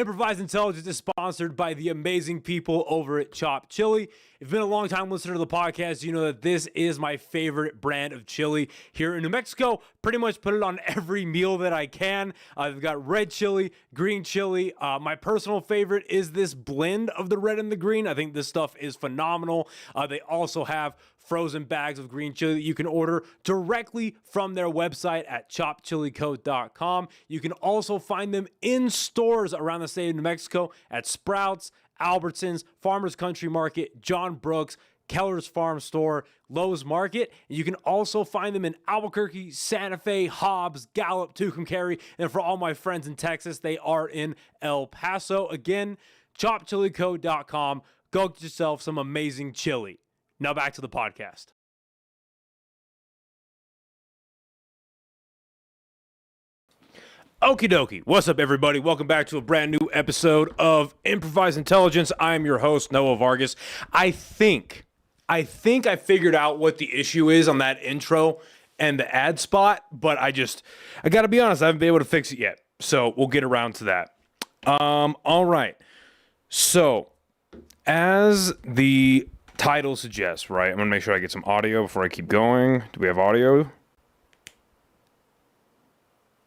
Improvised Intelligence is sponsored by the amazing people over at Chopped Chili. If you've been a long time listener to the podcast, you know that this is my favorite brand of chili here in New Mexico. Pretty much put it on every meal that I can. They've got red chili, green chili. My personal favorite is this blend of the red and the green. I think this stuff is phenomenal. They also have frozen bags of green chili that you can order directly from their website at choppedchilico.com. You can also find them in stores around the state of New Mexico at Sprouts, Albertsons, Farmers Country Market, John Brooks, Keller's Farm Store, Lowe's Market. And you can also find them in Albuquerque, Santa Fe, Hobbs, Gallup, Tucumcari, and for all my friends in Texas, they are in El Paso. Again, choppedchilico.com. Go get yourself some amazing chili. Now back to the podcast. Okie dokie. What's up, everybody? Welcome back to a brand new episode of Improvised Intelligence. I am your host, Noah Vargas. I think I figured out what the issue is on that intro and the ad spot, but I got to be honest, I haven't been able to fix it yet. So we'll get around to that. All right. So as the title suggests, right? I'm going to make sure I get some audio before I keep going. Do we have audio?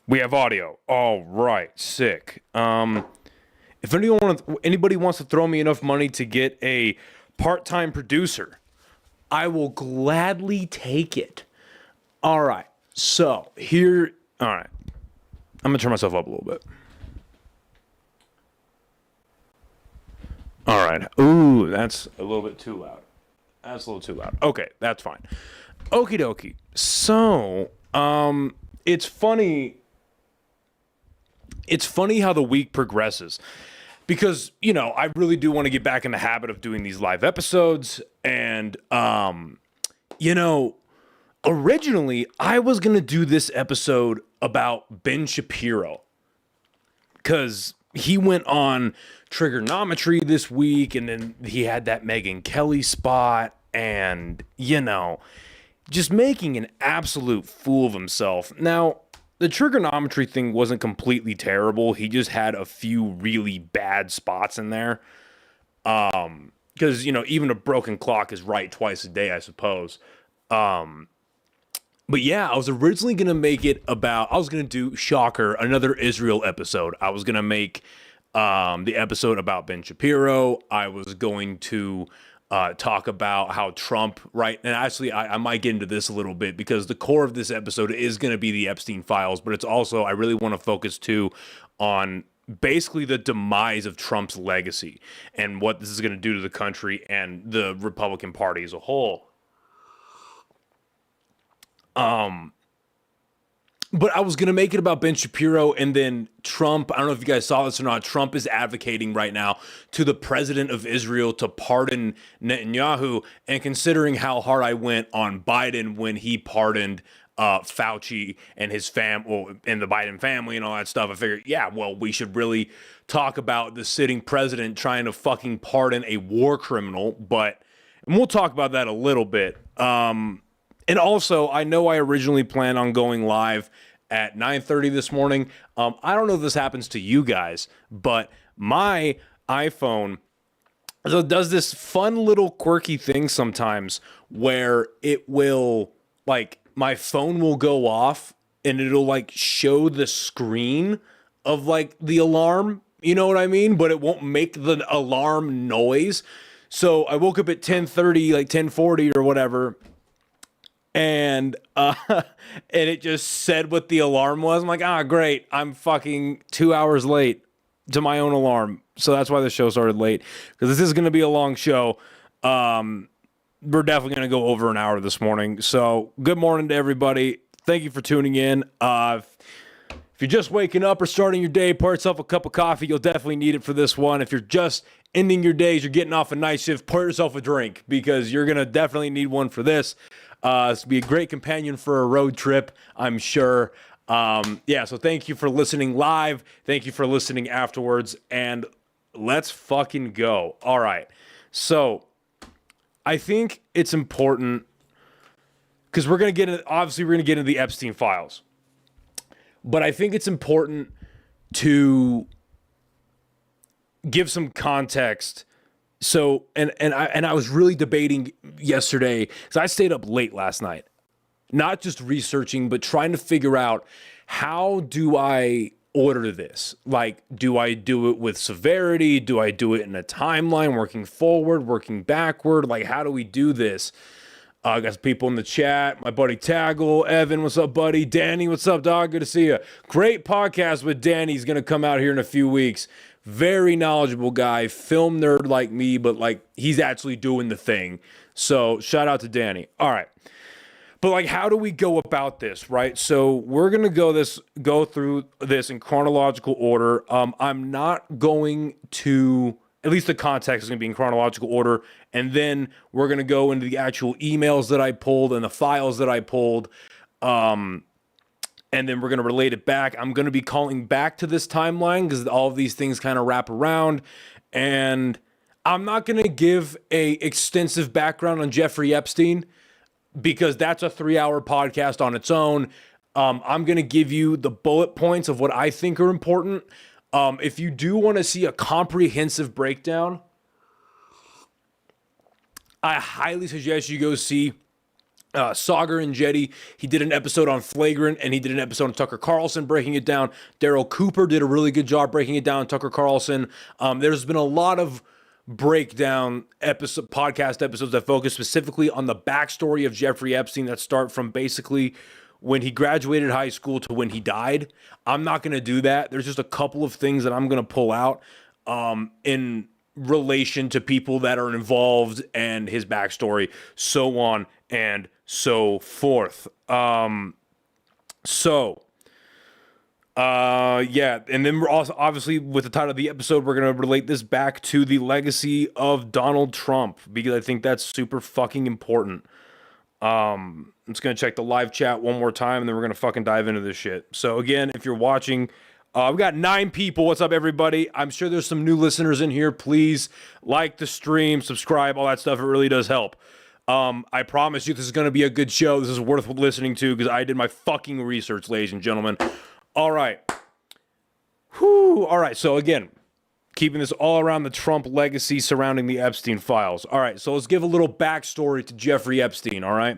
We have audio. All right. Sick. If anybody wants to throw me enough money to get a part-time producer, I will gladly take it. All right. So here, all right. I'm going to turn myself up a little bit. All right. Ooh, that's a little bit too loud. That's a little too loud. Okay, that's fine. Okie dokie. So, it's funny. It's funny how the week progresses because, you know, I really do want to get back in the habit of doing these live episodes. And, you know, originally I was going to do this episode about Ben Shapiro because he went on Trigonometry this week, and then he had that Megyn Kelly spot, and, you know, just making an absolute fool of himself. Now, the Trigonometry thing wasn't completely terrible. He just had a few really bad spots in there. Because, you know, even a broken clock is right twice a day, I suppose. But yeah, I was originally going to make it about, I was going to do, shocker, another Israel episode. I was going to make the episode about Ben Shapiro. I was going to talk about how Trump, right? And actually, I might get into this a little bit because the core of this episode is going to be the Epstein files, but it's also, I really want to focus too on basically the demise of Trump's legacy and what this is going to do to the country and the Republican Party as a whole. But I was going to make it about Ben Shapiro, and then Trump, I don't know if you guys saw this or not, Trump is advocating right now to the president of Israel to pardon Netanyahu, and considering how hard I went on Biden when he pardoned Fauci and his and the Biden family and all that stuff, I figured, yeah, well, we should really talk about the sitting president trying to fucking pardon a war criminal, and we'll talk about that a little bit. And also, I know I originally planned on going live at 9:30 this morning. I don't know if this happens to you guys, but my iPhone does this fun little quirky thing sometimes where it will, like, my phone will go off and it'll, like, show the screen of, like, the alarm. You know what I mean? But it won't make the alarm noise. So I woke up at 10:30, like 10:40 or whatever. And it just said what the alarm was. I'm like, great. I'm fucking 2 hours late to my own alarm. So that's why the show started late. Because this is going to be a long show. We're definitely going to go over an hour this morning. So good morning to everybody. Thank you for tuning in. If you're just waking up or starting your day, pour yourself a cup of coffee. You'll definitely need it for this one. If you're just ending your days, you're getting off a night shift, pour yourself a drink. Because you're going to definitely need one for this. This will be a great companion for a road trip, I'm sure. So thank you for listening live. Thank you for listening afterwards. And let's fucking go. All right. So I think it's important because we're going to get into the Epstein files. But I think it's important to give some context. So, and I was really debating yesterday because I stayed up late last night, not just researching, but trying to figure out how do I order this? Like, do I do it with severity? Do I do it in a timeline, working forward, working backward? Like, how do we do this? I got some people in the chat. My buddy Taggle, Evan, what's up, buddy? Danny, what's up, dog? Good to see you. Great podcast with Danny. He's going to come out here in a few weeks. Very knowledgeable guy, film nerd like me, but like he's actually doing the thing. So shout out to Danny. All right. But like, how do we go about this, right? So we're going to go through this in chronological order. I'm not going to... At least the context is going to be in chronological order. And then we're going to go into the actual emails that I pulled and the files that I pulled. And then we're going to relate it back. I'm going to be calling back to this timeline because all of these things kind of wrap around. And I'm not going to give a extensive background on Jeffrey Epstein because that's a 3-hour podcast on its own. I'm going to give you the bullet points of what I think are important. If you do want to see a comprehensive breakdown, I highly suggest you go see Sagar and Jetty. He did an episode on Flagrant, and he did an episode on Tucker Carlson breaking it down. Daryl Cooper did a really good job breaking it down, Tucker Carlson. There's been a lot of breakdown podcast episodes that focus specifically on the backstory of Jeffrey Epstein that start from basically when he graduated high school to when he died. I'm not going to do that. There's just a couple of things that I'm going to pull out in relation to people that are involved and his backstory, so on and so forth. Yeah. And then we're also, obviously, with the title of the episode, we're going to relate this back to the legacy of Donald Trump because I think that's super fucking important. I'm just going to check the live chat one more time, and then we're going to fucking dive into this shit. So, again, if you're watching, we got 9 people. What's up, everybody? I'm sure there's some new listeners in here. Please like the stream, subscribe, all that stuff. It really does help. I promise you this is going to be a good show. This is worth listening to because I did my fucking research, ladies and gentlemen. All right. Whew. All right, so, again, keeping this all around the Trump legacy surrounding the Epstein files. All right, so let's give a little backstory to Jeffrey Epstein, all right?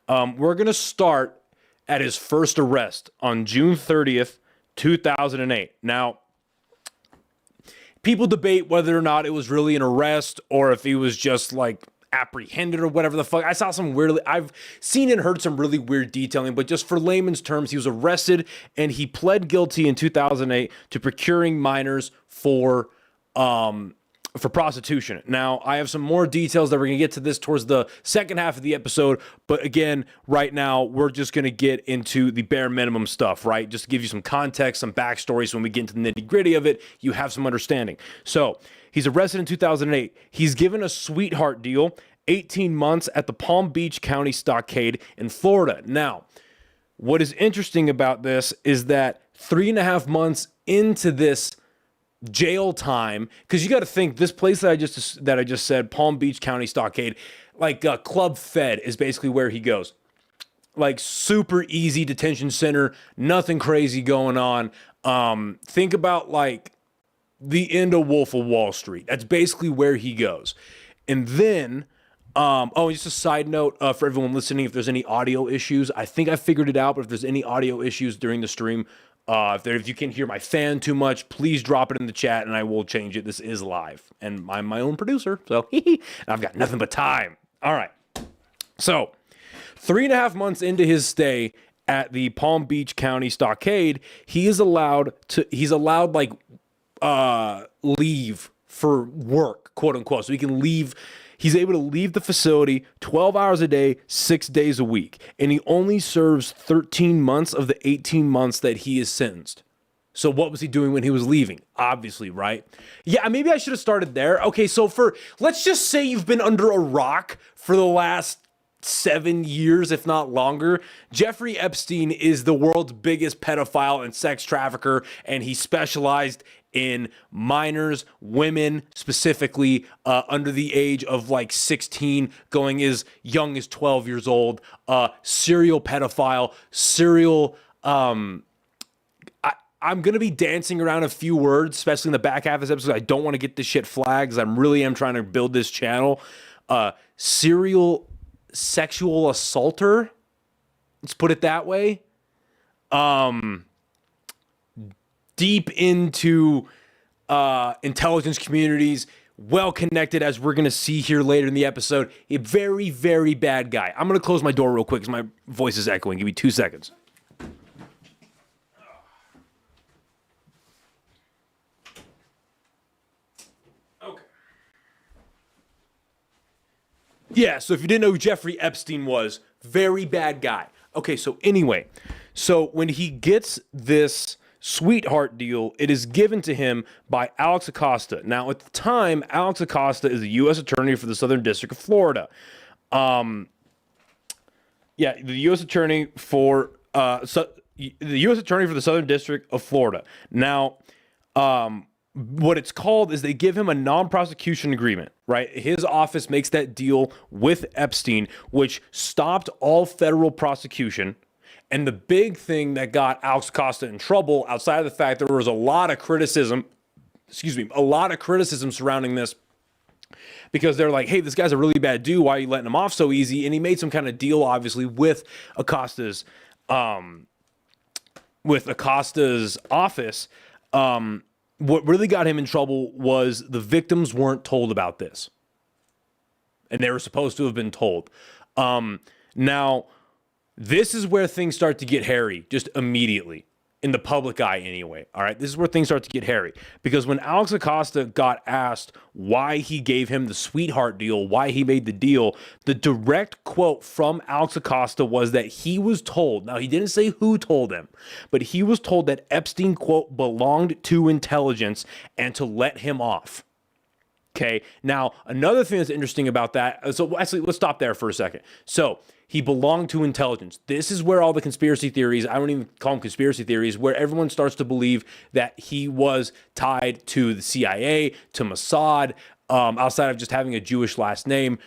We're going to start at his first arrest on June 30th, 2008. Now, people debate whether or not it was really an arrest or if he was just, like, apprehended or whatever the fuck. I saw some weirdly... I've seen and heard some really weird detailing, but just for layman's terms, he was arrested and he pled guilty in 2008 to procuring minors for prostitution. Now, I have some more details that we're going to get to this towards the second half of the episode, but again, right now, we're just going to get into the bare minimum stuff, right? Just to give you some context, some backstory, so when we get into the nitty-gritty of it, you have some understanding. So, he's arrested in 2008. He's given a sweetheart deal, 18 months at the Palm Beach County Stockade in Florida. Now, what is interesting about this is that 3.5 months into this jail time, because you got to think this place that I just said, Palm Beach County Stockade, like Club Fed is basically where he goes. Like super easy detention center, nothing crazy going on. Think about like the end of Wolf of Wall Street. That's basically where he goes. And then, just a side note for everyone listening, if there's any audio issues, I think I figured it out, but if there's any audio issues during the stream, if you can hear my fan too much, please drop it in the chat and I will change it. This is live and I'm my own producer, so I've got nothing but time. All right. So 3.5 months into his stay at the Palm Beach County Stockade, he's allowed like leave for work, quote unquote. So he can leave. He's able to leave the facility 12 hours a day, 6 days a week. And he only serves 13 months of the 18 months that he is sentenced. So what was he doing when he was leaving? Obviously, right? Yeah, maybe I should have started there. Okay, so let's just say you've been under a rock for the last 7 years, if not longer. Jeffrey Epstein is the world's biggest pedophile and sex trafficker, and he specialized in minors, women specifically, under the age of like 16, going as young as 12 years old, serial pedophile, serial, I'm going to be dancing around a few words, especially in the back half of this episode. I don't want to get this shit flagged because I really am trying to build this channel. Serial sexual assaulter. Let's put it that way. Deep into intelligence communities, well connected, as we're going to see here later in the episode. A very, very bad guy. I'm going to close my door real quick because my voice is echoing. Give me 2 seconds. Okay. Yeah, so if you didn't know who Jeffrey Epstein was, very bad guy. Okay, so anyway, so when he gets this sweetheart deal, it is given to him by Alex Acosta. Now, at the time, Alex Acosta is the U.S. Attorney for the Southern District of Florida. The U.S. Attorney for the U.S. Attorney for the Southern District of Florida. Now, what it's called is they give him a non-prosecution agreement, right? His office makes that deal with Epstein, which stopped all federal prosecution. And the big thing that got Alex Acosta in trouble, outside of the fact that there was a lot of criticism surrounding this, because they're like, hey, this guy's a really bad dude. Why are you letting him off so easy? And he made some kind of deal, obviously, with Acosta's office. What really got him in trouble was the victims weren't told about this. And they were supposed to have been told. Now, this is where things start to get hairy, just immediately, in the public eye anyway, all right? This is where things start to get hairy. Because when Alex Acosta got asked why he gave him the sweetheart deal, why he made the deal, the direct quote from Alex Acosta was that he was told, now he didn't say who told him, but he was told that Epstein, quote, belonged to intelligence and to let him off. Okay, now another thing that's interesting about that, so actually let's stop there for a second. So he belonged to intelligence. This is where all the conspiracy theories, I don't even call them conspiracy theories, where everyone starts to believe that he was tied to the CIA, to Mossad, outside of just having a Jewish last name.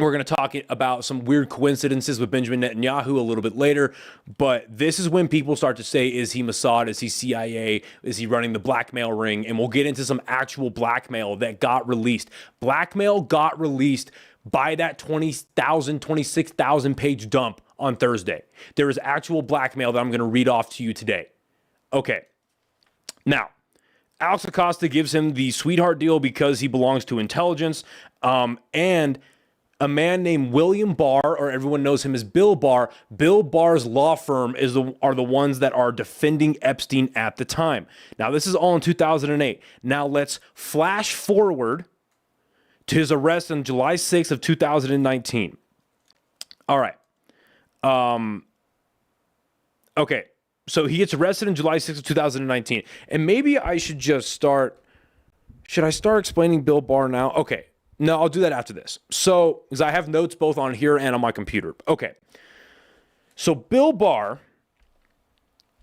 We're going to talk about some weird coincidences with Benjamin Netanyahu a little bit later, but this is when people start to say, is he Mossad? Is he CIA? Is he running the blackmail ring? And we'll get into some actual blackmail that got released. Blackmail got released by that 20,000, 26,000 page dump on Thursday. There is actual blackmail that I'm going to read off to you today. Okay. Now, Alex Acosta gives him the sweetheart deal because he belongs to intelligence, and a man named William Barr, or everyone knows him as Bill Barr. Bill Barr's law firm are the ones that are defending Epstein at the time. Now, this is all in 2008. Now, let's flash forward to his arrest on July 6th of 2019. All right. Okay. So he gets arrested on July 6th of 2019. And maybe I should just start. Should I start explaining Bill Barr now? Okay. No, I'll do that after this. So, because I have notes both on here and on my computer. Okay. So Bill Barr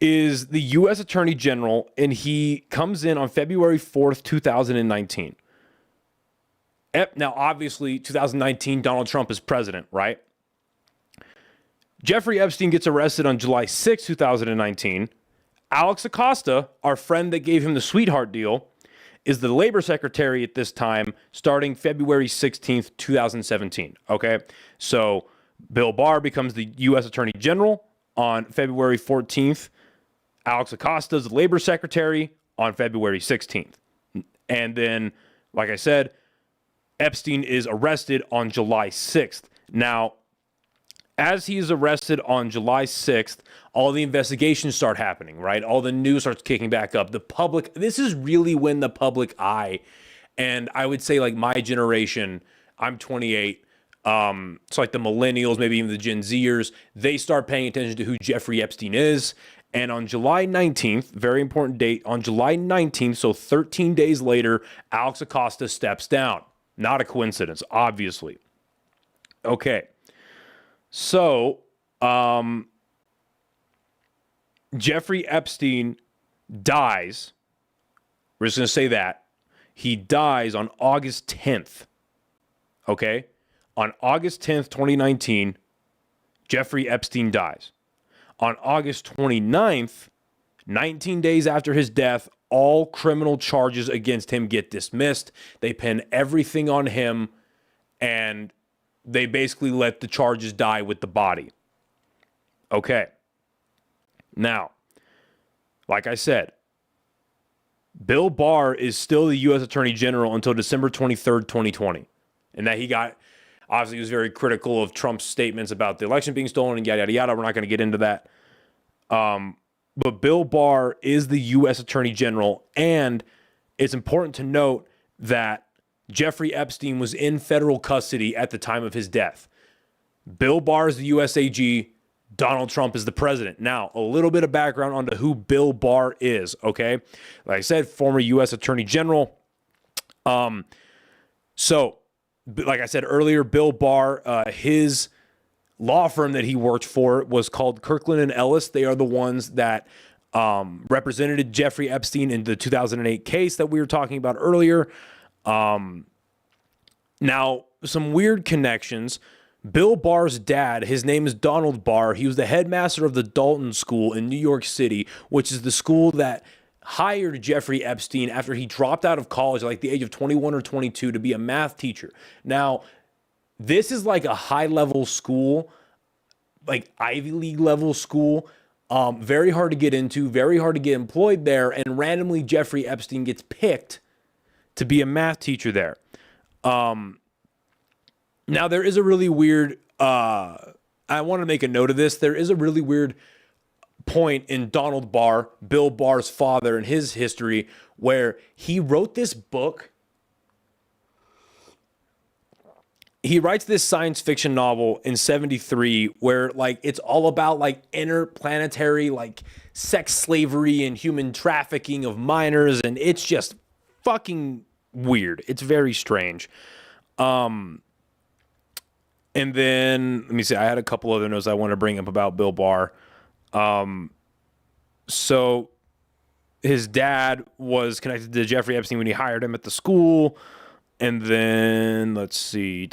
is the U.S. Attorney General, and he comes in on February 4th, 2019. Now, obviously, 2019, Donald Trump is president, right? Jeffrey Epstein gets arrested on July 6th, 2019. Alex Acosta, our friend that gave him the sweetheart deal, is the labor secretary at this time, starting February 16th, 2017. Okay, so Bill Barr becomes the U.S. Attorney General on February 14th. Alex Acosta is the labor secretary on February 16th. And then, like I said, Epstein is arrested on July 6th. Now, as he is arrested on July 6th, all the investigations start happening, right? All the news starts kicking back up. The public, this is really when the public eye, and I would say like my generation, I'm 28, so like the millennials, maybe even the Gen Zers, they start paying attention to who Jeffrey Epstein is. And on July 19th, very important date, on July 19th, so 13 days later, Alex Acosta steps down. Not a coincidence, obviously. Okay. So, Jeffrey Epstein dies. We're just going to say that. He dies on August 10th. Okay? On August 10th, 2019, Jeffrey Epstein dies. On August 29th, 19 days after his death, all criminal charges against him get dismissed. They pin everything on him, and they basically let the charges die with the body. Okay. Now, like I said, Bill Barr is still the U.S. Attorney General until December 23rd, 2020. And that obviously he was very critical of Trump's statements about the election being stolen and yada, yada, yada. We're not going to get into that. But Bill Barr is the U.S. Attorney General, and it's important to note that Jeffrey Epstein was in federal custody at the time of his death. Bill Barr is the U.S. AG. Donald Trump is the president. Now, a little bit of background onto who Bill Barr is, okay? Like I said, former U.S. Attorney General. So, like I said earlier, Bill Barr, his law firm that he worked for was called Kirkland and Ellis. They are the ones that represented Jeffrey Epstein in the 2008 case that we were talking about earlier. Now, some weird connections. Bill Barr's dad, his name is Donald Barr. He was the headmaster of the Dalton School in New York City, which is the school that hired Jeffrey Epstein after he dropped out of college at like the age of 21 or 22 to be a math teacher. Now, this is like a high-level school, like Ivy League level school. Very hard to get into, very hard to get employed there, and randomly Jeffrey Epstein gets picked to be a math teacher there. Now, there is a really weird, I want to make a note of this. There is a really weird point in Donald Barr, Bill Barr's father, and his history where he wrote this book. He writes this science fiction novel in 1973 where like it's all about like interplanetary like sex slavery and human trafficking of minors, and it's just fucking weird. It's very strange. And then let me see, I had a couple other notes I want to bring up about Bill Barr. So his dad was connected to Jeffrey Epstein when he hired him at the school. And then let's see.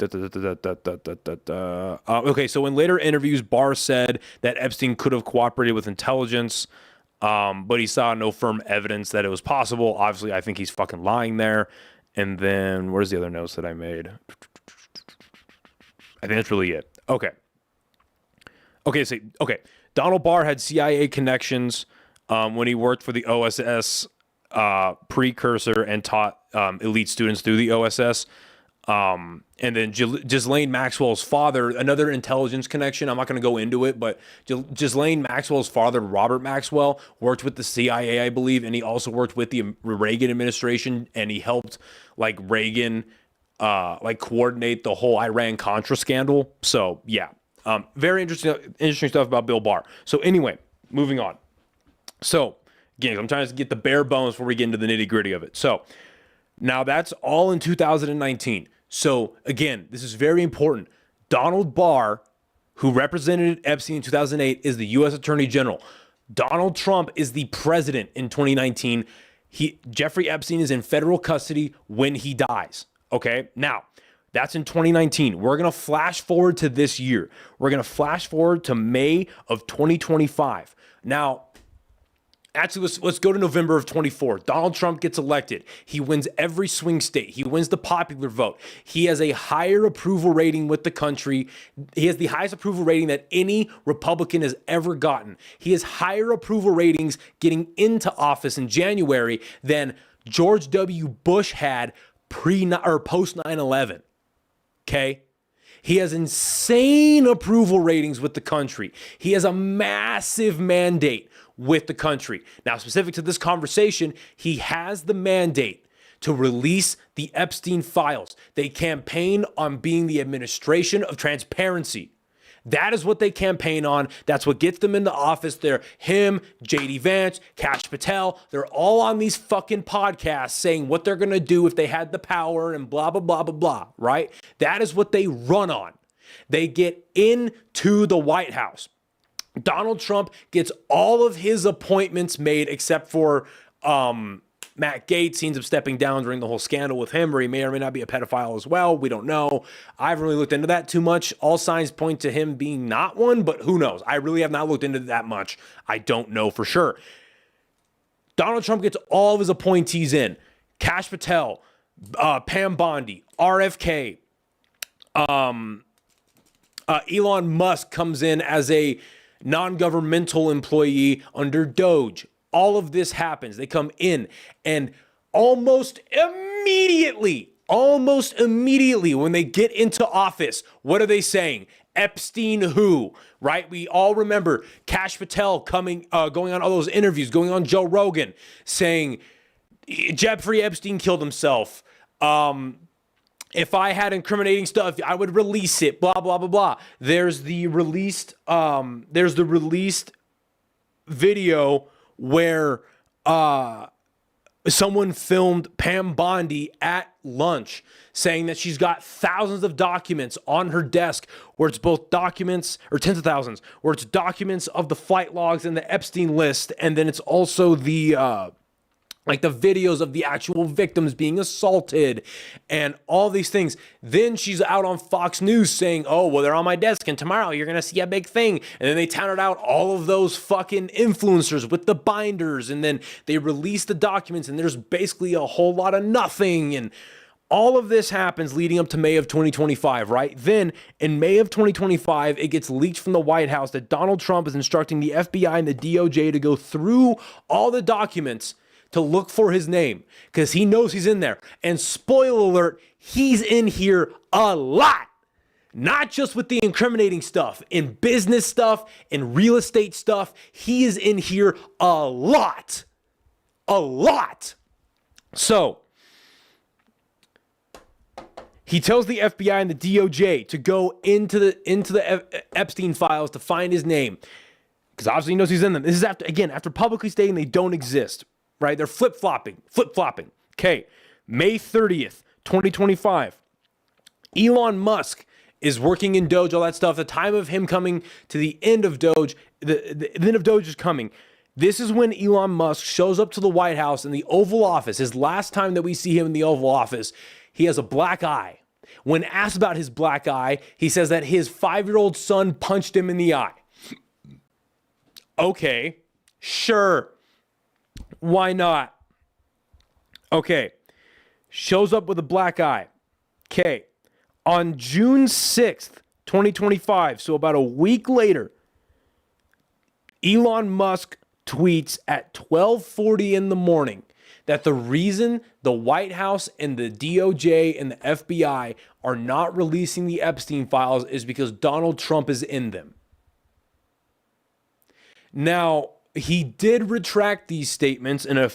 Okay, so in later interviews, Barr said that Epstein could have cooperated with intelligence, but he saw no firm evidence that it was possible. Obviously, I think he's fucking lying there. And then where's the other notes that I made? I think that's really it. Okay. Donald Barr had CIA connections when he worked for the OSS precursor and taught elite students through the OSS. And then Ghislaine Maxwell's father, another intelligence connection. I'm not going to go into it, but Ghislaine Maxwell's father, Robert Maxwell, worked with the CIA, I believe, and he also worked with the Reagan administration, and he helped like Reagan coordinate the whole Iran-Contra scandal. So yeah, very interesting stuff about Bill Barr. So anyway, moving on. So again, I'm trying to get the bare bones before we get into the nitty gritty of it. So now that's all in 2019. So again, this is very important. Donald Barr, who represented Epstein in 2008, is the U.S. Attorney General. Donald Trump is the president in 2019. Jeffrey Epstein is in federal custody when he dies. Okay, now that's in 2019. We're going to flash forward to this year. We're going to flash forward to May of 2025. Now, actually, let's go to November of 24. Donald Trump gets elected. He wins every swing state. He wins the popular vote. He has a higher approval rating with the country. He has the highest approval rating that any Republican has ever gotten. He has higher approval ratings getting into office in January than George W. Bush had post 9/11. Okay? He has insane approval ratings with the country. He has a massive mandate with the country. Now, specific to this conversation, he has the mandate to release the Epstein files. They campaign on being the administration of transparency. That is what they campaign on. That's what gets them into office. They're him, JD Vance, Kash Patel. They're all on these fucking podcasts saying what they're going to do if they had the power and blah, blah, blah, blah, blah, right? That is what they run on. They get into the White House. Donald Trump gets all of his appointments made except for Matt Gaetz. He ends up stepping down during the whole scandal with him, where he may or may not be a pedophile as well. We don't know. I haven't really looked into that too much. All signs point to him being not one, but who knows? I really have not looked into that much. I don't know for sure. Donald Trump gets all of his appointees in. Kash Patel, Pam Bondi, RFK, Elon Musk comes in as a non-governmental employee under Doge. All of this happens. They come in, and almost immediately when they get into office, what are they saying? Epstein who, right? We all remember Kash Patel going on all those interviews, going on Joe Rogan, saying Jeffrey Epstein killed himself. If I had incriminating stuff, I would release it, blah, blah, blah, blah. There's the released video where someone filmed Pam Bondi at lunch saying that she's got thousands of documents on her desk where it's both documents, or tens of thousands, where it's documents of the flight logs and the Epstein list, and then it's also the videos of the actual victims being assaulted and all these things. Then she's out on Fox News saying, oh, well, they're on my desk and tomorrow you're going to see a big thing. And then they touted out all of those fucking influencers with the binders. And then they release the documents and there's basically a whole lot of nothing. And all of this happens leading up to May of 2025, right? Then in May of 2025, it gets leaked from the White House that Donald Trump is instructing the FBI and the DOJ to go through all the documents to look for his name because he knows he's in there. And spoiler alert, he's in here a lot. Not just with the incriminating stuff, in business stuff, in real estate stuff. He is in here a lot. A lot. So he tells the FBI and the DOJ to go into the Epstein files to find his name because obviously he knows he's in them. This is after publicly stating they don't exist. Right? They're flip-flopping. Okay. May 30th, 2025. Elon Musk is working in Doge, all that stuff. The time of him coming to the end of Doge, the end of Doge is coming. This is when Elon Musk shows up to the White House in the Oval Office. His last time that we see him in the Oval Office, he has a black eye. When asked about his black eye, he says that his 5-year-old son punched him in the eye. Okay, sure. Why not? Okay. Shows up with a black eye. Okay. On June 6th, 2025, so about a week later, Elon Musk tweets at 12:40 in the morning that the reason the White House and the DOJ and the FBI are not releasing the Epstein files is because Donald Trump is in them. Now, he did retract these statements in a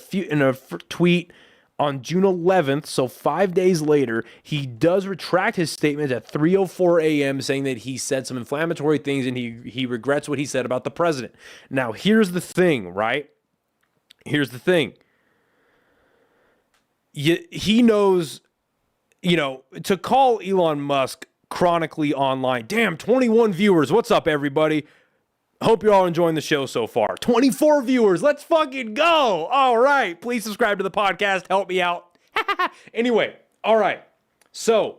tweet on June 11th, so 5 days later. He does retract his statements at 3:04 a.m., saying that he said some inflammatory things and he regrets what he said about the president. Now, here's the thing, right? Here's the thing. He knows, to call Elon Musk chronically online. Damn, 21 viewers. What's up, everybody? Hope you're all enjoying the show so far. 24 viewers. Let's fucking go. All right. Please subscribe to the podcast. Help me out. Anyway. All right. So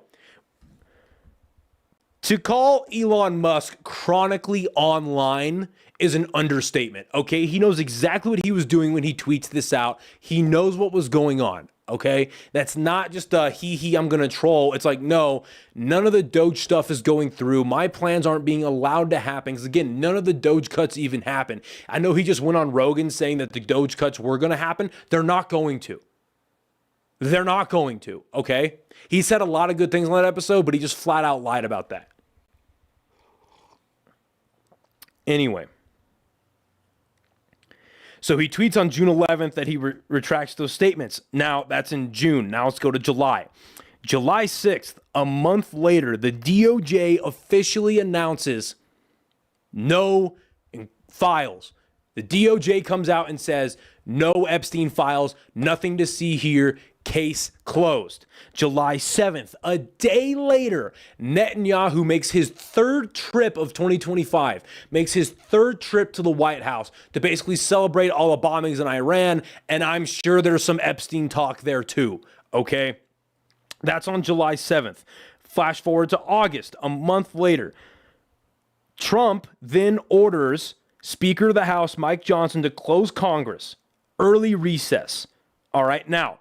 to call Elon Musk chronically online is an understatement. Okay. He knows exactly what he was doing when he tweets this out. He knows what was going on. Okay, that's not just a I'm gonna troll. It's like, no, none of the Doge stuff is going through. My plans aren't being allowed to happen because, again, none of the Doge cuts even happen. I know he just went on Rogan saying that the Doge cuts were gonna happen. They're not going to. They're not going to. Okay, he said a lot of good things on that episode, but he just flat out lied about that. Anyway. So he tweets on June 11th that he retracts those statements. Now, that's in June. Now let's go to July. July 6th, a month later, the DOJ officially announces no files. The DOJ comes out and says, no Epstein files, nothing to see here, case closed. July 7th, a day later, Netanyahu makes his third trip of 2025, makes his third trip to the White House to basically celebrate all the bombings in Iran, and I'm sure there's some Epstein talk there too, okay? That's on July 7th. Flash forward to August, a month later. Trump then orders Speaker of the House Mike Johnson to close Congress. early recess. All right. Now,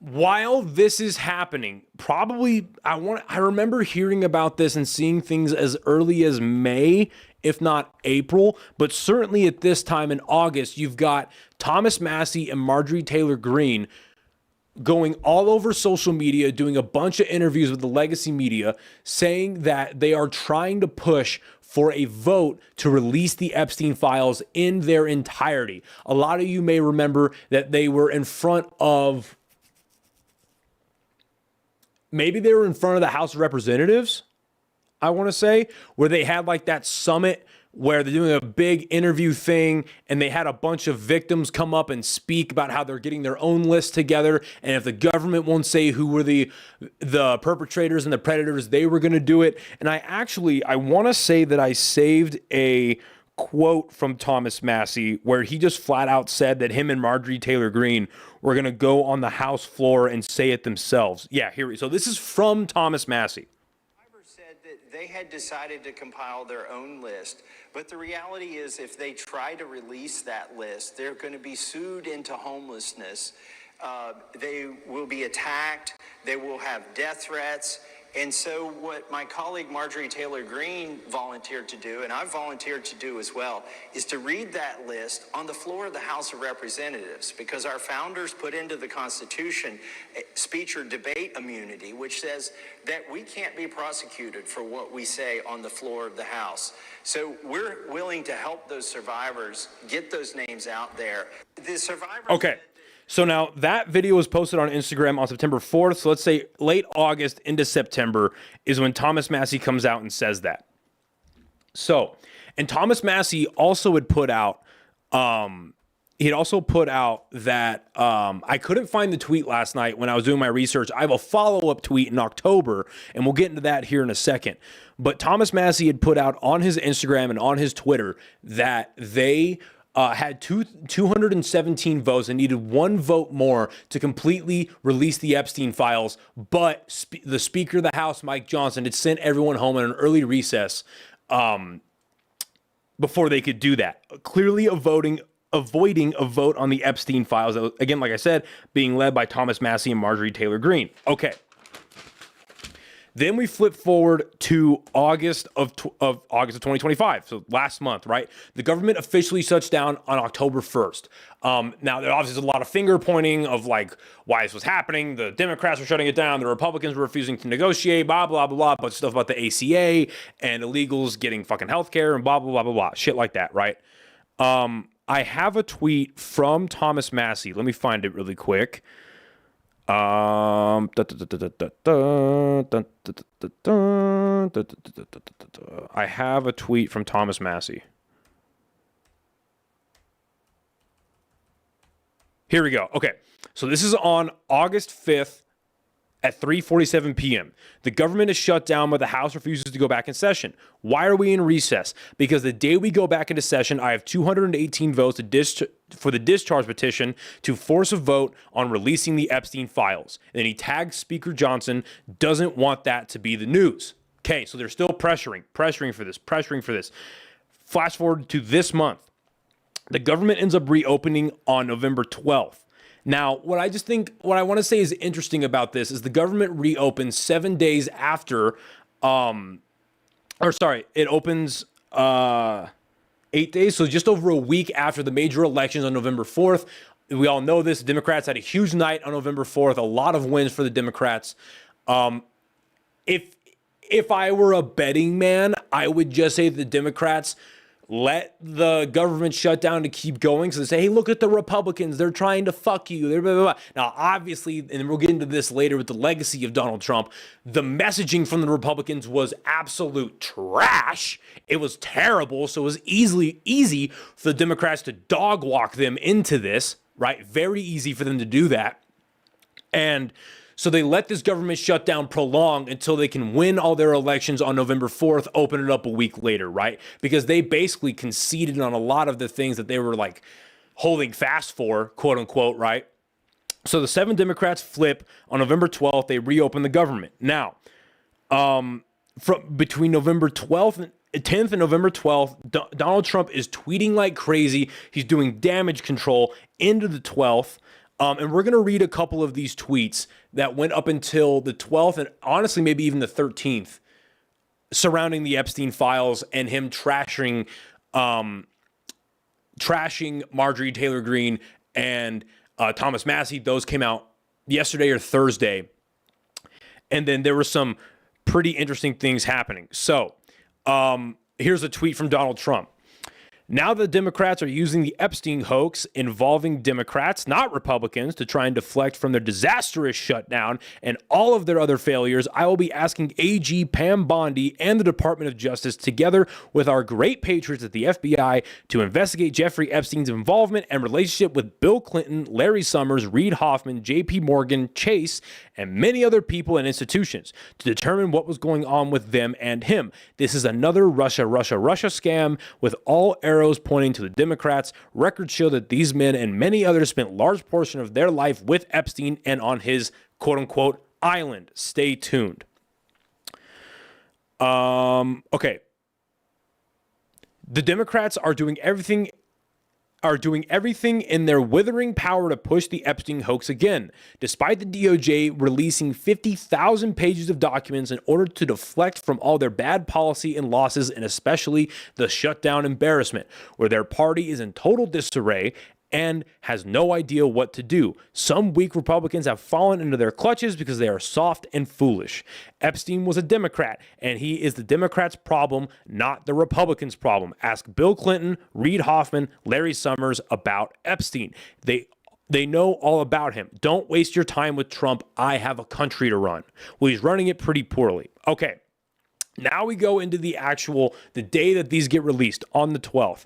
while this is happening, probably I remember hearing about this and seeing things as early as May, if not April, but certainly at this time in August, you've got Thomas Massie and Marjorie Taylor Greene going all over social media, doing a bunch of interviews with the legacy media, saying that they are trying to push for a vote to release the Epstein files in their entirety. A lot of you may remember that they were in front of, maybe they were in front of the House of Representatives, I want to say, where they had like that summit where they're doing a big interview thing and they had a bunch of victims come up and speak about how they're getting their own list together. And if the government won't say who were the perpetrators and the predators, they were going to do it. And I want to say that I saved a quote from Thomas Massie where he just flat out said that him and Marjorie Taylor Greene were going to go on the House floor and say it themselves. Yeah, so this is from Thomas Massie. They had decided to compile their own list, but the reality is if they try to release that list, they're going to be sued into homelessness. They will be attacked. They will have death threats. And so what my colleague Marjorie Taylor Greene volunteered to do, and I've volunteered to do as well, is to read that list on the floor of the House of Representatives, because our founders put into the Constitution speech or debate immunity, which says that we can't be prosecuted for what we say on the floor of the House. So we're willing to help those survivors get those names out there. The survivors... Okay. So now that video was posted on Instagram on September 4th. So let's say late August into September is when Thomas Massie comes out and says that. So, and Thomas Massie also had put out, that I couldn't find the tweet last night when I was doing my research. I have a follow-up tweet in October, and we'll get into that here in a second. But Thomas Massie had put out on his Instagram and on his Twitter that they had 217 votes and needed one vote more to completely release the Epstein files. But the Speaker of the House, Mike Johnson, had sent everyone home in an early recess before they could do that. Clearly avoiding a vote on the Epstein files. That was, again, like I said, being led by Thomas Massie and Marjorie Taylor Greene. Okay. Then we flip forward to August of 2025, so last month, right? The government officially shuts down on October 1st. Now, there obviously is a lot of finger pointing of like why this was happening. The Democrats were shutting it down. The Republicans were refusing to negotiate, blah, blah, blah, blah, but stuff about the ACA and illegals getting fucking healthcare and blah, blah, blah, blah, blah, shit like that, right? I have a tweet from Thomas Massie. Let me find it really quick. I have a tweet from Thomas Massie. Here we go. Okay. So this is on August 5th at 3:47 p.m. The government is shut down, but the House refuses to go back in session. Why are we in recess? Because the day we go back into session, I have 218 votes for the discharge petition to force a vote on releasing the Epstein files. And then he tags Speaker Johnson, doesn't want that to be the news. Okay, so they're still pressuring for this. Flash forward to this month. The government ends up reopening on November 12th. Now, what I want to say is interesting about this is the government reopens 7 days after, it opens 8 days, so just over a week after the major elections on November 4th. We all know this. The Democrats had a huge night on November 4th, a lot of wins for the Democrats. If I were a betting man, I would just say the Democrats let the government shut down to keep going. So they say, hey, look at the Republicans. They're trying to fuck you. Blah, blah, blah. Now, obviously, and we'll get into this later with the legacy of Donald Trump, the messaging from the Republicans was absolute trash. It was terrible. So it was easy for the Democrats to dog walk them into this, right? Very easy for them to do that. And so they let this government shutdown prolong until they can win all their elections on November 4th, open it up a week later, right? Because they basically conceded on a lot of the things that they were like holding fast for, quote unquote, right? So the 7 Democrats flip on November 12th, they reopen the government. Now, from between November 12th 10th and November 12th, Donald Trump is tweeting like crazy. He's doing damage control into the 12th. And we're going to read a couple of these tweets that went up until the 12th and honestly, maybe even the 13th surrounding the Epstein files and him trashing Marjorie Taylor Greene and Thomas Massie. Those came out yesterday or Thursday. And then there were some pretty interesting things happening. So here's a tweet from Donald Trump. Now the Democrats are using the Epstein hoax involving Democrats, not Republicans, to try and deflect from their disastrous shutdown and all of their other failures. I will be asking AG Pam Bondi and the Department of Justice, together with our great patriots at the FBI, to investigate Jeffrey Epstein's involvement and relationship with Bill Clinton, Larry Summers, Reid Hoffman, JP Morgan, Chase, and many other people and institutions to determine what was going on with them and him. This is another Russia scam with all arrows pointing to the Democrats. Records show that these men and many others spent large portion of their life with Epstein and on his quote-unquote island. Stay tuned. Okay. The Democrats are doing everything in their withering power to push the Epstein hoax again, despite the DOJ releasing 50,000 pages of documents in order to deflect from all their bad policy and losses, and especially the shutdown embarrassment, where their party is in total disarray and has no idea what to do. Some weak Republicans have fallen into their clutches because they are soft and foolish. Epstein was a Democrat, and he is the Democrats' problem, not the Republicans' problem. Ask Bill Clinton, Reid Hoffman, Larry Summers about Epstein. They know all about him. Don't waste your time with Trump. I have a country to run. Well, he's running it pretty poorly. Okay. Now we go into the day that these get released on the 12th.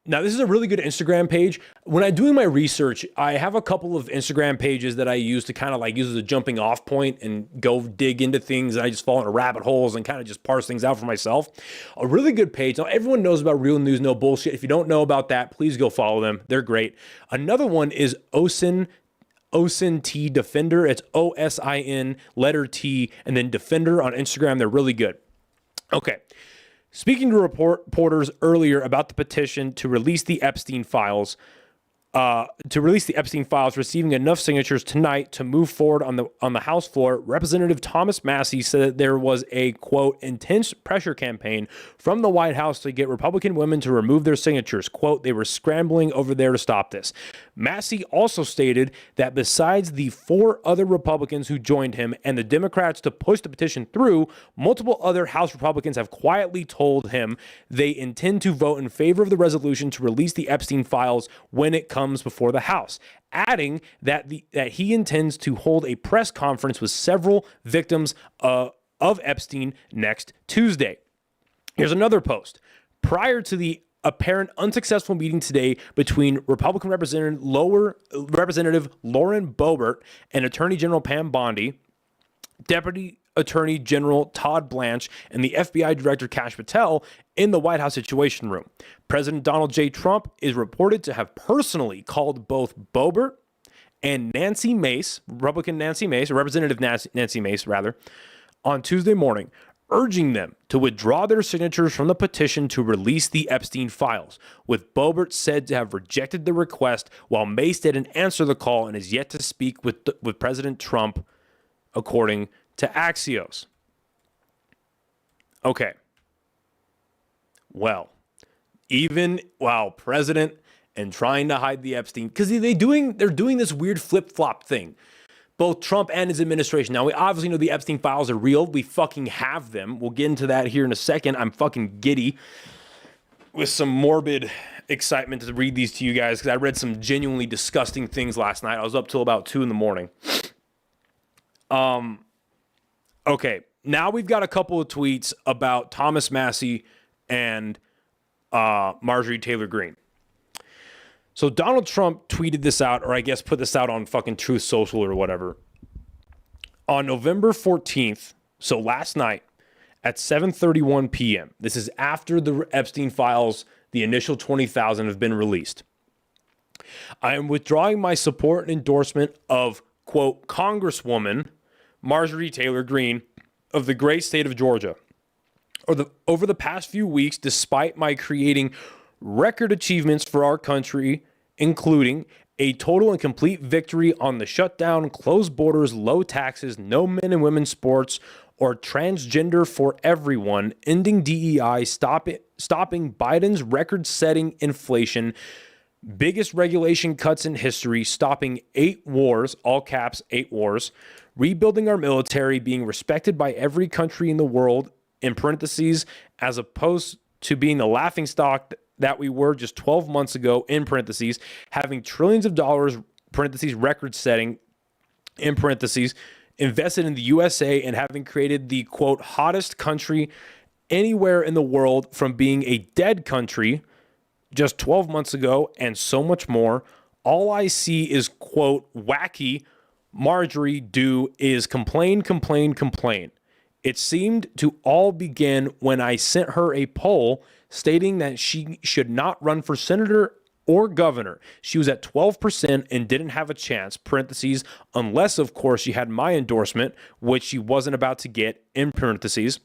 Now, this is a really good Instagram page. When I'm doing my research, I have a couple of Instagram pages that I use to kind of like use as a jumping off point and go dig into things. And I just fall into rabbit holes and kind of just parse things out for myself. A really good page. Now, everyone knows about Real News, No Bullshit. If you don't know about that, please go follow them. They're great. Another one is OSIN T Defender. It's OSIN letter T and then Defender on Instagram. They're really good. Okay. Speaking to reporters earlier about the petition to release the Epstein files, receiving enough signatures tonight to move forward on the House floor, Representative Thomas Massie said that there was a, quote, intense pressure campaign from the White House to get Republican women to remove their signatures. Quote, they were scrambling over there to stop this. Massie also stated that besides the 4 other Republicans who joined him and the Democrats to push the petition through, multiple other House Republicans have quietly told him they intend to vote in favor of the resolution to release the Epstein files when it comes before the House, adding that he intends to hold a press conference with several victims of Epstein next Tuesday. Here's another post. Prior to the apparent unsuccessful meeting today between Republican Representative Lauren Boebert and Attorney General Pam Bondi, Deputy Attorney General Todd Blanche, and the FBI Director Kash Patel in the White House Situation Room. President Donald J. Trump is reported to have personally called both Boebert and Nancy Mace, Representative Nancy Mace, on Tuesday morning, urging them to withdraw their signatures from the petition to release the Epstein files, with Boebert said to have rejected the request, while Mace didn't answer the call and is yet to speak with President Trump, according to Axios. Okay. Well, even while President and trying to hide the Epstein, because they're doing this weird flip-flop thing. Both Trump and his administration. Now, we obviously know the Epstein files are real. We fucking have them. We'll get into that here in a second. I'm fucking giddy with some morbid excitement to read these to you guys because I read some genuinely disgusting things last night. I was up till about 2 a.m. Okay, now we've got a couple of tweets about Thomas Massie and Marjorie Taylor Greene. So Donald Trump tweeted this out, or I guess put this out on fucking Truth Social or whatever. On November 14th, so last night at 7:31 p.m., this is after the Epstein files, the initial 20,000 have been released. I am withdrawing my support and endorsement of, quote, Congresswoman Marjorie Taylor Greene of the great state of Georgia. over the past few weeks, despite my creating record achievements for our country, including a total and complete victory on the shutdown, closed borders, low taxes, no men and women's sports, or transgender for everyone, ending DEI, stopping Biden's record-setting inflation, biggest regulation cuts in history, stopping 8 wars, all caps, 8 wars, rebuilding our military, being respected by every country in the world, in parentheses, as opposed to being the laughingstock that we were just 12 months ago, in parentheses, having trillions of dollars, parentheses, record setting, in parentheses, invested in the USA and having created the, quote, hottest country anywhere in the world from being a dead country just 12 months ago, and so much more. All I see is, quote, wacky Marjorie do is complain, complain, complain. It seemed to all begin when I sent her a poll stating that she should not run for senator or governor. She was at 12% and didn't have a chance, parentheses, unless, of course, she had my endorsement, which she wasn't about to get, in parentheses.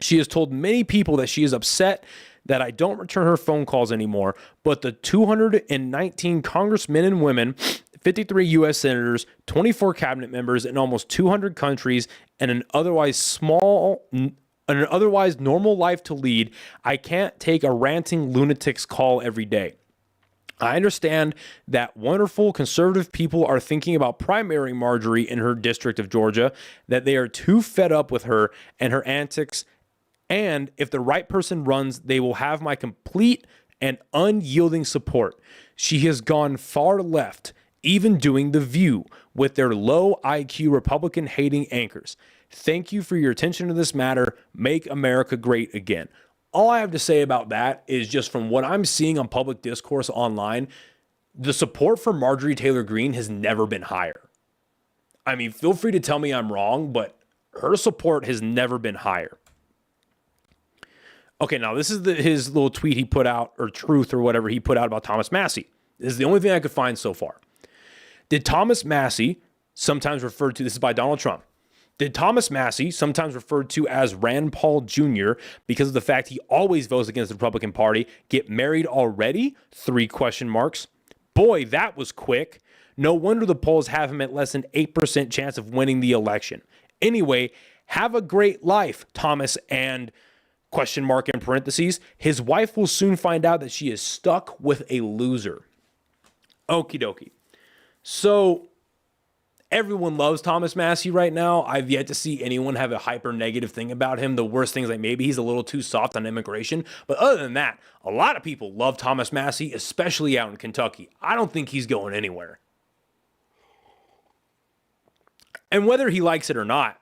She has told many people that she is upset that I don't return her phone calls anymore, but the 219 congressmen and women, 53 U.S. senators, 24 cabinet members in almost 200 countries, and an otherwise normal life to lead, I can't take a ranting lunatic's call every day. I understand that wonderful conservative people are thinking about primarying Marjorie in her district of Georgia, that they are too fed up with her and her antics, and if the right person runs, they will have my complete and unyielding support. She has gone far left, even doing The View with their low IQ Republican hating anchors. Thank you for your attention to this matter. Make America great again. All I have to say about that is just from what I'm seeing on public discourse online, the support for Marjorie Taylor Greene has never been higher. I mean, feel free to tell me I'm wrong, but her support has never been higher. Okay, now this is his little tweet he put out, or truth or whatever he put out about Thomas Massie. This is the only thing I could find so far. Did Thomas Massie, sometimes referred to, this is by Donald Trump, did Thomas Massie, sometimes referred to as Rand Paul Jr., because of the fact he always votes against the Republican Party, get married already? 3 question marks. Boy, that was quick. No wonder the polls have him at less than 8% chance of winning the election. Anyway, have a great life, Thomas, and question mark in parentheses. His wife will soon find out that she is stuck with a loser. Okie dokie. So everyone loves Thomas Massie right now. I've yet to see anyone have a hyper negative thing about him. The worst thing is like maybe he's a little too soft on immigration. But other than that, a lot of people love Thomas Massie, especially out in Kentucky. I don't think he's going anywhere. And whether he likes it or not,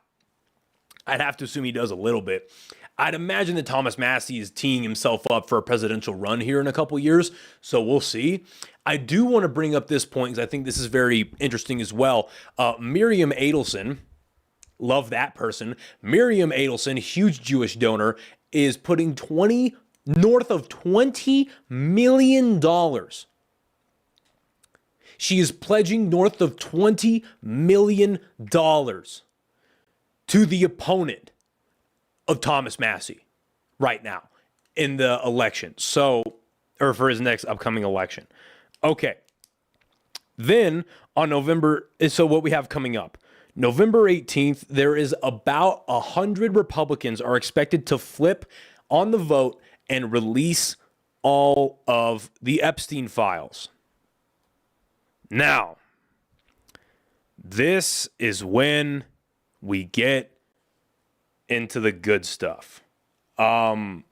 I'd have to assume he does a little bit. I'd imagine that Thomas Massie is teeing himself up for a presidential run here in a couple years, so we'll see. I do want to bring up this point because I think this is very interesting as well. Miriam Adelson, love that person. Miriam Adelson, huge Jewish donor, is putting north of $20 million. She is pledging north of $20 million to the opponent of Thomas Massie right now in the election. So, or for his next upcoming election. Okay. Then on so what we have coming up, November 18th, there is about 100 Republicans are expected to flip on the vote and release all of the Epstein files. Now, this is when we get into the good stuff. I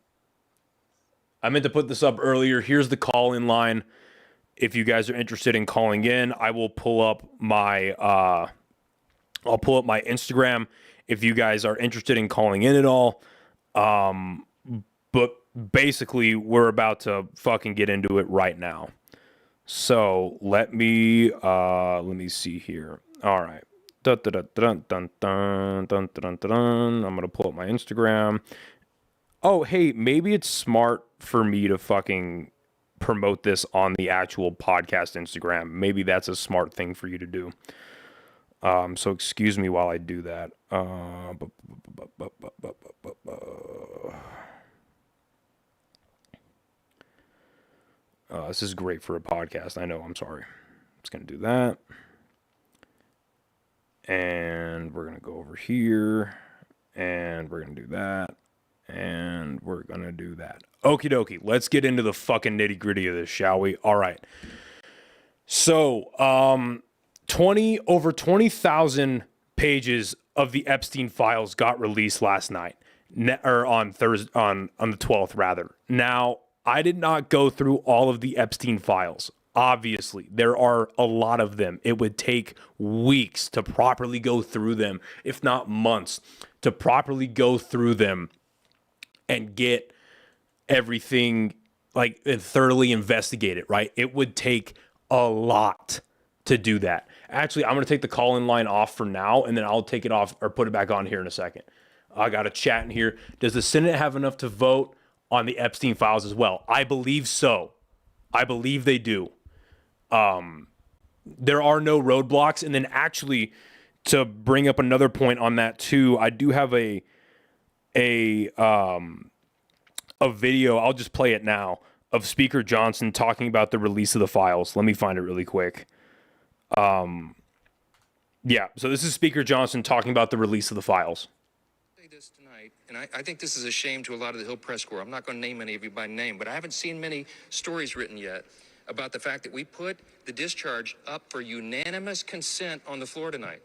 meant to put this up earlier. Here's the call-in line. If you guys are interested in calling in, I will pull up my Instagram if you guys are interested in calling in at all. But basically, we're about to fucking get into it right now. So let me see here. All right. I'm gonna pull up my Instagram. Oh, hey, maybe it's smart for me to fucking promote this on the actual podcast Instagram. Maybe that's a smart thing for you to do. So excuse me while I do that. this is great for a podcast. I know, I'm sorry. It's going to do that. And we're going to go over here. And we're going to do that. And we're going to do that. Okie dokie. Let's get into the fucking nitty gritty of this, shall we? All right. So, over 20,000 pages of the Epstein files got released last night, or on Thursday, on the 12th rather. Now, I did not go through all of the Epstein files. Obviously, there are a lot of them. It would take weeks to properly go through them, if not months, to properly go through them and get everything like and thoroughly investigate it, right? It would take a lot to do that. Actually, I'm going to take the call-in line off for now, and then I'll take it off or put it back on here in a second. I got a chat in here. Does the Senate have enough to vote on the Epstein files as well? I believe so. I believe they do. There are no roadblocks. And then actually, to bring up another point on that too, I do have a video. I'll just play it now of Speaker Johnson talking about the release of the files. Let me find it really quick. Yeah, so this is Speaker Johnson talking about the release of the files. This tonight, and I think this is a shame to a lot of the Hill Press Corps. I'm not going to name any of you by name, but I haven't seen many stories written yet about the fact that we put the discharge up for unanimous consent on the floor tonight.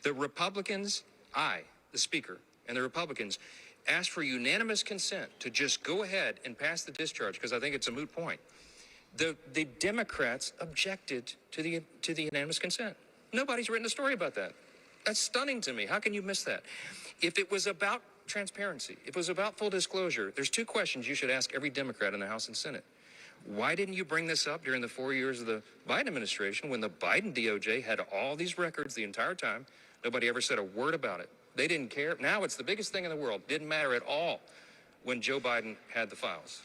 The Republicans, the Speaker, and the Republicans asked for unanimous consent to just go ahead and pass the discharge because I think it's a moot point. The Democrats objected to the unanimous consent. Nobody's written a story about that. That's stunning to me. How can you miss that? If it was about transparency, if it was about full disclosure, there's two questions you should ask every Democrat in the House and Senate. Why didn't you bring this up during the 4 years of the Biden administration when the Biden DOJ had all these records the entire time? Nobody ever said a word about it. They didn't care. Now it's the biggest thing in the world. Didn't matter at all when Joe Biden had the files.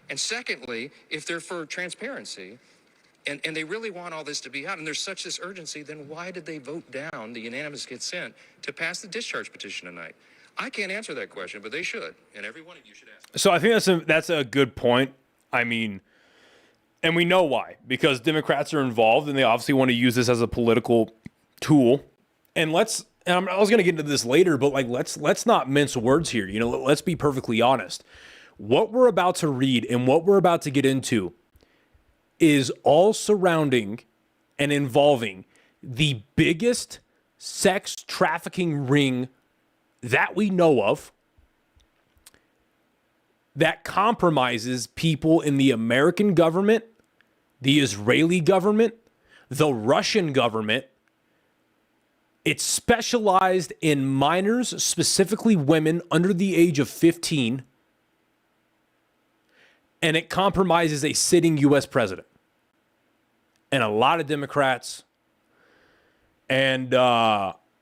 And secondly, if they're for transparency, and they really want all this to be out, and there's such this urgency, then why did they vote down the unanimous consent to pass the discharge petition tonight? I can't answer that question, but they should, and every one of you should ask. So I think that's a good point. I mean, and we know why, because Democrats are involved, and they obviously want to use this as a political tool. And I was going to get into this later, but like let's not mince words here. You know, let's be perfectly honest. What we're about to read and what we're about to get into is all surrounding and involving the biggest sex trafficking ring that we know of that compromises people in the American government, the Israeli government, the Russian government. It's specialized in minors, specifically women under the age of 15, and it compromises a sitting U.S. president and a lot of Democrats. And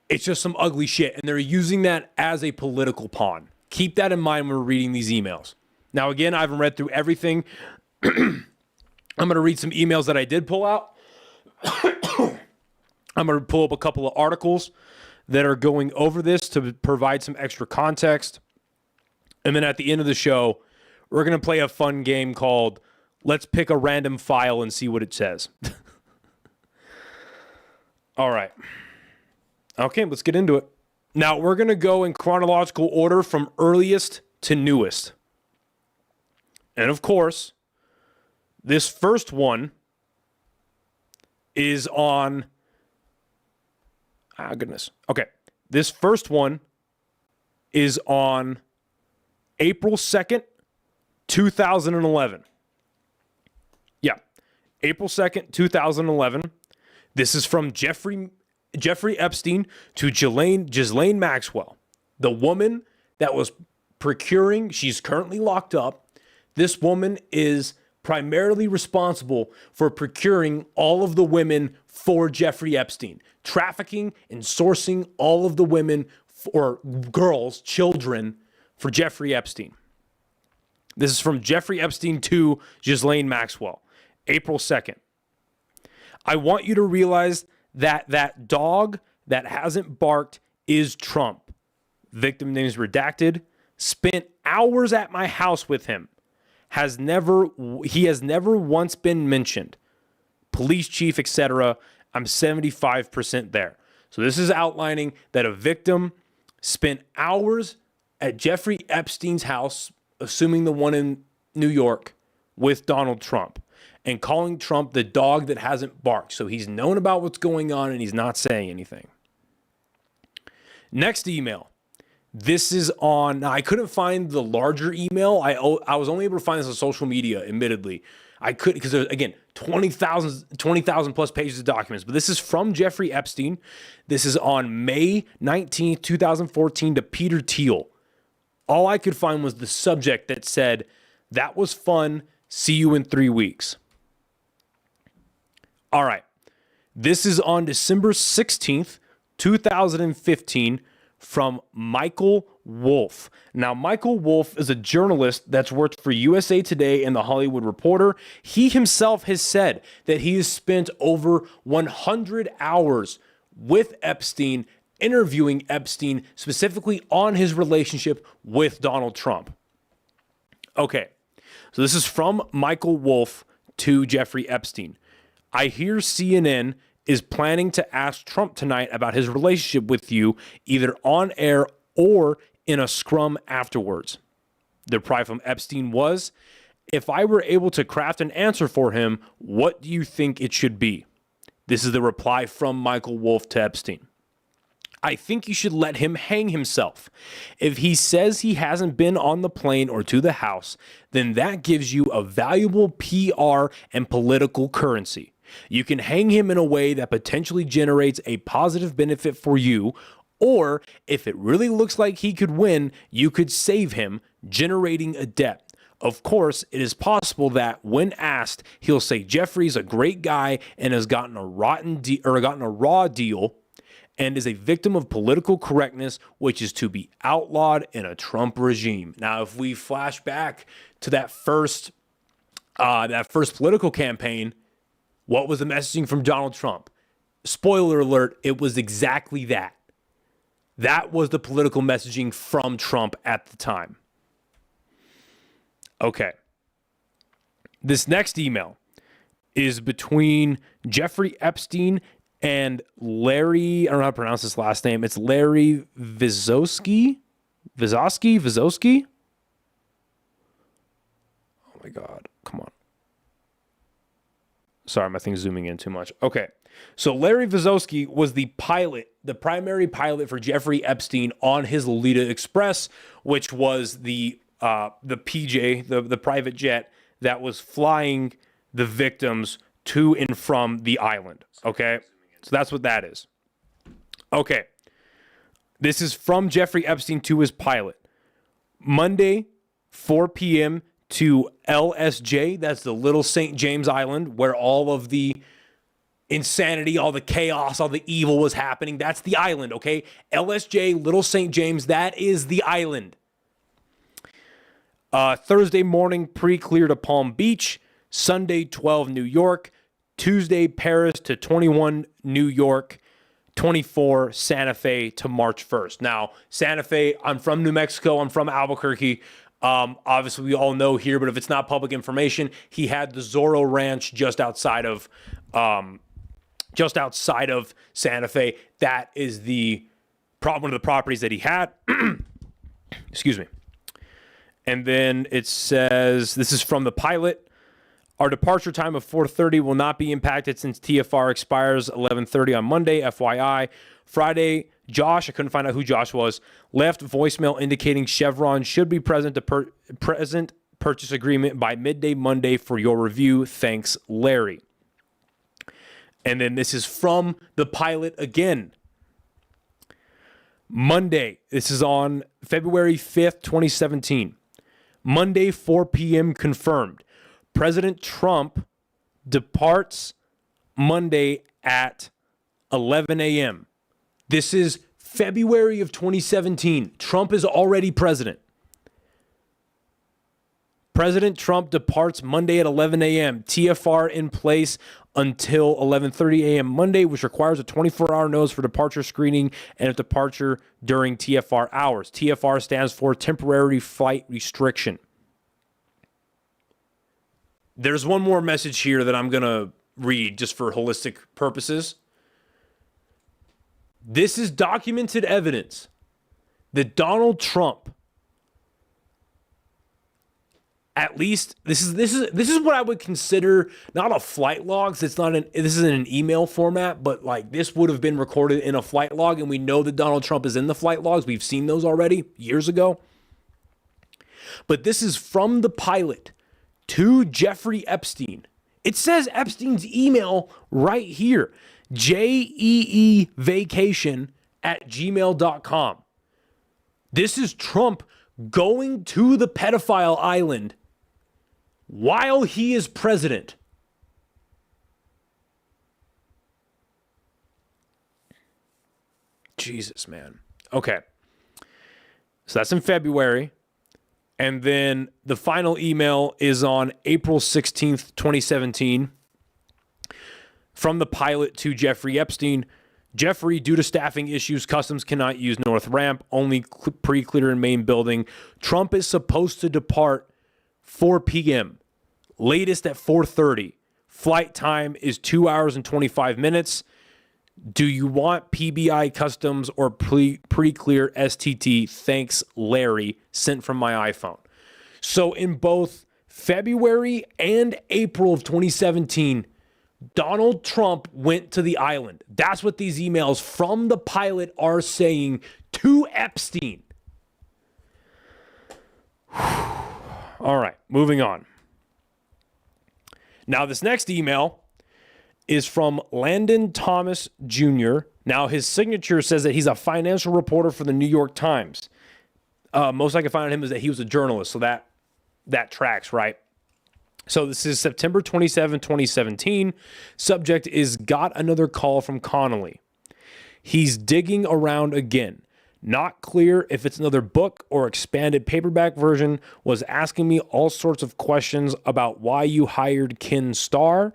it's just some ugly shit. And they're using that as a political pawn. Keep that in mind when we're reading these emails. Now, again, I haven't read through everything. I'm going to read some emails that I did pull out. I'm going to pull up a couple of articles that are going over this to provide some extra context. And then at the end of the show, we're going to play a fun game called Let's Pick a Random File and See What It Says. All right. Okay, let's get into it. Now, we're going to go in chronological order from earliest to newest. And of course, this first one is on... Okay. This first one is on April 2nd, 2011. Yeah. April 2nd, 2011. This is from Jeffrey Epstein to Ghislaine Maxwell, the woman that was procuring. She's currently locked up. This woman is primarily responsible for procuring all of the women for Jeffrey Epstein, trafficking and sourcing all of the women or girls, children for Jeffrey Epstein. This is from Jeffrey Epstein to Ghislaine Maxwell, April 2nd. I want you to realize that that dog that hasn't barked is Trump. Victim names redacted. Spent hours at my house with him. has never once been mentioned. Police chief, etc. I'm 75% there. So this is outlining that a victim spent hours at Jeffrey Epstein's house, assuming the one in New York, with Donald Trump, and calling Trump the dog that hasn't barked. So he's known about what's going on and he's not saying anything. Next email. This is on, now I couldn't find the larger email. I was only able to find this on social media, admittedly. I couldn't, because there's, again, 20,000 plus pages of documents. But this is from Jeffrey Epstein. This is on May 19th, 2014 to Peter Thiel. All I could find was the subject that said, "That was fun. See you in 3 weeks." All right. This is on December 16th, 2015 from Michael Wolff. Now, Michael Wolff is a journalist that's worked for USA Today and The Hollywood Reporter. He himself has said that he has spent over 100 hours with Epstein, interviewing Epstein, specifically on his relationship with Donald Trump. Okay, so this is from Michael Wolff to Jeffrey Epstein. "I hear CNN is planning to ask Trump tonight about his relationship with you, either on air or in a scrum afterwards." The reply from Epstein was, "If I were able to craft an answer for him, what do you think it should be?" This is the reply from Michael Wolff to Epstein. "I think you should let him hang himself. If he says he hasn't been on the plane or to the house, then that gives you a valuable PR and political currency. You can hang him in a way that potentially generates a positive benefit for you, or if it really looks like he could win, you could save him, generating a debt. Of course, it is possible that when asked, he'll say Jeffrey's a great guy and has gotten a raw deal and is a victim of political correctness, which is to be outlawed in a Trump regime." Now, if we flash back to that first political campaign, what was the messaging from Donald Trump? Spoiler alert, it was exactly that. That was the political messaging from Trump at the time. Okay. This next email is between Jeffrey Epstein and Larry, I don't know how to pronounce his last name. It's Larry Vizosky? Vizosky? Oh my God, come on. Sorry, my thing's zooming in too much. Okay, so Larry Vizosky was the primary pilot for Jeffrey Epstein on his Lolita Express, which was the PJ, the private jet that was flying the victims to and from the island. Okay, so that's what that is. Okay, this is from Jeffrey Epstein to his pilot. Monday, 4 p.m. to LSJ, that's the Little St. James Island, where all of the insanity, all the chaos, all the evil was happening. That's the island, okay? LSJ, Little St. James, that is the island. Thursday morning, pre-clear to Palm Beach. Sunday, 12, New York. Tuesday, Paris to 21, New York. 24, Santa Fe to March 1st. Now, Santa Fe, I'm from New Mexico. I'm from Albuquerque. Obviously, we all know here, but if it's not public information, he had the Zorro Ranch just outside of Santa Fe. That is one of the properties that he had. Excuse me. And then it says, this is from the pilot. "Our departure time of 4:30 will not be impacted since TFR expires 11:30 on Monday, FYI. Friday, Josh," I couldn't find out who Josh was, "left voicemail indicating Chevron should be present to present purchase agreement by midday Monday for your review. Thanks, Larry." And then this is from the pilot again. Monday, this is on February 5th, 2017. Monday, 4 p.m. confirmed. President Trump departs Monday at 11 a.m. This is February of 2017. Trump is already president. President Trump departs Monday at 11 a.m. TFR in place until 11:30 a.m. Monday, which requires a 24-hour notice for departure screening and a departure during TFR hours. TFR stands for temporary flight restriction. There's one more message here that I'm going to read just for holistic purposes. This is documented evidence that Donald Trump, at least this is what I would consider not a flight log. This isn't an email format, but like this would have been recorded in a flight log, and we know that Donald Trump is in the flight logs. We've seen those already years ago. But this is from the pilot to Jeffrey Epstein. It says Epstein's email right here, jeevacation@gmail.com. This is Trump going to the pedophile island while he is president. Jesus, man. Okay. So that's in February. And then the final email is on April 16th, 2017, from the pilot to Jeffrey Epstein. Jeffrey, due to staffing issues, Customs cannot use North Ramp, only pre-clear in main building. Trump is supposed to depart 4 p.m., latest at 4:30. Flight time is 2 hours and 25 minutes. Do you want PBI Customs or pre-clear STT? Thanks, Larry. Sent from my iPhone. So in both February and April of 2017, Donald Trump went to the island. That's what these emails from the pilot are saying to Epstein. All right, moving on. Now, this next email is from Landon Thomas Jr. Now, his signature says that he's a financial reporter for the New York Times. Most I can find on him is that he was a journalist, so that tracks, right? So this is September 27, 2017. Subject is got another call from Connolly. He's digging around again. Not clear if it's another book or expanded paperback version. Was asking me all sorts of questions about why you hired Ken Starr.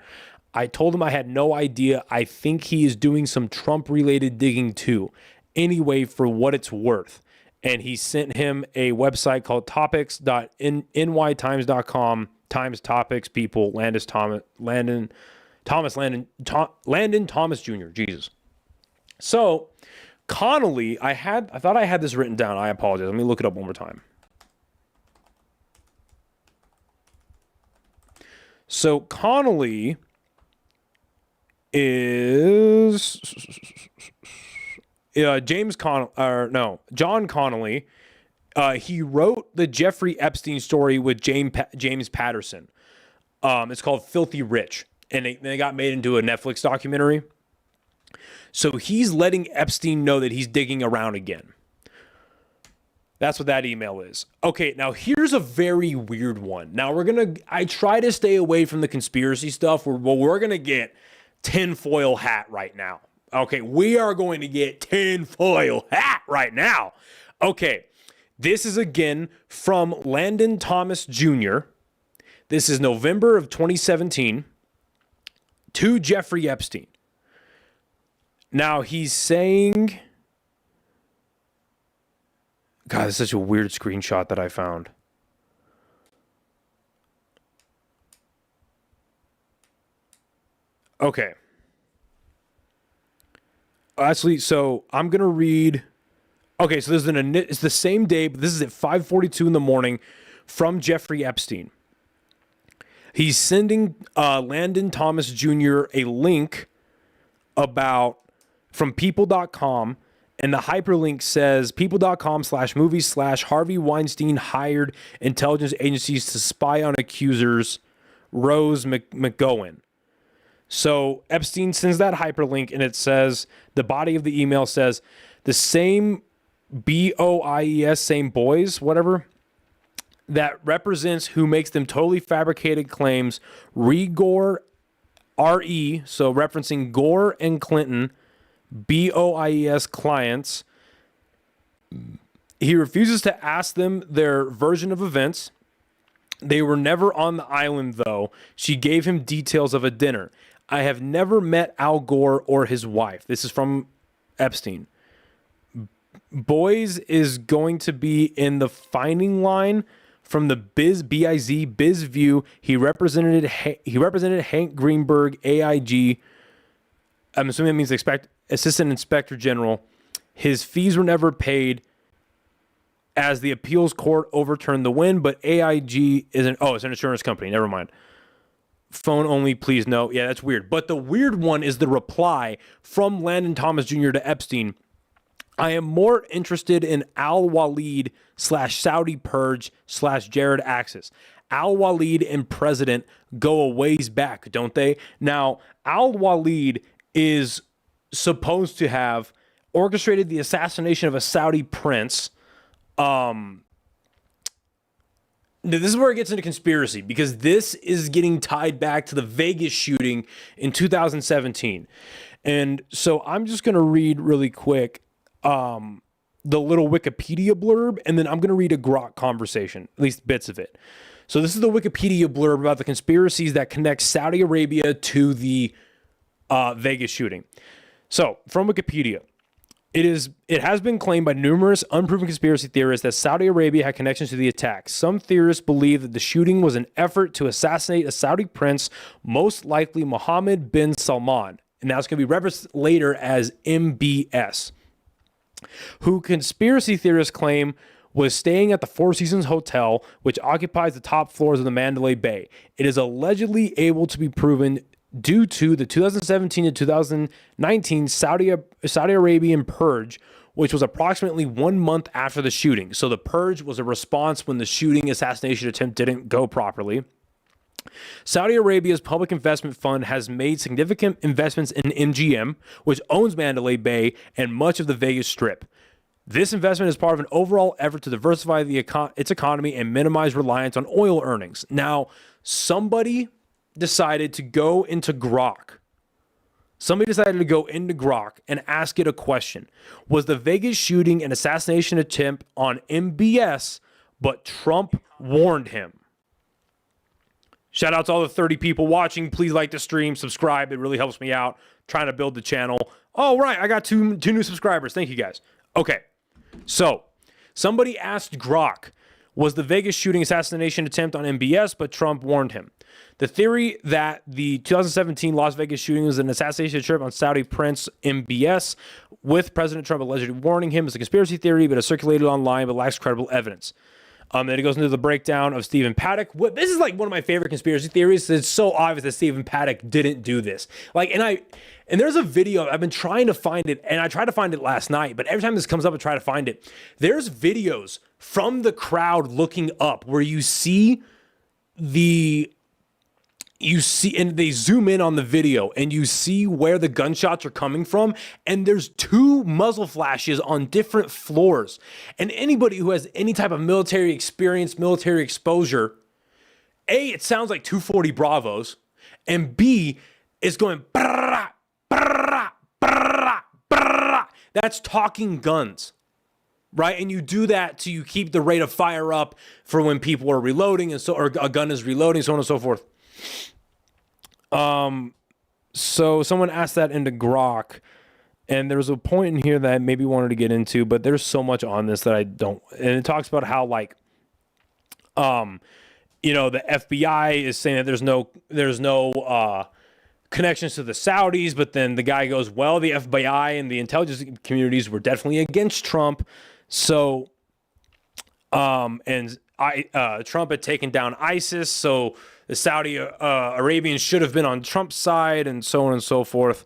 I told him I had no idea. I think he is doing some Trump-related digging too. Anyway, for what it's worth. And he sent him a website called topics.nytimes.com. Times topics, people, Landon Thomas Jr. Jesus. So Connolly, I thought I had this written down. I apologize. Let me look it up one more time. So Connolly is John Connolly. He wrote the Jeffrey Epstein story with James Patterson. It's called Filthy Rich, and they got made into a Netflix documentary. So he's letting Epstein know that he's digging around again. That's what that email is. Okay, now here's a very weird one. Now I try to stay away from the conspiracy stuff. We're going to get tinfoil hat right now. Okay, we are going to get tinfoil hat right now. Okay. This is again from Landon Thomas Jr. This is November of 2017 to Jeffrey Epstein. Now he's saying, God, it's such a weird screenshot that I found. Okay. Actually, so I'm going to read. Okay, so it's the same day, but this is at 5:42 in the morning from Jeffrey Epstein. He's sending Landon Thomas Jr. a link from people.com, and the hyperlink says people.com/movies/Harvey Weinstein hired intelligence agencies to spy on accusers, Rose McGowan. So Epstein sends that hyperlink, and it says, the body of the email says, the same BOIES, same boys, whatever, that represents who makes them totally fabricated claims, Gore, RE, so referencing Gore and Clinton, BOIES clients. He refuses to ask them their version of events. They were never on the island, though. She gave him details of a dinner. I have never met Al Gore or his wife. This is from Epstein. Boys is going to be in the firing line from the Biz View. He represented Hank Greenberg, AIG. I'm assuming that means Assistant Inspector General. His fees were never paid as the appeals court overturned the win, but AIG it's an insurance company. Never mind. Phone only, please no. Yeah, that's weird. But the weird one is the reply from Landon Thomas Jr. to Epstein. I am more interested in Al-Walid / Saudi purge / Jared Axis. Al-Walid and President go a ways back, don't they? Now, Al-Walid is supposed to have orchestrated the assassination of a Saudi prince. This is where it gets into conspiracy, because this is getting tied back to the Vegas shooting in 2017. And so I'm just going to read really quick the little Wikipedia blurb, and then I'm going to read a Grok conversation, at least bits of it. So this is the Wikipedia blurb about the conspiracies that connect Saudi Arabia to the Vegas shooting. So from Wikipedia, it has been claimed by numerous unproven conspiracy theorists that Saudi Arabia had connections to the attack. Some theorists believe that the shooting was an effort to assassinate a Saudi prince, most likely Mohammed bin Salman, and that's going to be referenced later as MBS, who conspiracy theorists claim was staying at the Four Seasons Hotel, which occupies the top floors of the Mandalay Bay. It is allegedly able to be proven due to the 2017 to 2019 Saudi Arabian purge, which was approximately 1 month after the shooting. So the purge was a response when the shooting assassination attempt didn't go properly. Saudi Arabia's public investment fund has made significant investments in MGM, which owns Mandalay Bay and much of the Vegas Strip. This investment is part of an overall effort to diversify its economy and minimize reliance on oil earnings. Now, somebody decided to go into Grok. And ask it a question. Was the Vegas shooting an assassination attempt on MBS, but Trump warned him? Shout out to all the 30 people watching. Please like the stream, subscribe. It really helps me out. Trying to build the channel. Oh, right. I got two new subscribers. Thank you, guys. Okay. So, somebody asked Grok, was the Vegas shooting assassination attempt on MBS, but Trump warned him? The theory that the 2017 Las Vegas shooting was an assassination attempt on Saudi Prince MBS, with President Trump allegedly warning him, is a conspiracy theory, but is circulated online, but lacks credible evidence. Then it goes into the breakdown of Stephen Paddock. This is like one of my favorite conspiracy theories. It's so obvious that Stephen Paddock didn't do this. And there's a video, I've been trying to find it, and I tried to find it last night, but every time this comes up, I try to find it. There's videos from the crowd looking up where you see, and they zoom in on the video, and you see where the gunshots are coming from, and there's two muzzle flashes on different floors. And anybody who has any type of military experience, military exposure, A, it sounds like 240 Bravos, and B, it's going brrrah, brrrah, brrrah, brrrah. That's talking guns, right? And you do that to keep the rate of fire up for when people are reloading, or a gun is reloading, so on and so forth. So someone asked that into Grok, and there's a point in here that I maybe wanted to get into, but there's so much on this that I don't. And it talks about how the FBI is saying that there's no connections to the Saudis, but then the guy goes, well, the FBI and the intelligence communities were definitely against Trump. So, Trump had taken down ISIS, so the Saudi Arabians should have been on Trump's side, and so on and so forth.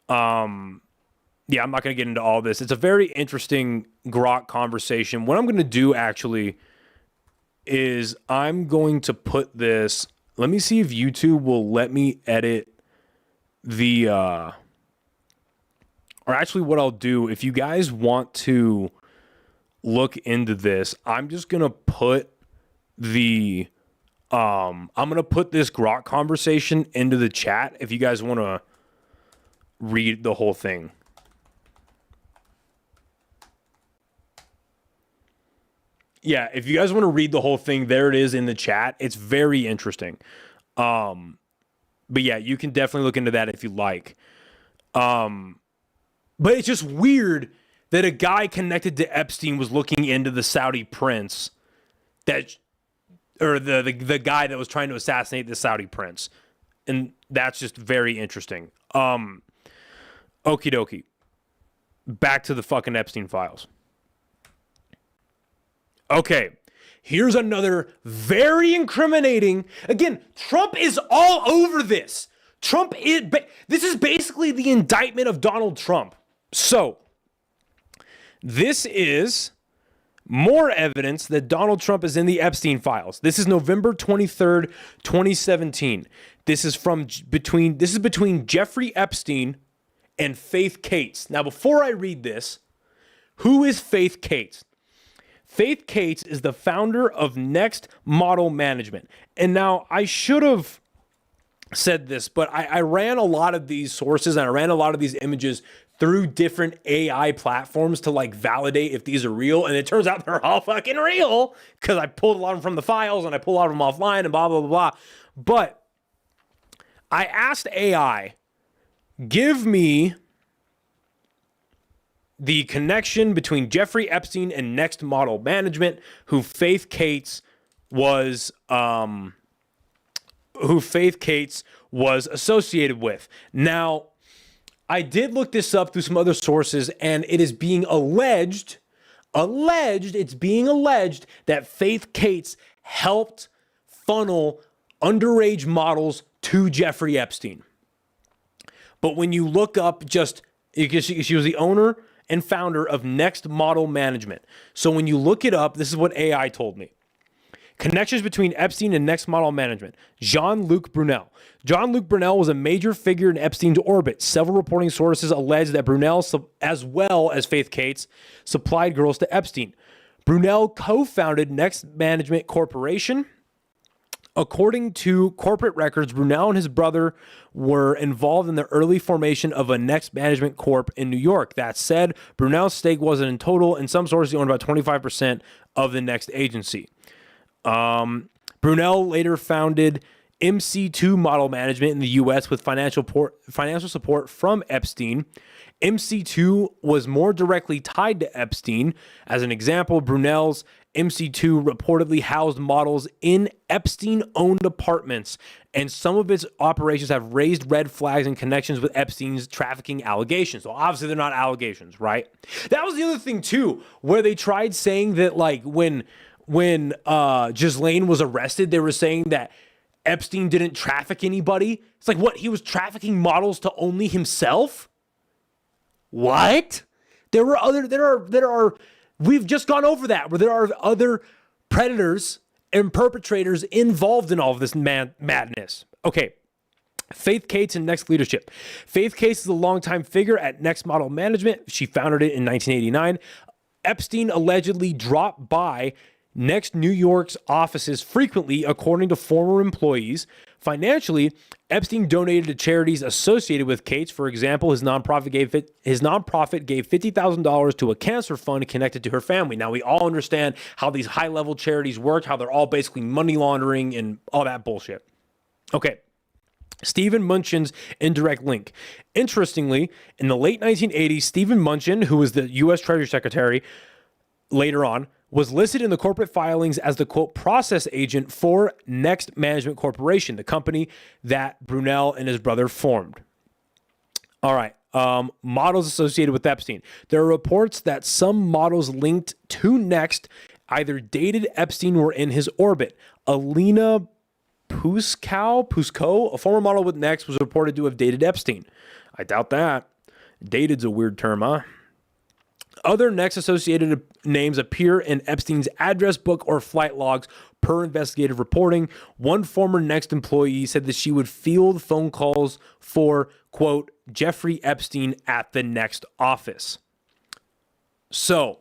I'm not going to get into all this. It's a very interesting Grok conversation. What I'm going to do, actually, is I'm going to put this... Let me see if YouTube will let me edit the... Or actually, what I'll do, if you guys want to look into this, I'm just going to put the... I'm going to put this Grok conversation into the chat if you guys want to read the whole thing. Yeah, if you guys want to read the whole thing, there it is in the chat. It's very interesting. But yeah, you can definitely look into that if you like. But it's just weird that a guy connected to Epstein was looking into the Saudi prince that or the guy that was trying to assassinate the Saudi prince. And that's just very interesting. Okie dokie. Back to the fucking Epstein files. Okay. Here's another very incriminating. Again, Trump is all over this. This is basically the indictment of Donald Trump. So, this is more evidence that Donald Trump is in the Epstein files. This is November 23rd, 2017. This is between Jeffrey Epstein and Faith Cates. Now, before I read this, who is Faith Cates? Faith Cates is the founder of Next Model Management. And now I should have said this, but I ran a lot of these sources and I ran a lot of these images through different AI platforms to like validate if these are real. And it turns out they're all fucking real because I pulled a lot of them from the files and I pulled a lot of them offline and blah, blah, blah, blah. But I asked AI, give me the connection between Jeffrey Epstein and Next Model Management, who Faith Cates was associated with. Now, I did look this up through some other sources, and it is being alleged that Faith Cates helped funnel underage models to Jeffrey Epstein. But when you look up because she was the owner and founder of Next Model Management. So when you look it up, this is what AI told me. Connections between Epstein and Next Model Management. Jean-Luc Brunel. Jean-Luc Brunel was a major figure in Epstein's orbit. Several reporting sources allege that Brunel, as well as Faith Cates, supplied girls to Epstein. Brunel co-founded Next Management Corporation. According to corporate records, Brunel and his brother were involved in the early formation of a Next Management Corp in New York. That said, Brunel's stake wasn't in total. In some sources, he owned about 25% of the Next agency. Brunel later founded MC2 Model Management in the U.S. with financial support from Epstein. MC2 was more directly tied to Epstein. As an example, Brunel's MC2 reportedly housed models in Epstein-owned apartments, and some of its operations have raised red flags in connections with Epstein's trafficking allegations. So obviously they're not allegations, right? That was the other thing too, where they tried saying that like when Ghislaine was arrested, they were saying that Epstein didn't traffic anybody. It's like, what? He was trafficking models to only himself? What? There are we've just gone over that, where there are other predators and perpetrators involved in all of this madness. Okay. Faith Cates and Next Leadership. Faith Cates is a longtime figure at Next Model Management. She founded it in 1989. Epstein allegedly dropped by Next New York's offices frequently, according to former employees. Financially, Epstein donated to charities associated with Cates. For example, his nonprofit gave $50,000 to a cancer fund connected to her family. Now, we all understand how these high-level charities work, how they're all basically money laundering and all that bullshit. Okay. Stephen Munchin's indirect link. Interestingly, in the late 1980s, Stephen Munchin, who was the U.S. Treasury Secretary later on, was listed in the corporate filings as the, quote, process agent for Next Management Corporation, the company that Brunel and his brother formed. All right. Models associated with Epstein. There are reports that some models linked to Next either dated Epstein or in his orbit. Alina Pusko, a former model with Next, was reported to have dated Epstein. I doubt that. Dated's a weird term, huh? Other Next associated names appear in Epstein's address book or flight logs per investigative reporting. One former Next employee said that she would field phone calls for, quote, Jeffrey Epstein at the Next office. So,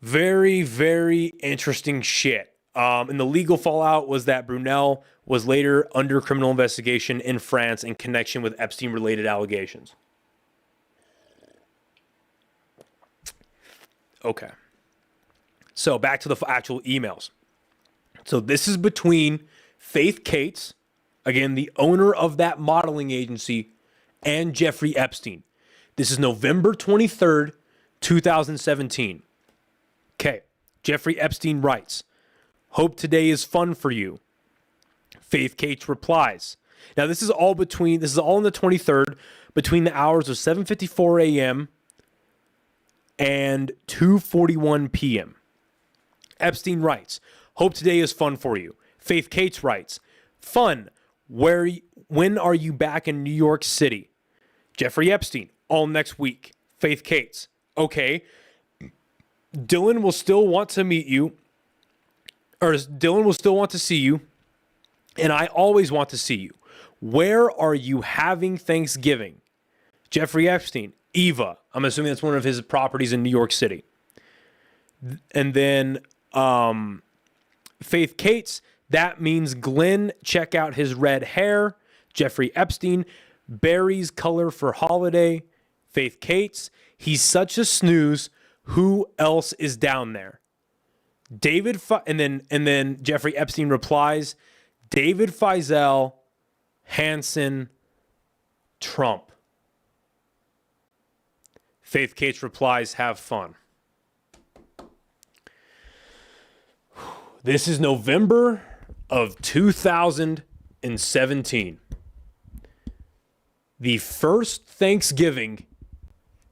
very, very interesting shit. And the legal fallout was that Brunel was later under criminal investigation in France in connection with Epstein-related allegations. Okay. So back to the actual emails. So this is between Faith Cates, again, the owner of that modeling agency, and Jeffrey Epstein. This is November 23rd, 2017. Okay. Jeffrey Epstein writes, Hope today is fun for you. Faith Cates replies. Now, this is all on the 23rd, between the hours of 7:54 a.m. and 2:41 p.m. Epstein writes, hope today is fun for you. Faith Cates writes, fun. When are you back in New York City? Jeffrey Epstein, all next week. Faith Cates, okay. Dylan will still want to meet you, or Dylan will still want to see you, and I always want to see you. Where are you having Thanksgiving? Jeffrey Epstein, Eva. I'm assuming that's one of his properties in New York City. And then Faith Cates, that means Glenn, check out his red hair. Jeffrey Epstein, berries color for holiday. Faith Cates, he's such a snooze. Who else is down there? And then Jeffrey Epstein replies, David Feizal, Hansen, Trump. Faith Cates replies, have fun. This is November of 2017. The first Thanksgiving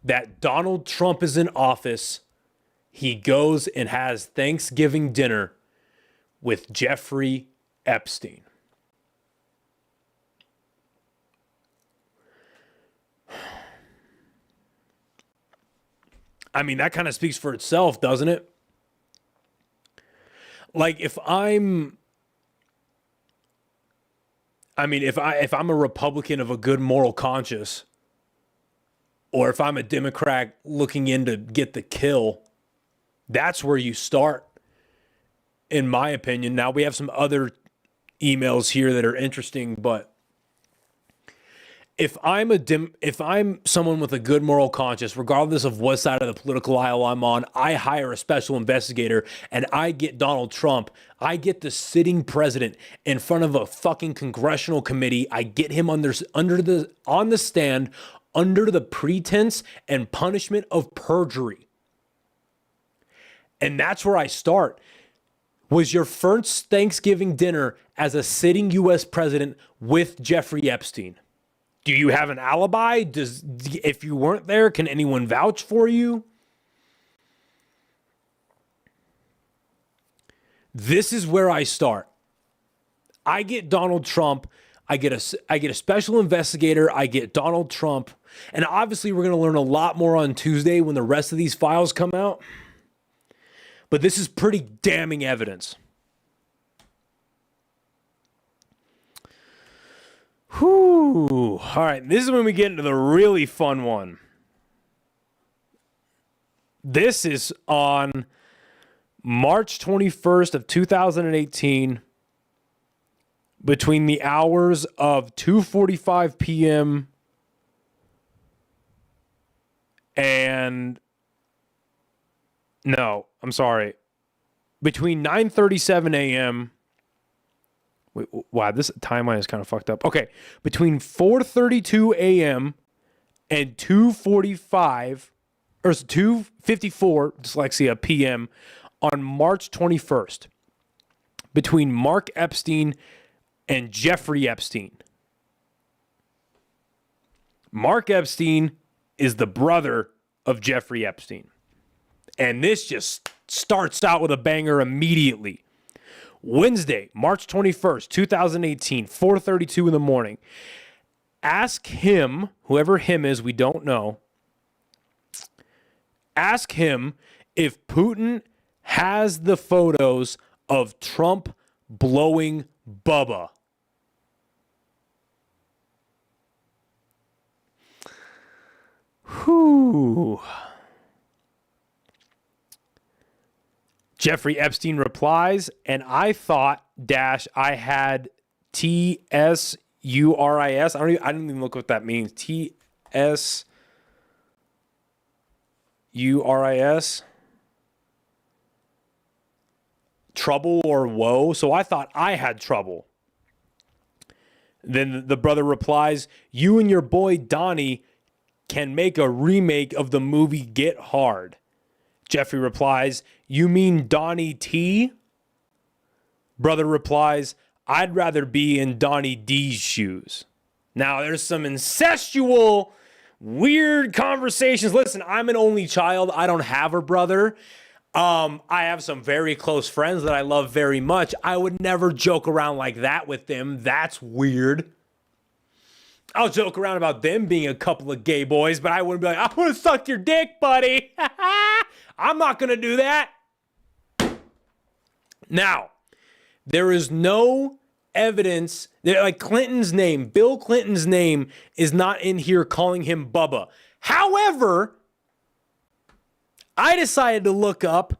that Donald Trump is in office, he goes and has Thanksgiving dinner with Jeffrey Epstein. I mean, that kind of speaks for itself, doesn't it? Like, if I'm a Republican of a good moral conscience, or if I'm a Democrat looking in to get the kill, that's where you start, in my opinion. Now, we have some other emails here that are interesting, but if I'm someone with a good moral conscience, regardless of what side of the political aisle I'm on, I hire a special investigator and I get Donald Trump. I get the sitting president in front of a fucking congressional committee. I get him on the stand under the pretense and punishment of perjury. And that's where I start. Was your first Thanksgiving dinner as a sitting U.S. president with Jeffrey Epstein? Do you have an alibi? If you weren't there, can anyone vouch for you? This is where I start. I get Donald Trump. I get a special investigator. I get Donald Trump. And obviously, we're going to learn a lot more on Tuesday when the rest of these files come out. But this is pretty damning evidence. Whew. All right, this is when we get into the really fun one. This is on March 21st of 2018, between the hours of 2:45 p.m. and between 9:37 a.m. Wait, wow, this timeline is kind of fucked up. Okay, between 4:32 a.m. and 2:45 or 2:54 dyslexia p.m. on March 21st, between Mark Epstein and Jeffrey Epstein. Mark Epstein is the brother of Jeffrey Epstein. And this just starts out with a banger immediately. Wednesday, March 21st, 2018, 4:32 in the morning. Ask him, whoever him is, we don't know. Ask him if Putin has the photos of Trump blowing Bubba. Whew. Jeffrey Epstein replies, and I thought I had TSURIS. I didn't even look what that means. TSURIS. Trouble or woe. So I thought I had trouble. Then the brother replies, you and your boy Donnie can make a remake of the movie Get Hard. Jeffrey replies, you mean Donnie T? Brother replies, I'd rather be in Donnie D's shoes. Now, there's some incestual, weird conversations. Listen, I'm an only child. I don't have a brother. I have some very close friends that I love very much. I would never joke around like that with them. That's weird. I'll joke around about them being a couple of gay boys, but I wouldn't be like, I want to suck your dick, buddy. I'm not going to do that. Now, there is no evidence that, like, Clinton's name, Bill Clinton's name, is not in here calling him Bubba. However, I decided to look up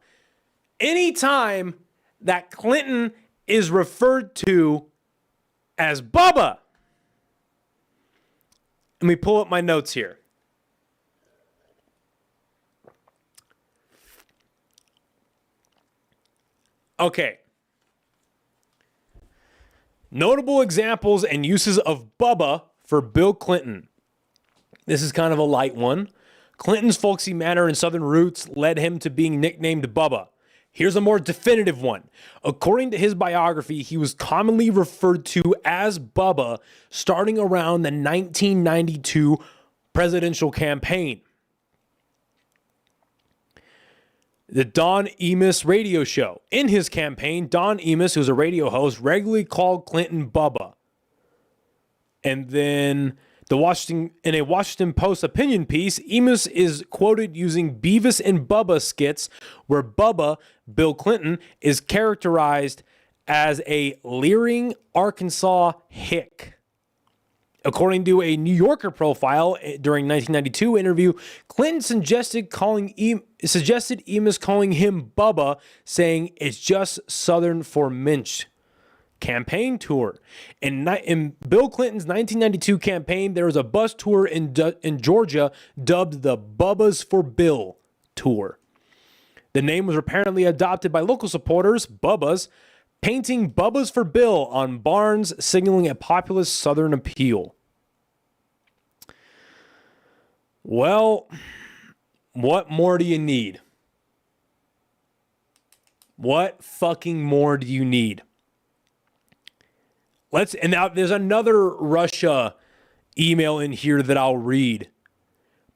any time that Clinton is referred to as Bubba. Let me pull up my notes here. Okay. Notable examples and uses of Bubba for Bill Clinton. This is kind of a light one. Clinton's folksy manner and southern roots led him to being nicknamed Bubba. Here's a more definitive one. According to his biography, he was commonly referred to as Bubba starting around the 1992 presidential campaign. The Don Imus radio show. In his campaign, Don Imus, who's a radio host, regularly called Clinton Bubba. And then in a Washington Post opinion piece, Imus is quoted using Beavis and Bubba skits where Bubba, Bill Clinton, is characterized as a leering Arkansas hick. According to a New Yorker profile during 1992 interview, Clinton suggested Imus calling him Bubba, saying it's just Southern for Minch. Campaign tour. In Bill Clinton's 1992 campaign, there was a bus tour in Georgia dubbed the Bubbas for Bill tour. The name was apparently adopted by local supporters, Bubbas, painting Bubbas for Bill on barns, signaling a populist Southern appeal. Well, what more do you need? What fucking more do you need? And now there's another Russia email in here that I'll read.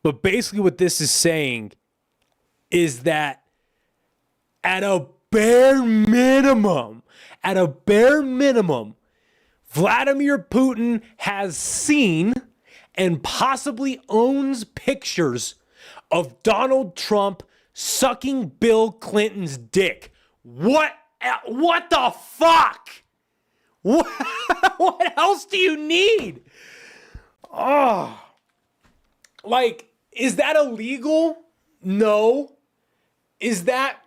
But basically what this is saying is that at a bare minimum, Vladimir Putin has seen and possibly owns pictures of Donald Trump sucking Bill Clinton's dick. What the fuck? What else do you need? Oh, like, is that illegal? No. Is that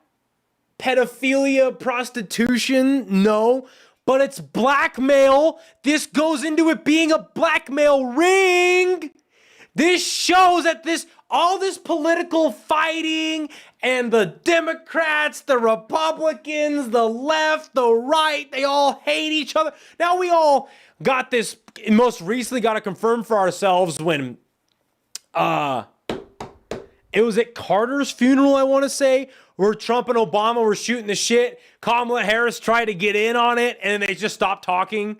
pedophilia, prostitution? No. But it's blackmail. This goes into it being a blackmail ring. This shows that all this political fighting and the Democrats, the Republicans, the left, the right, they all hate each other. Now we all got this, most recently got it confirmed for ourselves when it was at Carter's funeral, I want to say, where Trump and Obama were shooting the shit. Kamala Harris tried to get in on it, and they just stopped talking.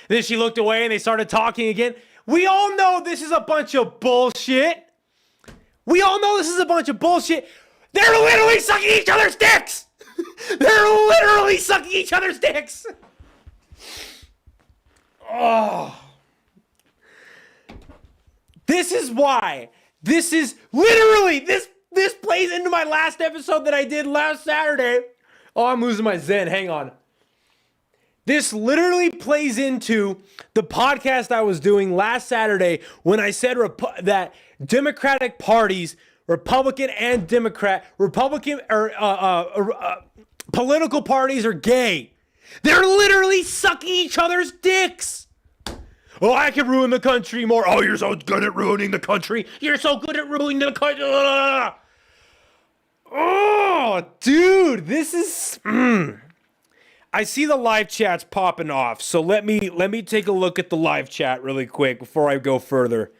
Then she looked away, and they started talking again. We all know this is a bunch of bullshit. They're literally sucking each other's dicks. Oh. This is why. This is literally, this plays into my last episode that I did last Saturday. Oh, I'm losing my zen. Hang on. This literally plays into the podcast I was doing last Saturday when I said that Democratic parties, Republican and Democrat, political parties are gay. They're literally sucking each other's dicks. Oh, I can ruin the country more. Oh, you're so good at ruining the country. Oh, dude, this is... I see the live chats popping off, so let me take a look at the live chat really quick before I go further.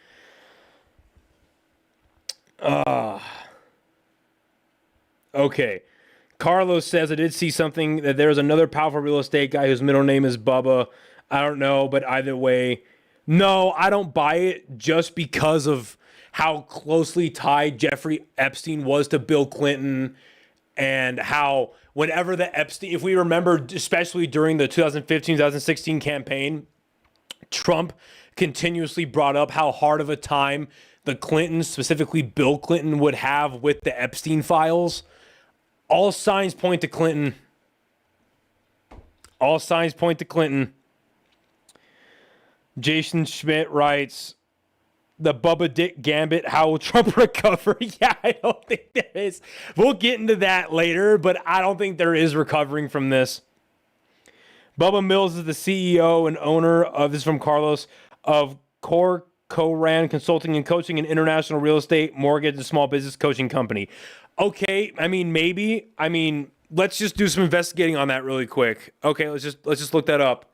Okay. Carlos says, I did see something that there's another powerful real estate guy whose middle name is Bubba. I don't know, but either way, no, I don't buy it just because of how closely tied Jeffrey Epstein was to Bill Clinton, and how whenever the Epstein, if we remember, especially during the 2015-2016 campaign, Trump continuously brought up how hard of a time the Clintons, specifically Bill Clinton, would have with the Epstein files. All signs point to Clinton. All signs point to Clinton. Jason Schmidt writes, the Bubba Dick Gambit, how will Trump recover? Yeah, I don't think there is. We'll get into that later, but I don't think there is recovering from this. Bubba Mills is the CEO and owner of, this is from Carlos, of Coran Consulting and Coaching, an international real estate, mortgage, and small business coaching company. Okay, I mean, maybe. I mean, let's just do some investigating on that really quick. Okay, let's just look that up.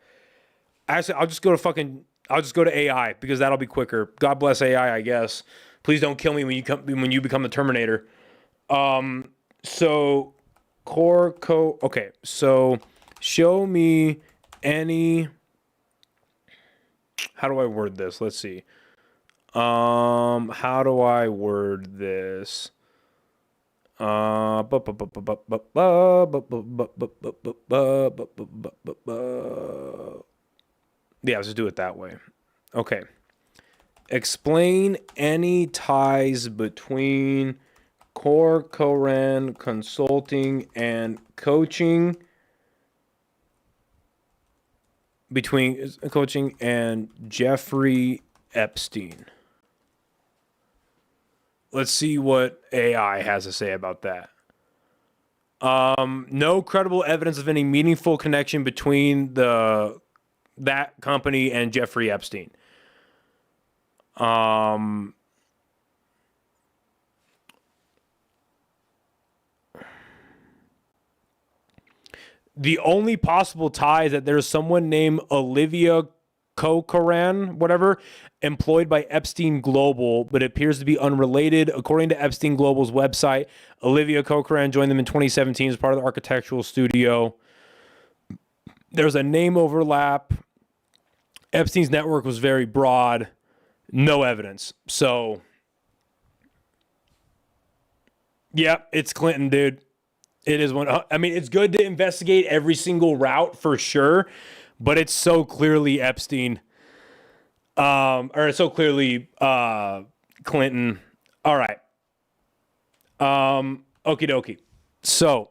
Actually, I'll just go to AI because that'll be quicker. God bless AI, I guess. Please don't kill me when you become the Terminator. So okay, so show me any. How do I word this? Let's see. How do I word this? Yeah, let's just do it that way. Okay. Explain any ties between Coran Consulting and Coaching, between coaching and Jeffrey Epstein. Let's see what AI has to say about that. No credible evidence of any meaningful connection between that company and Jeffrey Epstein. The only possible tie is that there's someone named Olivia Cochran, whatever, employed by Epstein Global, but it appears to be unrelated. According to Epstein Global's website, Olivia Cochran joined them in 2017 as part of the architectural studio. There's a name overlap. Epstein's network was very broad. No evidence. So, yeah, it's Clinton, dude. It is one. I mean, it's good to investigate every single route for sure, but it's so clearly Epstein. Or so clearly Clinton. All right. Okie dokie. So.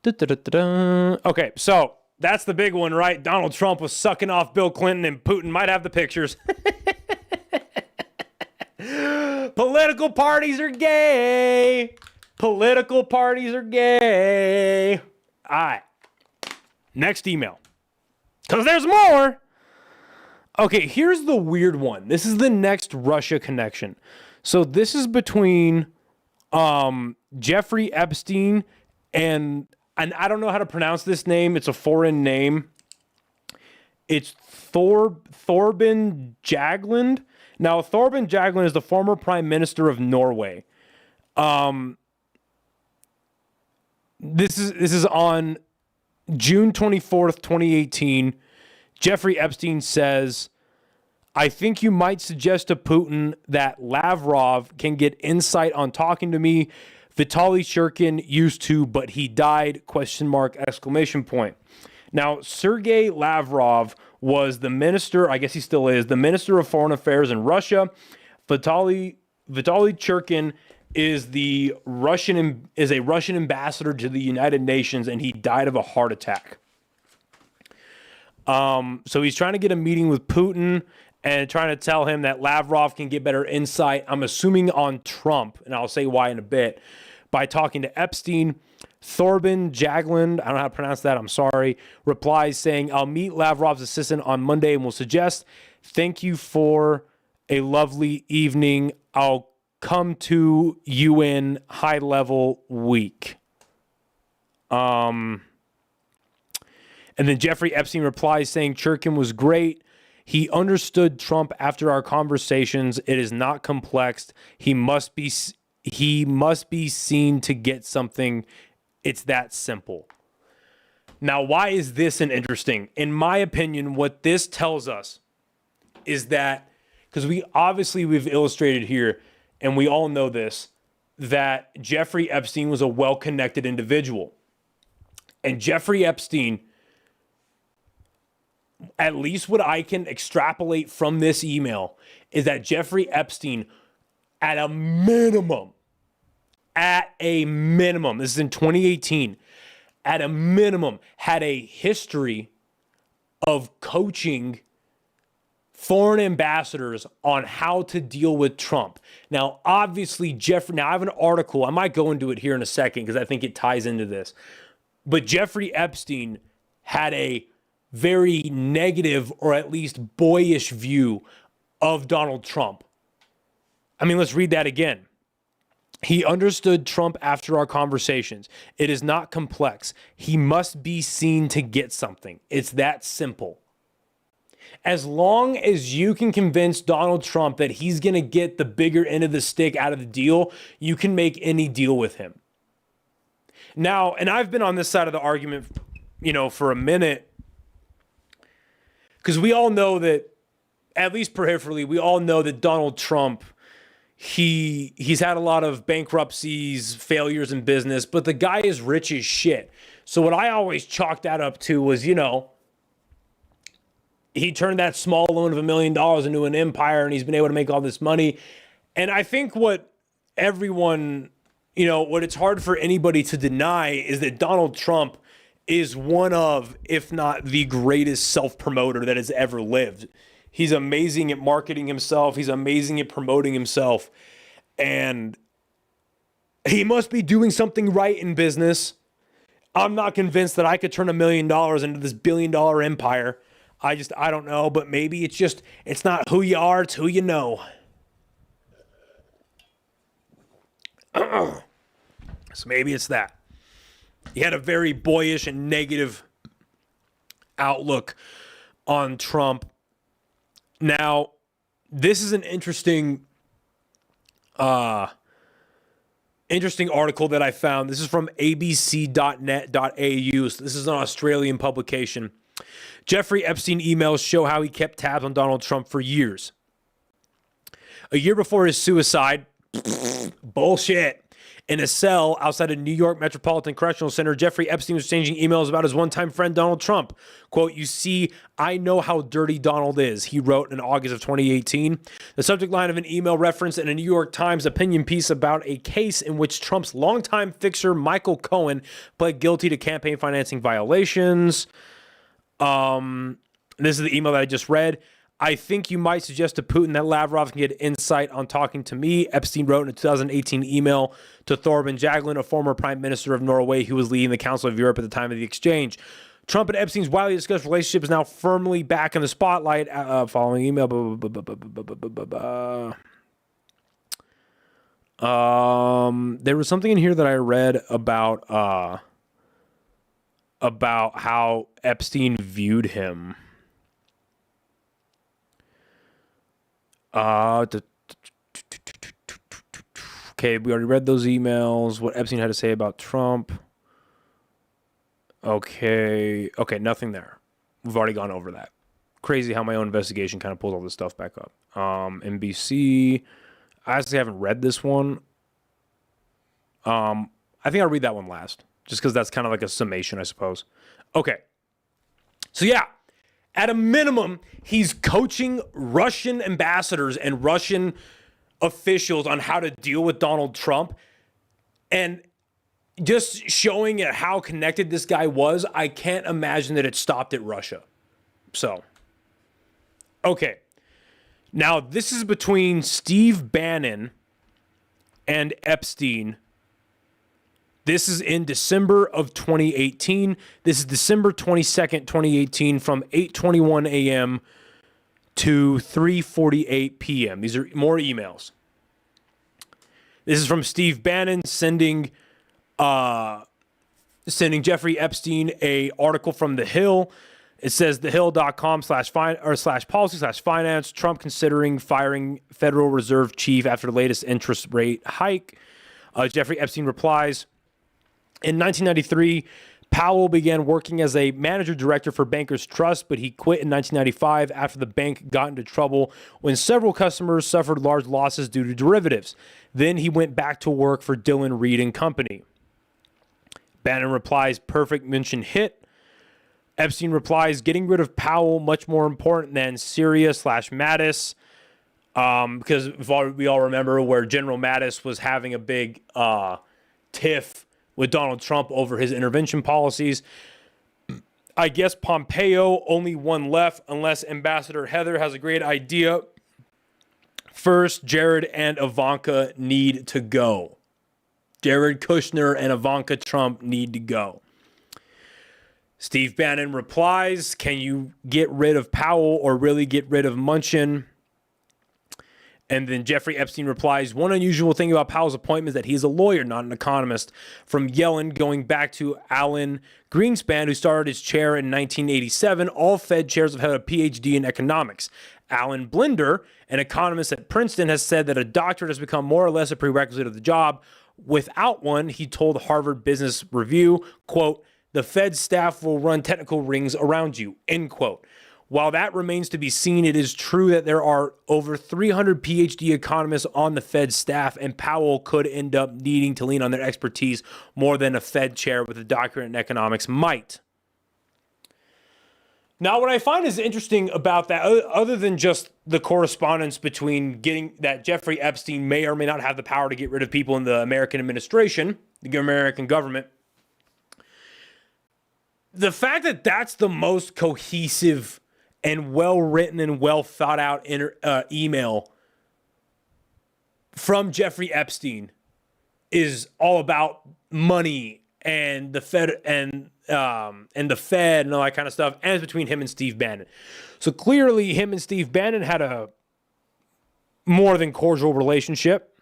Okay, so that's the big one, right? Donald Trump was sucking off Bill Clinton, and Putin might have the pictures. Political parties are gay. Political parties are gay. All right. Next email. Because there's more. Okay, here's the weird one. This is the next Russia connection. So this is between Jeffrey Epstein and I don't know how to pronounce this name. It's a foreign name. It's Thorbjørn Jagland. Now, Thorbjørn Jagland is the former prime minister of Norway. This is on June 24th, 2018. Jeffrey Epstein says, I think you might suggest to Putin that Lavrov can get insight on talking to me. Vitaly Shurkin used to, but he died, ? Now, Sergei Lavrov was the minister, I guess he still is, the minister of foreign affairs in Russia. Vitaly Shurkin is a Russian ambassador to the United Nations, and he died of a heart attack. So he's trying to get a meeting with Putin and trying to tell him that Lavrov can get better insight, I'm assuming on Trump, and I'll say why in a bit, by talking to Epstein. Thorbjørn Jagland, I don't know how to pronounce that, I'm sorry, replies saying, I'll meet Lavrov's assistant on Monday and will suggest, thank you for a lovely evening. I'll come to UN high-level week. And then Jeffrey Epstein replies saying, Churkin was great. He understood Trump after our conversations. It is not complex. He must be He must be seen to get something. It's that simple. Now, why is this an interesting? In my opinion, what this tells us is that, because we've illustrated here, and we all know this, that Jeffrey Epstein was a well-connected individual. And Jeffrey Epstein, at least what I can extrapolate from this email, is that Jeffrey Epstein, at a minimum, this is in 2018, at a minimum, had a history of coaching foreign ambassadors on how to deal with Trump. Now, obviously, now I have an article. I might go into it here in a second because I think it ties into this. But Jeffrey Epstein had a very negative, or at least boyish, view of Donald Trump. I mean, let's read that again. He understood Trump after our conversations. It is not complex. He must be seen to get something. It's that simple. As long as you can convince Donald Trump that he's going to get the bigger end of the stick out of the deal, you can make any deal with him. Now, and I've been on this side of the argument, for a minute, because we all know that, at least peripherally, we all know that Donald Trump, he's had a lot of bankruptcies, failures in business, but the guy is rich as shit. So what I always chalked that up to was, he turned that small loan of $1 million into an empire, and he's been able to make all this money. And I think what everyone, what it's hard for anybody to deny is that Donald Trump is one of, if not the greatest self-promoter that has ever lived. He's amazing at marketing himself. He's amazing at promoting himself. And he must be doing something right in business. I'm not convinced that I could turn $1 million into this $1 billion empire. I don't know, but maybe it's not who you are, it's who you know. So maybe it's that. He had a very boyish and negative outlook on Trump. Now, this is an interesting article that I found. This is from abc.net.au. So this is an Australian publication. Jeffrey Epstein emails show how he kept tabs on Donald Trump for years. A year before his suicide, bullshit. In a cell outside a New York Metropolitan Correctional Center, Jeffrey Epstein was exchanging emails about his one-time friend, Donald Trump. Quote, "You see, I know how dirty Donald is," he wrote in August of 2018. The subject line of an email referenced in a New York Times opinion piece about a case in which Trump's longtime fixer, Michael Cohen, pled guilty to campaign financing violations. This is the email that I just read. "I think you might suggest to Putin that Lavrov can get insight on talking to me," Epstein wrote in a 2018 email to Thorbjørn Jagland, a former prime minister of Norway who was leading the Council of Europe at the time of the exchange. Trump and Epstein's widely discussed relationship is now firmly back in the spotlight following email. There was something in here that I read about how Epstein viewed him. Okay, we already read those emails. What Epstein had to say about Trump. Okay, nothing there. We've already gone over that. Crazy how my own investigation kind of pulls all this stuff back up. NBC. I actually haven't read this one. I think I'll read that one last, just because that's kind of like a summation, I suppose. Okay. So yeah, at a minimum, he's coaching Russian ambassadors and Russian officials on how to deal with Donald Trump. And just showing how connected this guy was, I can't imagine that it stopped at Russia. So, okay. Now, this is between Steve Bannon and Epstein. This is in December of 2018. This is December 22nd, 2018, from 8:21 a.m. to 3:48 p.m. These are more emails. This is from Steve Bannon sending Jeffrey Epstein a article from The Hill. It says thehill.com/policy/finance. Trump considering firing Federal Reserve chief after latest interest rate hike. Jeffrey Epstein replies, in 1993, Powell began working as a manager director for Bankers Trust, but he quit in 1995 after the bank got into trouble when several customers suffered large losses due to derivatives. Then he went back to work for Dillon Reed and Company. Bannon replies, perfect mention hit. Epstein replies, getting rid of Powell much more important than Syria/Mattis, because we all remember where General Mattis was having a big tiff with Donald Trump over his intervention policies. I guess Pompeo, only one left, unless Ambassador Heather has a great idea. First, Jared and Ivanka need to go. Jared Kushner and Ivanka Trump need to go. Steve Bannon replies, can you get rid of Powell or really get rid of Munchin? And then Jeffrey Epstein replies, one unusual thing about Powell's appointment is that he's a lawyer, not an economist. From Yellen, going back to Alan Greenspan, who started his chair in 1987, all Fed chairs have had a PhD in economics. Alan Blinder, an economist at Princeton, has said that a doctorate has become more or less a prerequisite of the job. Without one, he told Harvard Business Review, quote, the Fed staff will run technical rings around you, end quote. While that remains to be seen, it is true that there are over 300 PhD economists on the Fed staff, and Powell could end up needing to lean on their expertise more than a Fed chair with a doctorate in economics might. Now, what I find is interesting about that, other than just the correspondence between getting that Jeffrey Epstein may or may not have the power to get rid of people in the American administration, the American government, the fact that that's the most cohesive and well-written and well-thought-out email from Jeffrey Epstein is all about money and the Fed and the Fed and all that kind of stuff, and it's between him and Steve Bannon. So clearly, him and Steve Bannon had a more than cordial relationship.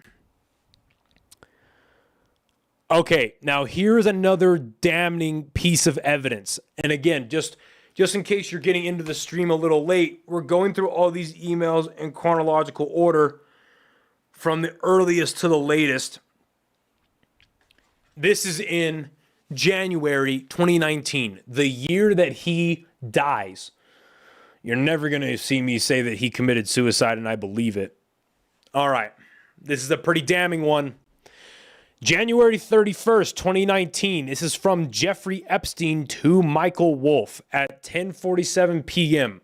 Okay, now here's another damning piece of evidence. And again, just in case you're getting into the stream a little late, we're going through all these emails in chronological order from the earliest to the latest. This is in January 2019, the year that he dies. You're never going to see me say that he committed suicide, and I believe it. All right, this is a pretty damning one. January 31st, 2019. This is from Jeffrey Epstein to Michael Wolff at 10:47 p.m.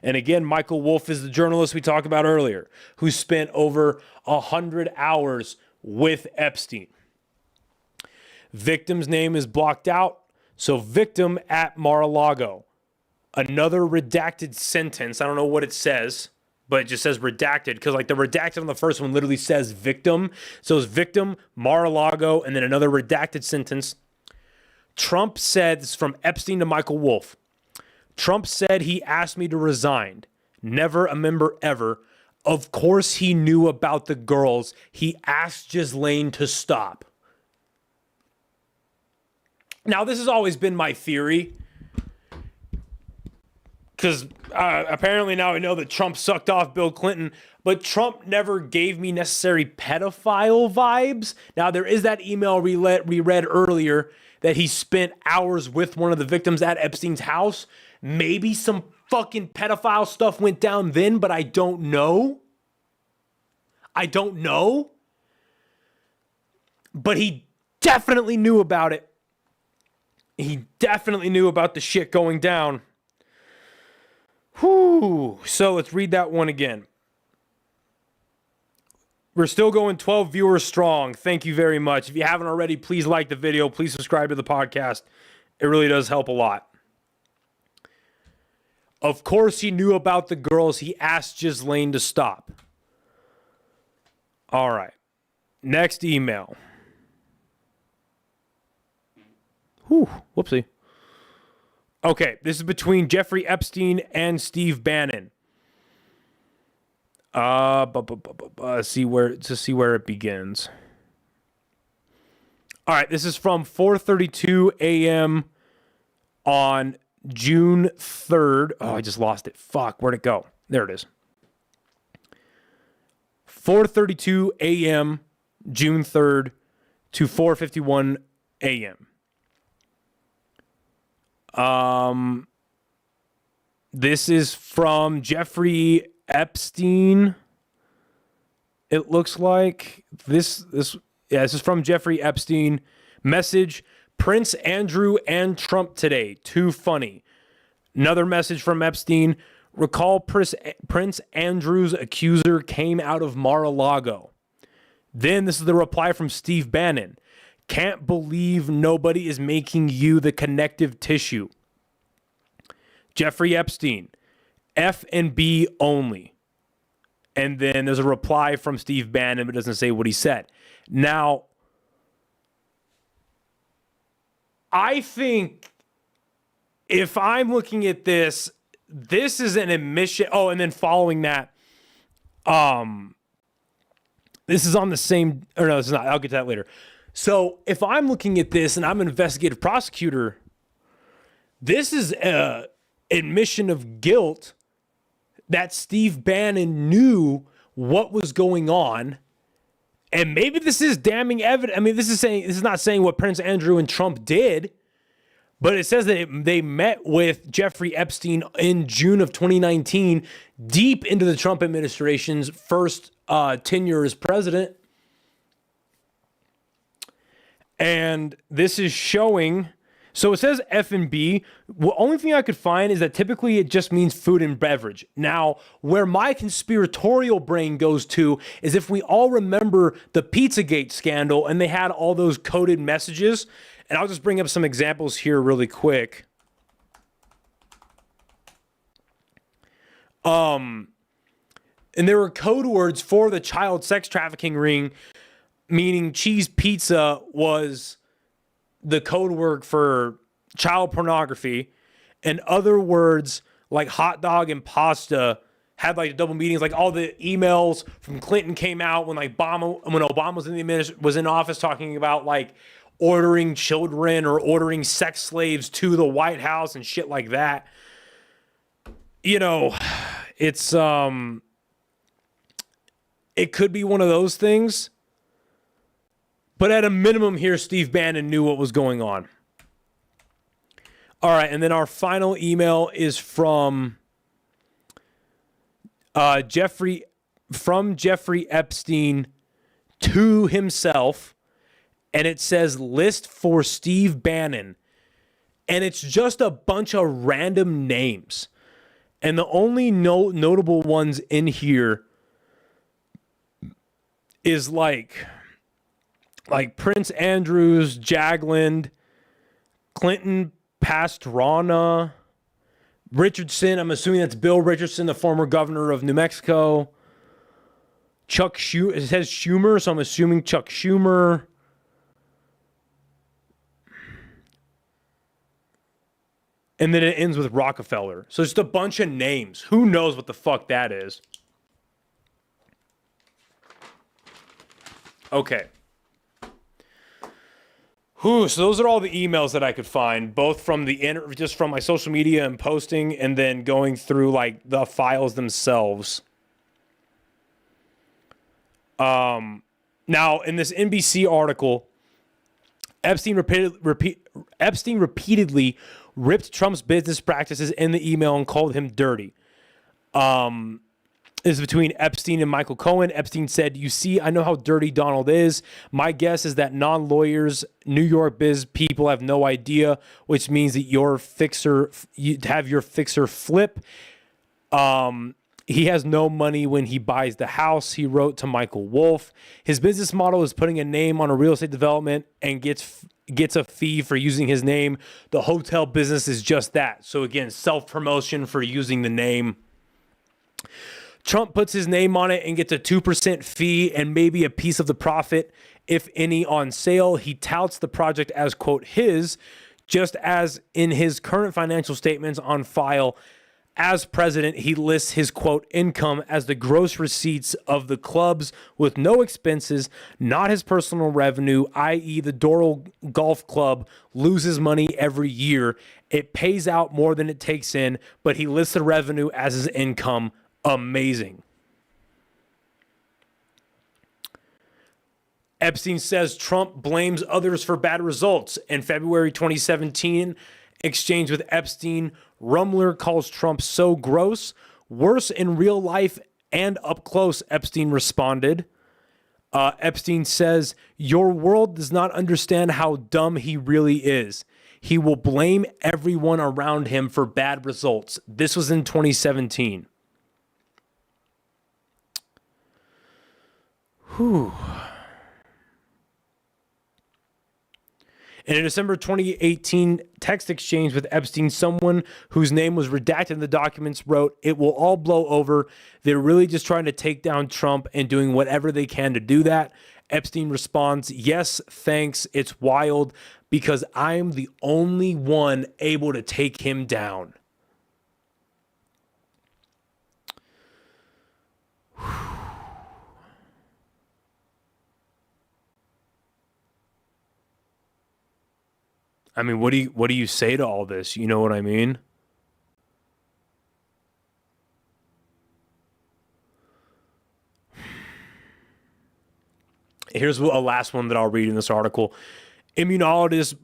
And again, Michael Wolff is the journalist we talked about earlier, who spent over 100 hours with Epstein. Victim's name is blocked out, so victim at Mar-a-Lago. Another redacted sentence. I don't know what it says, but it just says redacted, because like the redacted on the first one literally says victim. So it's victim, Mar-a-Lago, and then another redacted sentence. Trump said, this is from Epstein to Michael Wolff. Trump said he asked me to resign. Never a member ever. Of course he knew about the girls. He asked Ghislaine to stop. Now, this has always been my theory, because apparently now I know that Trump sucked off Bill Clinton, but Trump never gave me necessary pedophile vibes. Now, there is that email we read earlier that he spent hours with one of the victims at Epstein's house. Maybe some fucking pedophile stuff went down then, but I don't know. I don't know. But he definitely knew about it. He definitely knew about the shit going down. Whew. So let's read that one again. We're still going 12 viewers strong. Thank you very much. If you haven't already, please like the video. Please subscribe to the podcast. It really does help a lot. Of course he knew about the girls. He asked Ghislaine to stop. All right. Next email. Whew. Whoopsie. Okay, this is between Jeffrey Epstein and Steve Bannon. See where it begins. All right, this is from 4:32 a.m. on June 3rd. Oh, I just lost it. Fuck, where'd it go? There it is. 4:32 a.m. June 3rd, to 4:51 a.m. This is from Jeffrey Epstein. It looks like this is from Jeffrey Epstein. Message: Prince Andrew and Trump today. Too funny. Another message from Epstein. Recall Prince Andrew's accuser came out of Mar-a-Lago. Then this is the reply from Steve Bannon. Can't believe nobody is making you the connective tissue. Jeffrey Epstein. F and B only. And then there's a reply from Steve Bannon, but it doesn't say what he said. Now, I think if I'm looking at this, this is an admission. Oh, and then following that, this is on the same, or no, it's not. I'll get to that later. So if I'm looking at this and I'm an investigative prosecutor, this is an admission of guilt that Steve Bannon knew what was going on. And maybe this is damning evidence. I mean, this is not saying what Prince Andrew and Trump did, but it says that they met with Jeffrey Epstein in June of 2019, deep into the Trump administration's first tenure as president. And this is showing, so it says F&B. The only thing I could find is that typically it just means food and beverage. Now, where my conspiratorial brain goes to is if we all remember the Pizzagate scandal and they had all those coded messages. And I'll just bring up some examples here really quick. And there were code words for the child sex trafficking ring, meaning cheese pizza was the code word for child pornography, and other words like hot dog and pasta had like double meanings. Like all the emails from Clinton came out when Obama was in office, talking about like ordering children or ordering sex slaves to the White House and shit like that. You know, it's it could be one of those things. But at a minimum here, Steve Bannon knew what was going on. All right, and then our final email is from Jeffrey Epstein to himself, and it says list for Steve Bannon, and it's just a bunch of random names, and the only notable ones in here is like Prince Andrews, Jagland, Clinton, Pastrana, Richardson. I'm assuming that's Bill Richardson, the former governor of New Mexico. It says Schumer, so I'm assuming Chuck Schumer. And then it ends with Rockefeller. So just a bunch of names. Who knows what the fuck that is? Okay. So those are all the emails that I could find, both from just from my social media and posting, and then going through like the files themselves. Now, in this NBC article, Epstein repeatedly ripped Trump's business practices in the email and called him dirty. Is between Epstein and Michael Cohen. Epstein said, "You see, I know how dirty Donald is. My guess is that non-lawyers, New York biz people have no idea, which means that you have your fixer flip. He has no money when he buys the house," he wrote to Michael Wolff. His business model is putting a name on a real estate development and gets a fee for using his name. The hotel business is just that. So again, self-promotion for using the name. Trump puts his name on it and gets a 2% fee and maybe a piece of the profit, if any, on sale. He touts the project as, quote, his, just as in his current financial statements on file as president, he lists his, quote, income as the gross receipts of the clubs with no expenses, not his personal revenue, i.e. the Doral Golf Club loses money every year. It pays out more than it takes in, but he lists the revenue as his income. Amazing. Epstein says Trump blames others for bad results. In February 2017, exchange with Epstein, Rumler calls Trump so gross, worse in real life and up close, Epstein responded. Epstein says, your world does not understand how dumb he really is. He will blame everyone around him for bad results. This was in 2017. Whew. In a December 2018 text exchange with Epstein, someone whose name was redacted in the documents wrote, it will all blow over. They're really just trying to take down Trump and doing whatever they can to do that. Epstein responds, yes, thanks. It's wild because I'm the only one able to take him down. I mean, what do you say to all this? You know what I mean? Here's a last one that I'll read in this article. Immunologist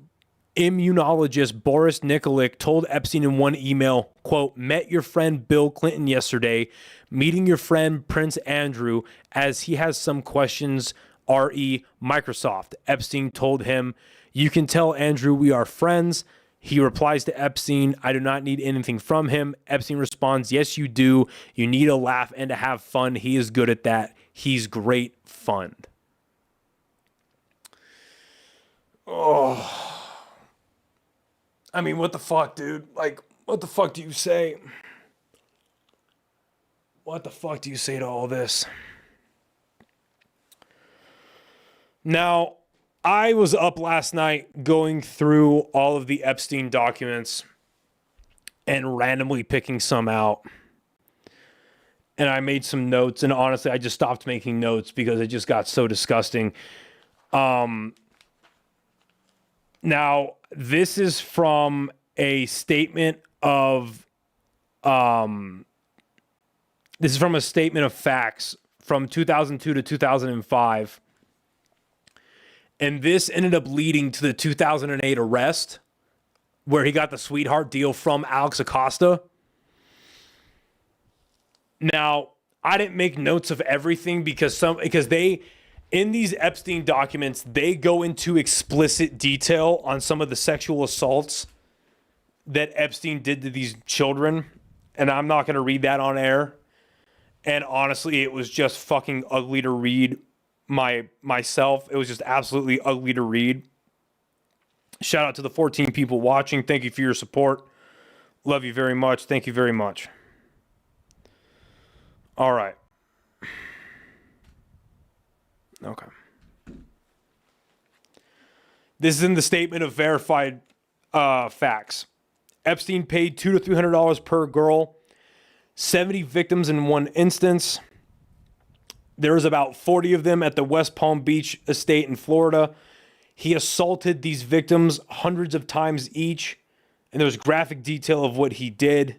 Boris Nikolic told Epstein in one email, quote, met your friend Bill Clinton yesterday, meeting your friend Prince Andrew as he has some questions, re Microsoft. Epstein told him, you can tell Andrew we are friends. He replies to Epstein, I do not need anything from him. Epstein responds, yes, you do. You need to laugh and to have fun. He is good at that. He's great fun. Oh. I mean, what the fuck, dude? Like, what the fuck do you say? What the fuck do you say to all this? Now, I was up last night going through all of the Epstein documents and randomly picking some out. And I made some notes, and honestly, I just stopped making notes because it just got so disgusting. Now, this is from a statement of facts from 2002 to 2005. And this ended up leading to the 2008 arrest, where he got the sweetheart deal from Alex Acosta. Now, I didn't make notes of everything because they, in these Epstein documents, they go into explicit detail on some of the sexual assaults that Epstein did to these children. And I'm not going to read that on air. And honestly, it was just fucking ugly to read. Myself, it was just absolutely ugly to read. Shout out to the 14 people watching. Thank you for your support. Love you very much. Thank you very much. All right. Okay. This is in the statement of verified facts. Epstein paid $200 to $300 per girl. 70 victims in one instance. There was about 40 of them at the West Palm Beach estate in Florida. He assaulted these victims hundreds of times each, and there's graphic detail of what he did.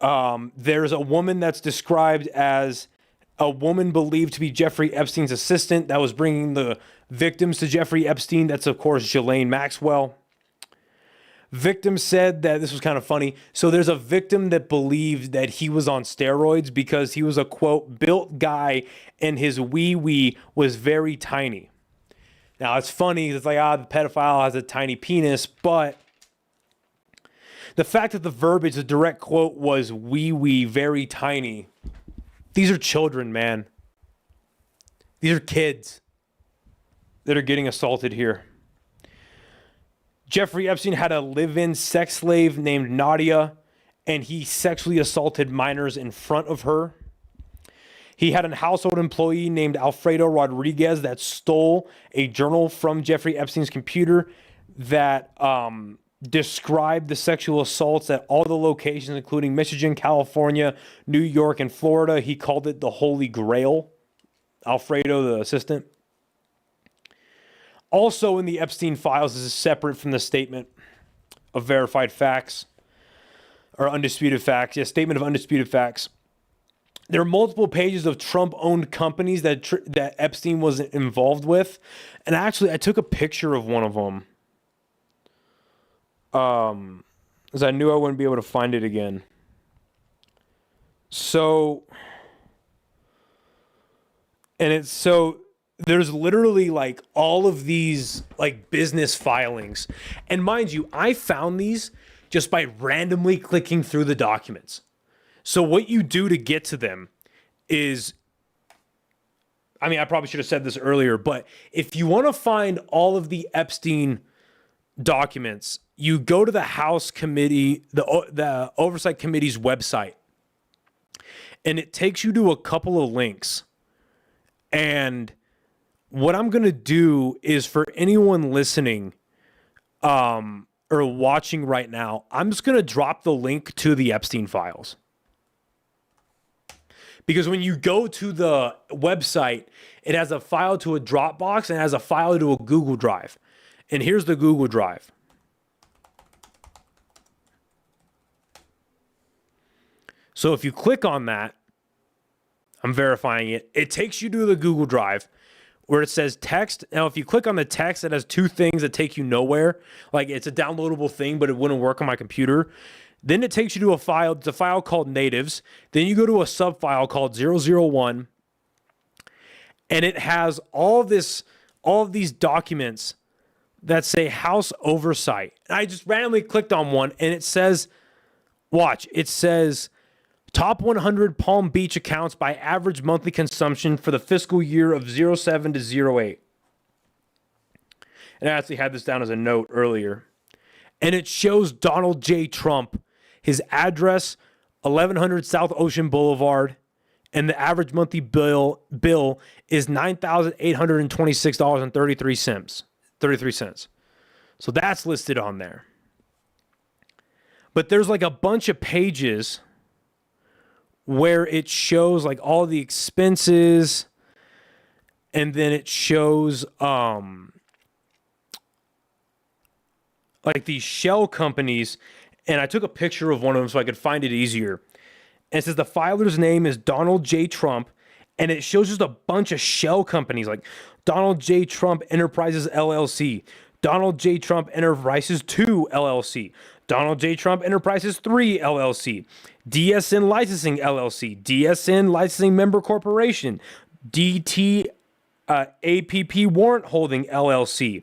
There's a woman that's described as a woman believed to be Jeffrey Epstein's assistant that was bringing the victims to Jeffrey Epstein. That's, of course, Ghislaine Maxwell. Victims said that this was kind of funny. So there's a victim that believed that he was on steroids because he was a, quote, built guy and his wee-wee was very tiny. Now, it's funny. It's like, the pedophile has a tiny penis, but the fact that the verbiage, the direct quote was wee-wee, very tiny. These are children, man. These are kids that are getting assaulted here. Jeffrey Epstein had a live-in sex slave named Nadia, and he sexually assaulted minors in front of her. He had a household employee named Alfredo Rodriguez that stole a journal from Jeffrey Epstein's computer that described the sexual assaults at all the locations, including Michigan, California, New York, and Florida. He called it the Holy Grail. Alfredo, the assistant. Also in the Epstein files, this is separate from the statement of verified facts or undisputed facts. Yeah, statement of undisputed facts. there are multiple pages of Trump-owned companies that Epstein was involved with, and actually, I took a picture of one of them, because I knew I wouldn't be able to find it again. So, there's literally like all of these like business filings, and mind you, I found these just by randomly clicking through the documents. So what you do to get to them is, I mean, I probably should have said this earlier, but if you want to find all of the Epstein documents, you go to the House Committee, the Oversight Committee's website, and it takes you to a couple of links. And what I'm going to do is, for anyone listening or watching right now, I'm just going to drop the link to the Epstein files. Because when you go to the website, it has a file to a Dropbox and it has a file to a Google Drive. And here's the Google Drive. So if you click on that, I'm verifying it. It takes you to the Google Drive where it says text. Now, if you click on the text, it has two things that take you nowhere. Like, it's a downloadable thing, but it wouldn't work on my computer. Then it takes you to a file. It's a file called natives. Then you go to a subfile called 001. And it has all of these documents that say House Oversight. And I just randomly clicked on one, and it says, watch, it says, Top 100 Palm Beach accounts by average monthly consumption for the fiscal year of 07 to 08. And I actually had this down as a note earlier. And it shows Donald J. Trump, his address, 1100 South Ocean Boulevard, and the average monthly bill is $9,826.33. So that's listed on there. But there's like a bunch of pages where it shows like all the expenses, and then it shows like these shell companies, and I took a picture of one of them so I could find it easier. And it says the filer's name is Donald J. Trump, and it shows just a bunch of shell companies like Donald J. Trump Enterprises LLC, Donald J. Trump Enterprises 2 LLC, Donald J. Trump Enterprises 3 LLC, DSN Licensing LLC, DSN Licensing Member Corporation, DT APP Warrant Holding LLC,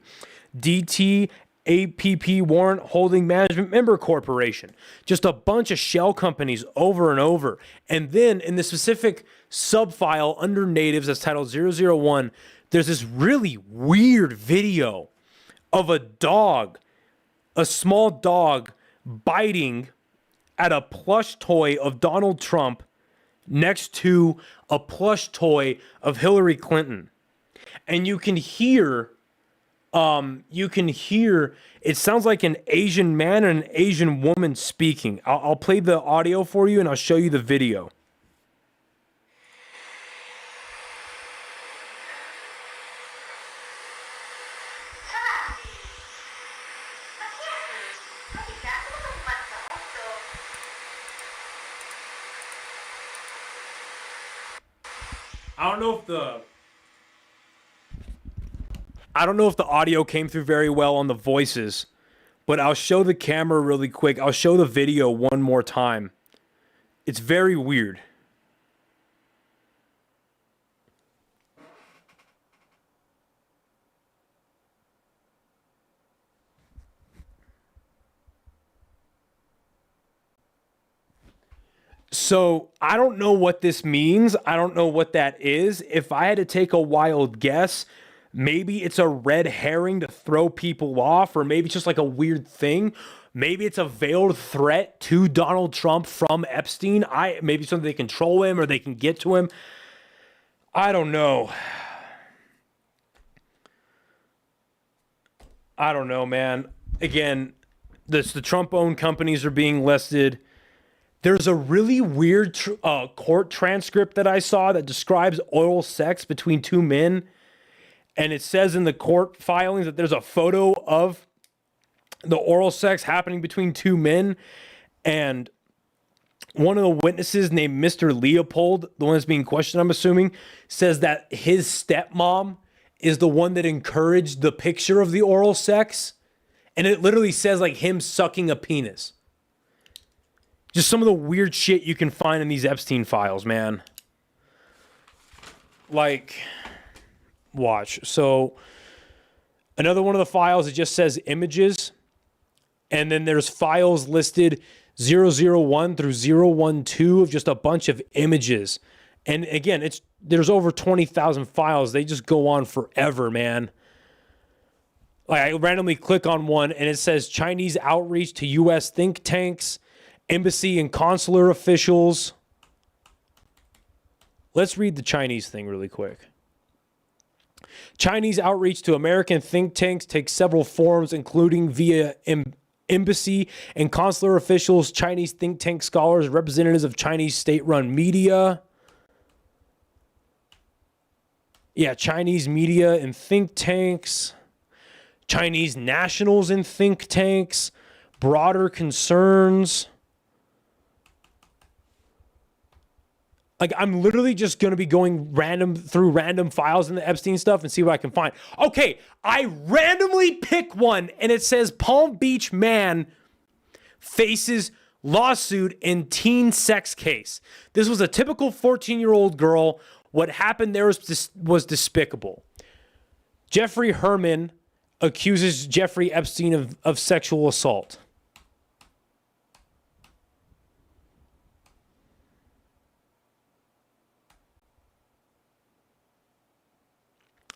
DT APP Warrant Holding Management Member Corporation. Just a bunch of shell companies over and over. And then in the specific subfile under natives that's titled 001, there's this really weird video of a dog, a small dog, biting at a plush toy of Donald Trump next to a plush toy of Hillary Clinton. And you can hear, it sounds like an Asian man and an Asian woman speaking. I'll play the audio for you and I'll show you the video. I don't know if the audio came through very well on the voices, but I'll show the camera really quick. I'll show the video one more time. It's very weird. So I don't know what this means. I don't know what that is. If I had to take a wild guess, maybe it's a red herring to throw people off, or maybe it's just like a weird thing. Maybe it's a veiled threat to Donald Trump from Epstein. Maybe something they control him or they can get to him. I don't know. I don't know, man. Again, the Trump-owned companies are being listed. There's a really weird court transcript that I saw that describes oral sex between two men. And it says in the court filings that there's a photo of the oral sex happening between two men. And one of the witnesses named Mr. Leopold, the one that's being questioned, I'm assuming, says that his stepmom is the one that encouraged the picture of the oral sex. And it literally says like him sucking a penis. Just some of the weird shit you can find in these Epstein files, man. Like, watch. So another one of the files, it just says images. And then there's files listed 001 through 012 of just a bunch of images. And again, there's over 20,000 files. They just go on forever, man. Like I randomly click on one and it says Chinese outreach to U.S. think tanks, embassy and consular officials. Let's read the Chinese thing really quick. Chinese outreach to American think tanks takes several forms, including via embassy and consular officials, Chinese think tank scholars, representatives of Chinese state-run media. Yeah, Chinese media and think tanks. Chinese nationals in think tanks. Broader concerns. Like, I'm literally just going to be going through random files in the Epstein stuff and see what I can find. Okay, I randomly pick one, and it says Palm Beach man faces lawsuit in teen sex case. This was a typical 14-year-old girl. What happened there was despicable. Jeffrey Herman accuses Jeffrey Epstein of sexual assault.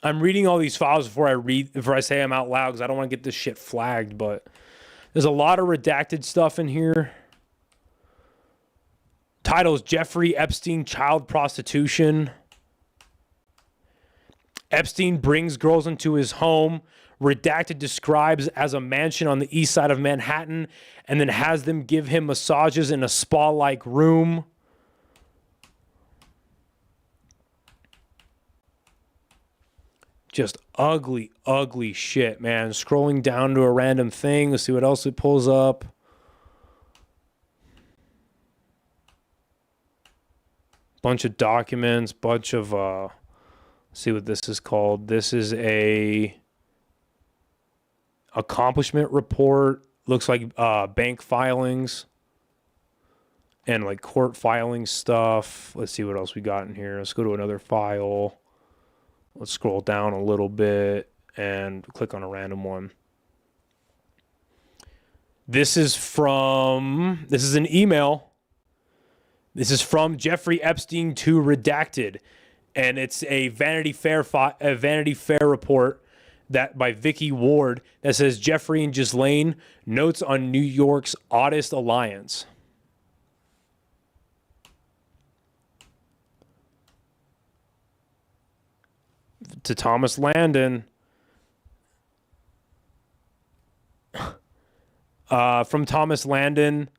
I'm reading all these files before I say them out loud because I don't want to get this shit flagged, but there's a lot of redacted stuff in here. Titles: Jeffrey Epstein, child prostitution. Epstein brings girls into his home. Redacted describes as a mansion on the east side of Manhattan and then has them give him massages in a spa-like room. Just ugly, ugly shit, man. Scrolling down to a random thing. Let's see what else it pulls up. Bunch of documents, bunch of, let's see what this is called. This is a accomplishment report. Looks like bank filings and like court filing stuff. Let's see what else we got in here. Let's go to another file. Let's scroll down a little bit and click on a random one. This is an email. This is from Jeffrey Epstein to Redacted. And it's a Vanity Fair report that by Vicky Ward that says Jeffrey and Ghislaine notes on New York's oddest alliance. To Thomas Landon. From Thomas Landon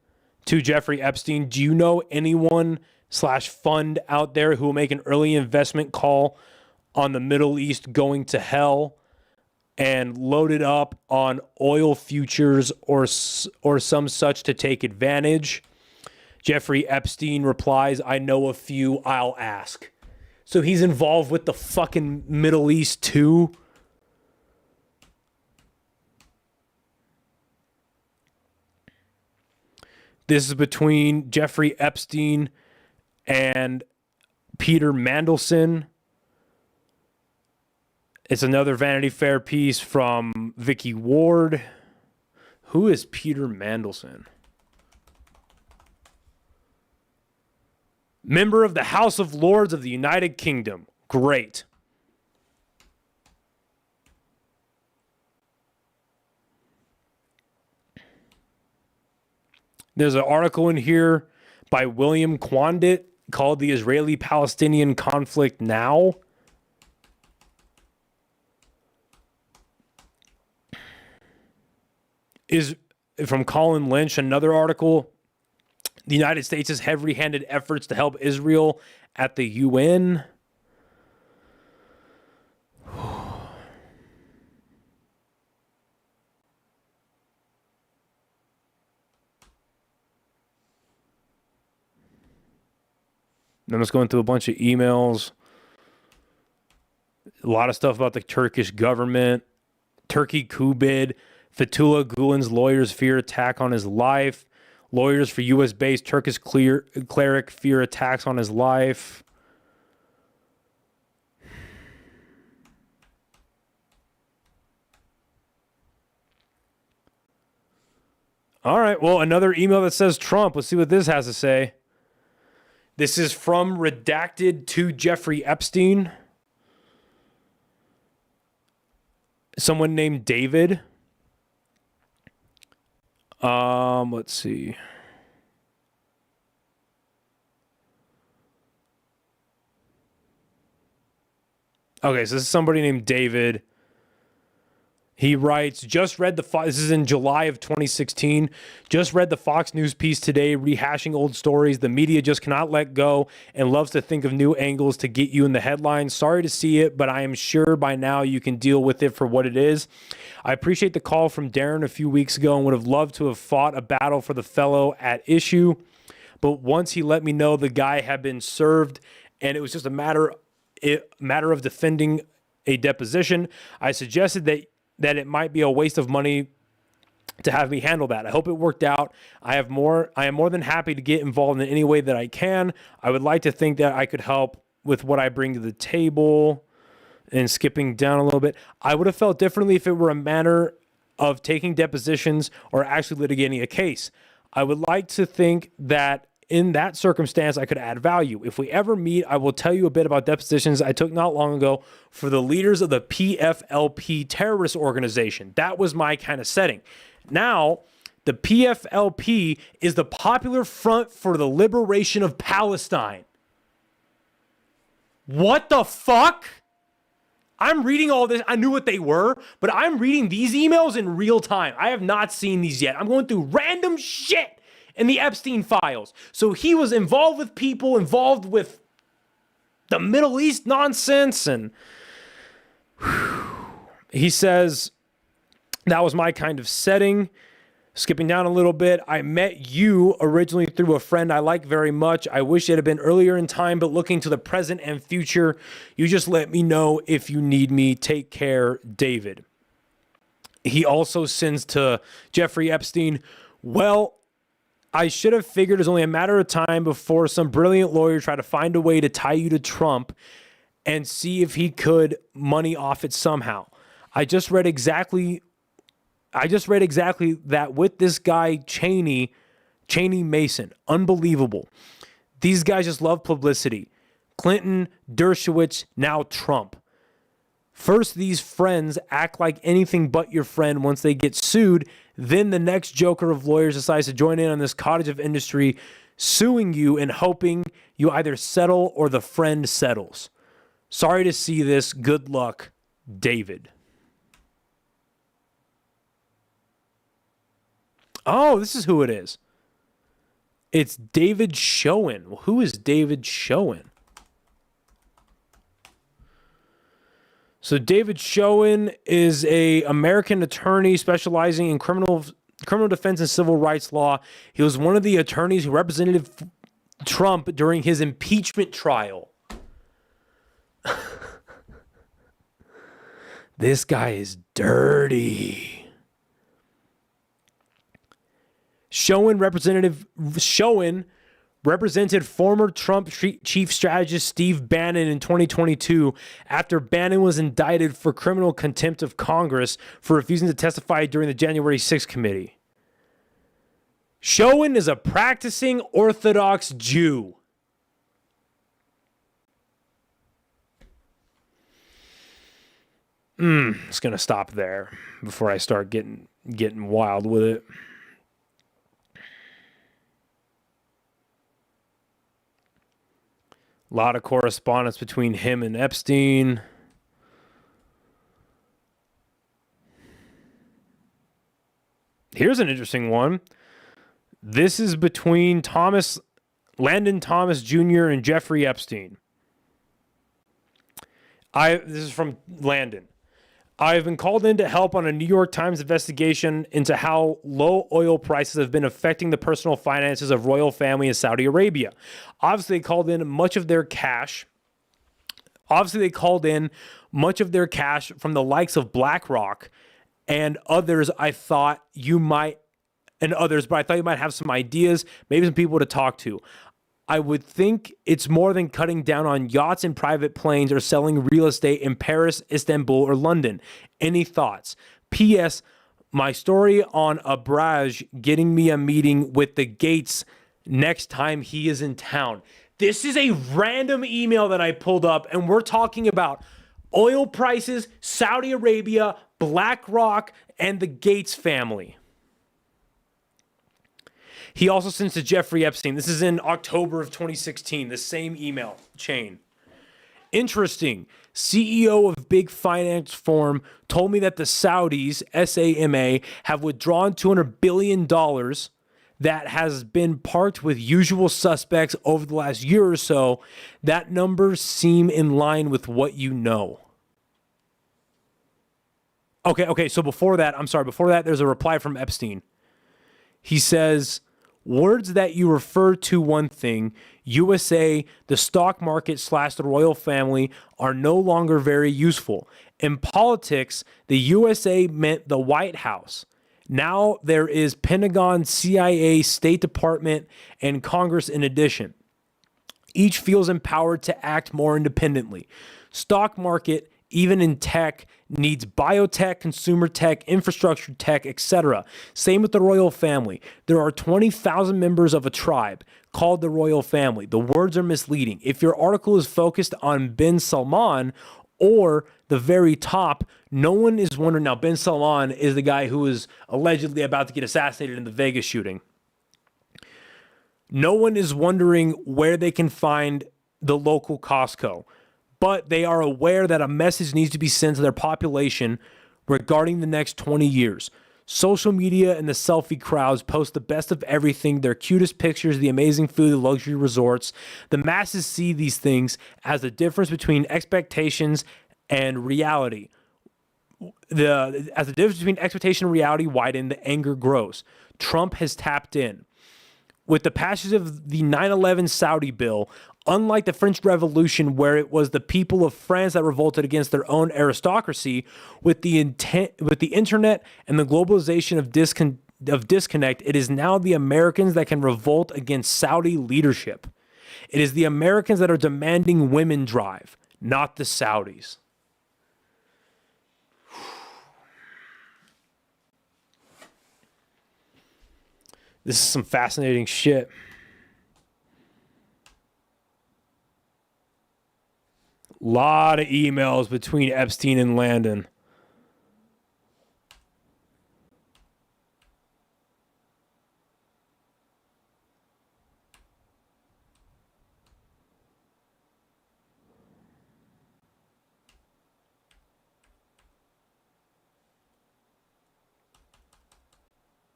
to Jeffrey Epstein. Do you know anyone /fund out there who will make an early investment call on the Middle East going to hell and load it up on oil futures or some such to take advantage? Jeffrey Epstein replies, I know a few, I'll ask. So he's involved with the fucking Middle East too. This is between Jeffrey Epstein and Peter Mandelson. It's another Vanity Fair piece from Vicky Ward. Who is Peter Mandelson? Member of the House of Lords of the United Kingdom. Great. There's an article in here by William Quandit called The Israeli-Palestinian Conflict Now. Is from Colin Lynch, another article. The United States' heavy-handed efforts to help Israel at the UN. I'm just going through a bunch of emails. A lot of stuff about the Turkish government. Turkey coup bid. Fethullah Gulen's lawyers fear attack on his life. Lawyers for U.S.-based Turkish cleric fear attacks on his life. All right, well, another email that says Trump. Let's see what this has to say. This is from Redacted to Jeffrey Epstein. Someone named David. Let's see. Okay, so this is somebody named David. He writes, this is in July of 2016, just read the Fox News piece today, rehashing old stories. The media just cannot let go and loves to think of new angles to get you in the headlines. Sorry to see it, but I am sure by now you can deal with it for what it is. I appreciate the call from Darren a few weeks ago and would have loved to have fought a battle for the fellow at issue. But once he let me know the guy had been served and it was just a matter of defending a deposition, I suggested that it might be a waste of money to have me handle that. I hope it worked out. I am more than happy to get involved in any way that I can. I would like to think that I could help with what I bring to the table. And skipping down a little bit, I would have felt differently if it were a matter of taking depositions or actually litigating a case. I would like to think that in that circumstance, I could add value. If we ever meet, I will tell you a bit about depositions I took not long ago for the leaders of the PFLP terrorist organization. That was my kind of setting. Now, the PFLP is the Popular Front for the Liberation of Palestine. What the fuck? I'm reading all this. I knew what they were, but I'm reading these emails in real time. I have not seen these yet. I'm going through random shit in the Epstein files. So he was involved with people involved with the Middle East nonsense. And he says, that was my kind of setting. Skipping down a little bit, I met you originally through a friend I like very much. I wish it had been earlier in time, but looking to the present and future, you just let me know if you need me. Take care, David. He also sends to Jeffrey Epstein, well, I should have figured it was only a matter of time before some brilliant lawyer tried to find a way to tie you to Trump and see if he could money off it somehow. I just read exactly that with this guy, Cheney Mason. Unbelievable. These guys just love publicity. Clinton, Dershowitz, now Trump. First, these friends act like anything but your friend once they get sued. Then the next joker of lawyers decides to join in on this cottage of industry, suing you and hoping you either settle or the friend settles. Sorry to see this. Good luck, David. Oh, this is who it is. It's David Schoen. Well, who is David Schoen? So David Schoen is an American attorney specializing in criminal defense and civil rights law. He was one of the attorneys who represented Trump during his impeachment trial. This guy is dirty. Schoen represented former Trump chief strategist Steve Bannon in 2022 after Bannon was indicted for criminal contempt of Congress for refusing to testify during the January 6th committee. Schoen is a practicing Orthodox Jew. Just going to stop there before I start getting wild with it. A lot of correspondence between him and Epstein. Here's an interesting one. This is between Landon Thomas Jr. and Jeffrey Epstein. This is from Landon. I've been called in to help on a New York Times investigation into how low oil prices have been affecting the personal finances of royal family in Saudi Arabia. Obviously, they called in much of their cash. From the likes of BlackRock and others. But I thought you might have some ideas, maybe some people to talk to. I would think it's more than cutting down on yachts and private planes or selling real estate in Paris, Istanbul, or London. Any thoughts? P.S. My story on Abraj getting me a meeting with the Gates next time he is in town. This is a random email that I pulled up, and we're talking about oil prices, Saudi Arabia, BlackRock, and the Gates family. He also sends to Jeffrey Epstein. This is in October of 2016, the same email chain. Interesting. CEO of big finance firm told me that the Saudis, SAMA, have withdrawn $200 billion that has been parked with usual suspects over the last year or so. That numbers seem in line with what you know. Okay. So before that, there's a reply from Epstein. He says, words that you refer to one thing, USA, the stock market / the royal family are no longer very useful. In politics, the USA meant the White House. Now there is Pentagon, CIA, State Department, and Congress in addition. Each feels empowered to act more independently. Stock market, even in tech, needs biotech, consumer tech, infrastructure tech, etc. Same with the royal family. There are 20,000 members of a tribe called the royal family. The words are misleading. If your article is focused on bin Salman or the very top, no one is wondering. Now, bin Salman is the guy who is allegedly about to get assassinated in the Vegas shooting. No one is wondering where they can find the local Costco. But they are aware that a message needs to be sent to their population regarding the next 20 years. Social media and the selfie crowds post the best of everything, their cutest pictures, the amazing food, the luxury resorts. The masses see these things as the difference between expectations and reality. As the difference between expectation and reality widen, the anger grows. Trump has tapped in. With the passage of the 9/11 Saudi bill, unlike the French Revolution, where it was the people of France that revolted against their own aristocracy, with the internet and the globalization of disconnect, it is now the Americans that can revolt against Saudi leadership. It is the Americans that are demanding women drive, not the Saudis. This is some fascinating shit. Lot of emails between Epstein and Landon.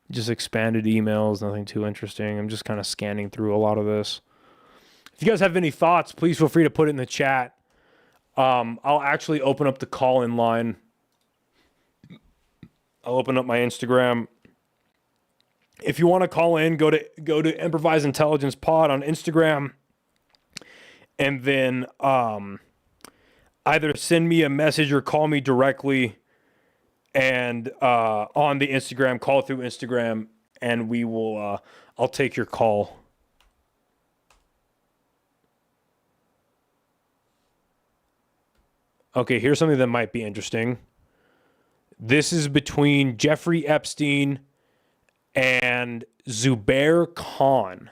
Just expanded emails, nothing too interesting. I'm just kind of scanning through a lot of this. If you guys have any thoughts, please feel free to put it in the chat. I'll actually open up the call-in line. I'll open up my Instagram. If you want to call in, go to Improvised Intelligence Pod on Instagram, and then either send me a message or call me directly. And on the Instagram, call through Instagram, and we will. I'll take your call. Okay, here's something that might be interesting. This is between Jeffrey Epstein and Zubair Khan.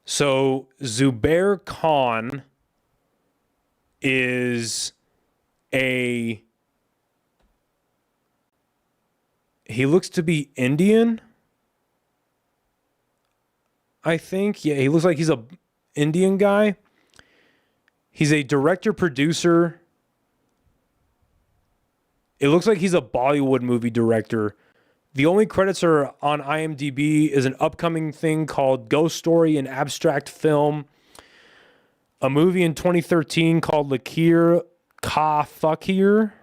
So Zubair Khan is he looks to be Indian, I think. Yeah, he looks like he's a Indian guy. He's a director producer. It looks like he's a Bollywood movie director. The only credits are on IMDb is an upcoming thing called Ghost Story, an abstract film. A movie in 2013 called Lakir Ka Fakir.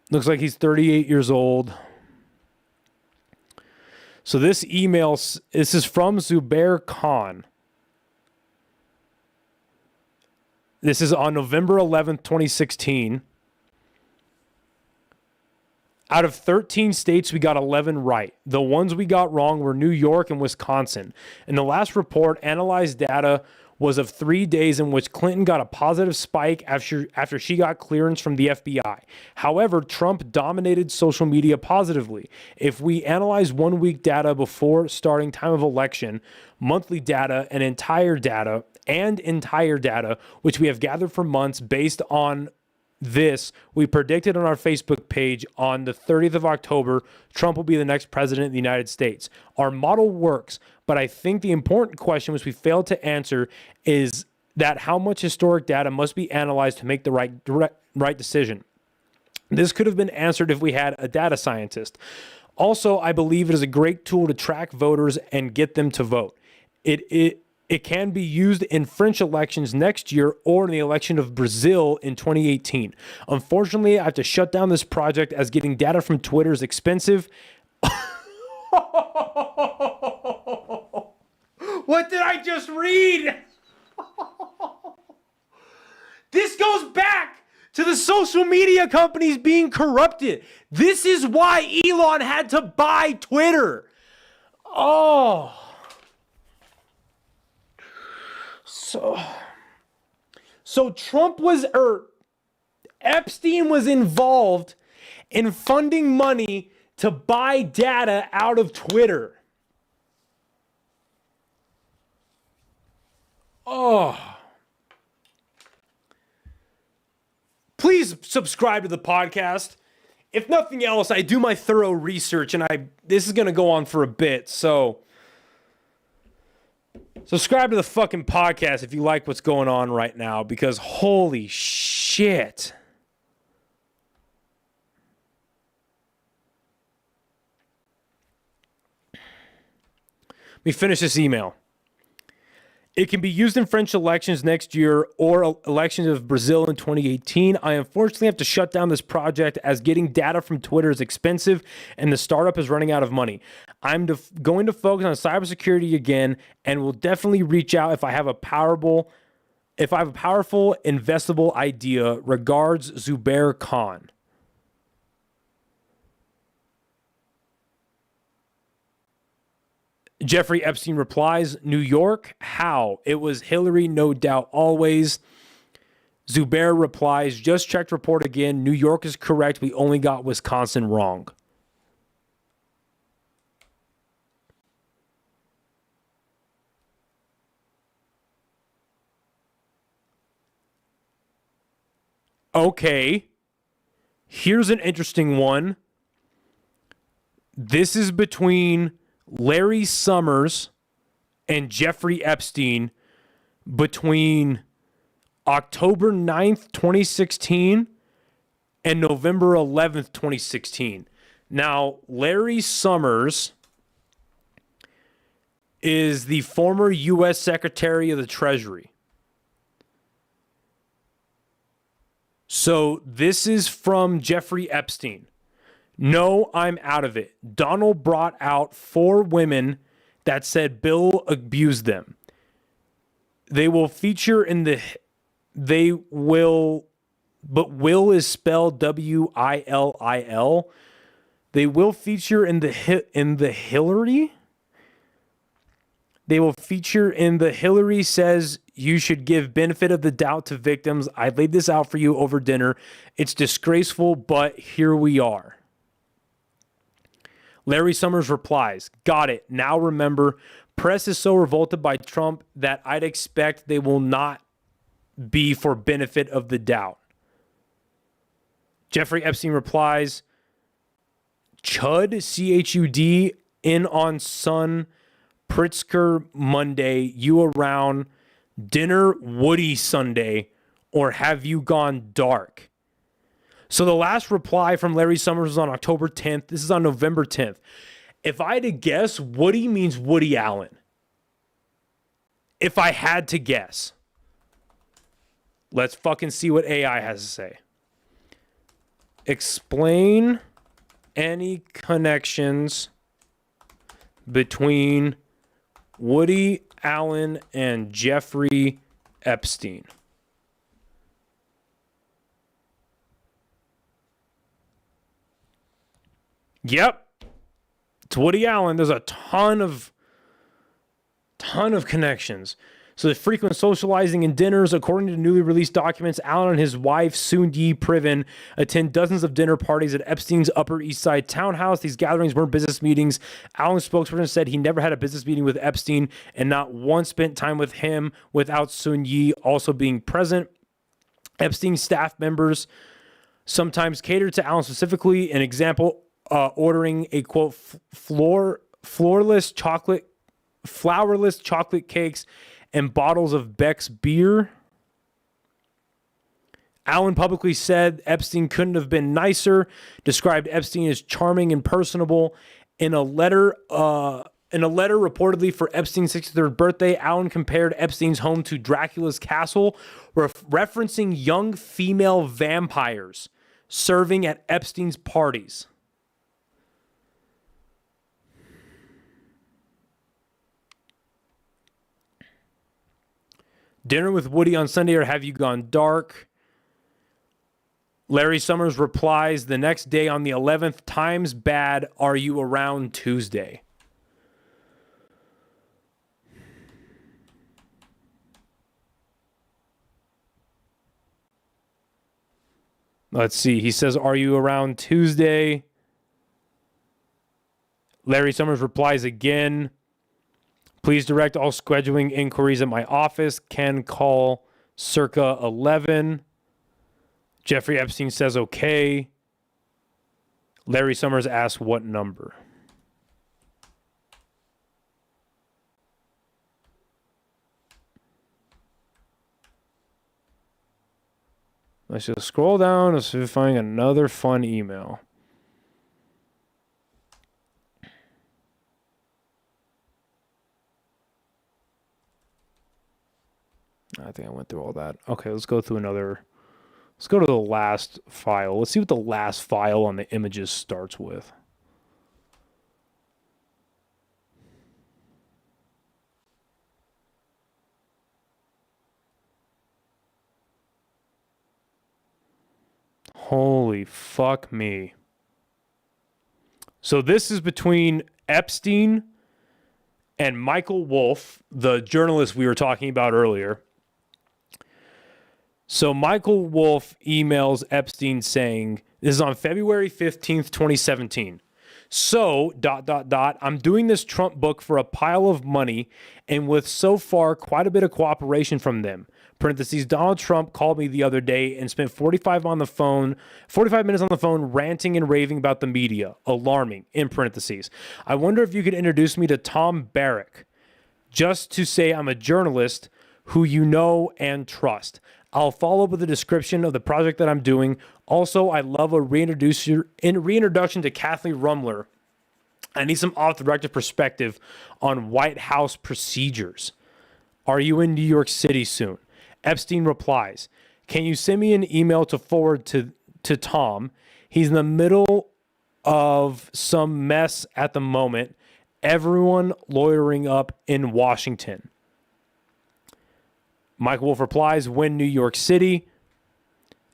Looks like he's 38 years old. So this email, this is from Zubair Khan. This is on November 11th, 2016. Out of 13 states, we got 11 right. The ones we got wrong were New York and Wisconsin. And the last report analyzed data was of 3 days in which Clinton got a positive spike after she got clearance from the FBI. However, Trump dominated social media positively. If we analyze 1 week data before starting time of election, monthly data, and entire data, which we have gathered for months based on this, we predicted on our Facebook page on the 30th of October, Trump will be the next president of the United States. Our model works, but I think the important question which we failed to answer is that how much historic data must be analyzed to make the right decision. This could have been answered if we had a data scientist. Also, I believe it is a great tool to track voters and get them to vote. It can be used in French elections next year or in the election of Brazil in 2018. Unfortunately, I have to shut down this project as getting data from Twitter is expensive. What did I just read? This goes back to the social media companies being corrupted. This is why Elon had to buy Twitter. Oh. So Trump Epstein was involved in funding money to buy data out of Twitter. Oh. Please subscribe to the podcast. If nothing else, I do my thorough research and this is going to go on for a bit, so subscribe to the fucking podcast if you like what's going on right now, because holy shit. Let me finish this email. It can be used in French elections next year or elections of Brazil in 2018. I unfortunately have to shut down this project as getting data from Twitter is expensive and the startup is running out of money. I'm going to focus on cybersecurity again and will definitely reach out if I have a powerful, investable idea. Regards, Zubair Khan. Jeffrey Epstein replies, New York? How? It was Hillary, no doubt, always. Zubair replies, just checked report again. New York is correct. We only got Wisconsin wrong. Okay. Here's an interesting one. This is between Larry Summers and Jeffrey Epstein between October 9th, 2016 and November 11th, 2016. Now, Larry Summers is the former U.S. Secretary of the Treasury. So this is from Jeffrey Epstein. No, I'm out of it. Donald brought out 4 women that said Bill abused them. They will feature in the... But Will is spelled W-I-L-I-L. They will feature in the Hillary. They will feature in the Hillary says you should give benefit of the doubt to victims. I laid this out for you over dinner. It's disgraceful, but here we are. Larry Summers replies, got it. Now remember, press is so revolted by Trump that I'd expect they will not be for benefit of the doubt. Jeffrey Epstein replies, Chud, C-H-U-D, in on Sun, Pritzker Monday, you around, dinner Woody Sunday, or have you gone dark? So the last reply from Larry Summers was on October 10th. This is on November 10th. If I had to guess, Woody means Woody Allen. If I had to guess. Let's fucking see what AI has to say. Explain any connections between Woody Allen and Jeffrey Epstein. Yep. It's Woody Allen. There's a ton of connections. So the frequent socializing and dinners, according to newly released documents, Allen and his wife, Soon-Yi Priven, attend dozens of dinner parties at Epstein's Upper East Side townhouse. These gatherings weren't business meetings. Allen's spokesperson said he never had a business meeting with Epstein and not once spent time with him without Soon-Yi also being present. Epstein's staff members sometimes catered to Allen specifically. An example, ordering a, quote, flourless chocolate cakes and bottles of Beck's beer. Allen publicly said Epstein couldn't have been nicer, described Epstein as charming and personable. In a letter reportedly for Epstein's 63rd birthday, Allen compared Epstein's home to Dracula's castle, referencing young female vampires serving at Epstein's parties. Dinner with Woody on Sunday, or have you gone dark? Larry Summers replies the next day on the 11th, time's bad, are you around Tuesday? Let's see. He says, are you around Tuesday? Larry Summers replies again. Please direct all scheduling inquiries at my office. Ken call circa 11. Jeffrey Epstein says okay. Larry Summers asks what number. Let's just scroll down and see if we find another fun email. I think I went through all that. Okay, let's go through another. Let's go to the last file. Let's see what the last file on the images starts with. Holy fuck me. So this is between Epstein and Michael Wolff, the journalist we were talking about earlier. So Michael Wolff emails Epstein saying, this is on February 15th, 2017. So, ... I'm doing this Trump book for a pile of money and with so far quite a bit of cooperation from them. Parentheses, Donald Trump called me the other day and spent 45 minutes on the phone ranting and raving about the media. Alarming, in parentheses. I wonder if you could introduce me to Tom Barrack, just to say I'm a journalist who you know and trust. I'll follow up with a description of the project that I'm doing. Also, I love a reintroduction to Kathleen Rumler. I need some off-the-record perspective on White House procedures. Are you in New York City soon? Epstein replies, can you send me an email to forward to Tom? He's in the middle of some mess at the moment. Everyone lawyering up in Washington. Michael Wolff replies, when New York City?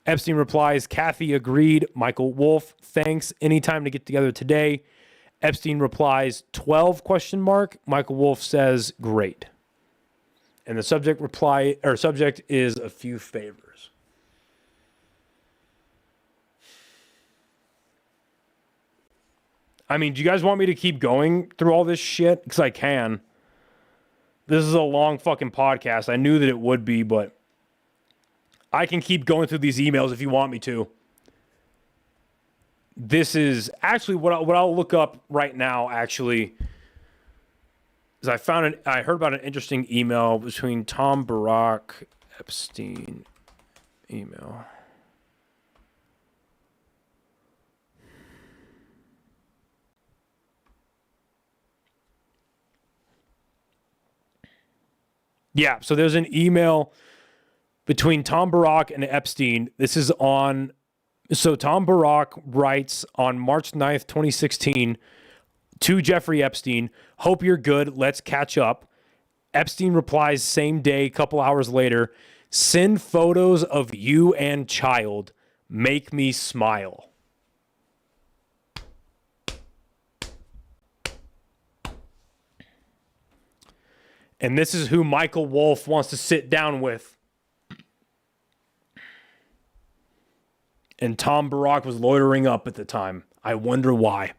Epstein replies, Kathy agreed. Michael Wolff, thanks. Anytime to get together today. Epstein replies, 12 ? Michael Wolff says, great. And the subject is a few favors. I mean, do you guys want me to keep going through all this shit? Because I can. This is a long fucking podcast. I knew that it would be, but I can keep going through these emails if you want me to. This is actually what I'll look up right now, actually, is I heard about an interesting email between Tom Barrack, Epstein email. Yeah, so there's an email between Tom Barak and Epstein. This is on, so Tom Barak writes on March 9th, 2016 to Jeffrey Epstein, "Hope you're good. Let's catch up." Epstein replies same day, couple hours later, "Send photos of you and child. Make me smile." And this is who Michael Wolff wants to sit down with. And Tom Barak was loitering up at the time. I wonder why.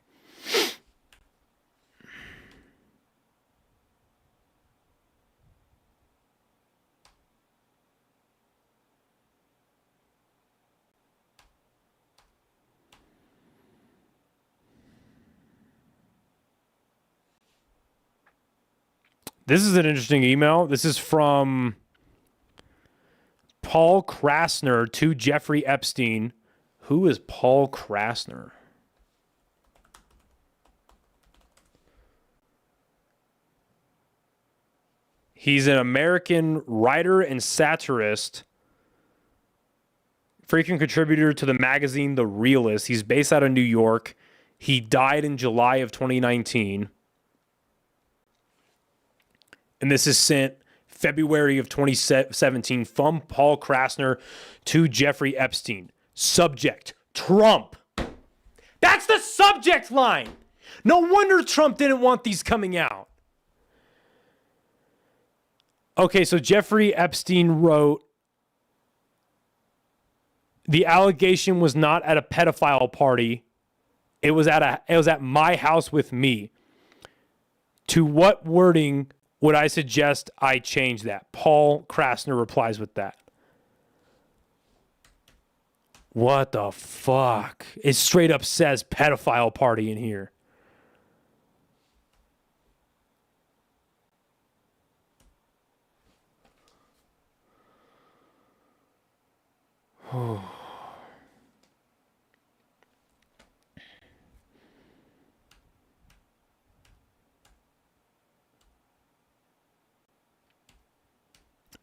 This is an interesting email. This is from Paul Krasner to Jeffrey Epstein. Who is Paul Krasner? He's an American writer and satirist, frequent contributor to the magazine The Realist. He's based out of New York. He died in July of 2019. And this is sent February of 2017 from Paul Krasner to Jeffrey Epstein. Subject, Trump. That's the subject line. No wonder Trump didn't want these coming out. Okay, so Jeffrey Epstein wrote, "The allegation was not at a pedophile party. It was at my house with me. To what wording would I suggest I change that?" Paul Krasner replies with that. What the fuck? It straight up says pedophile party in here.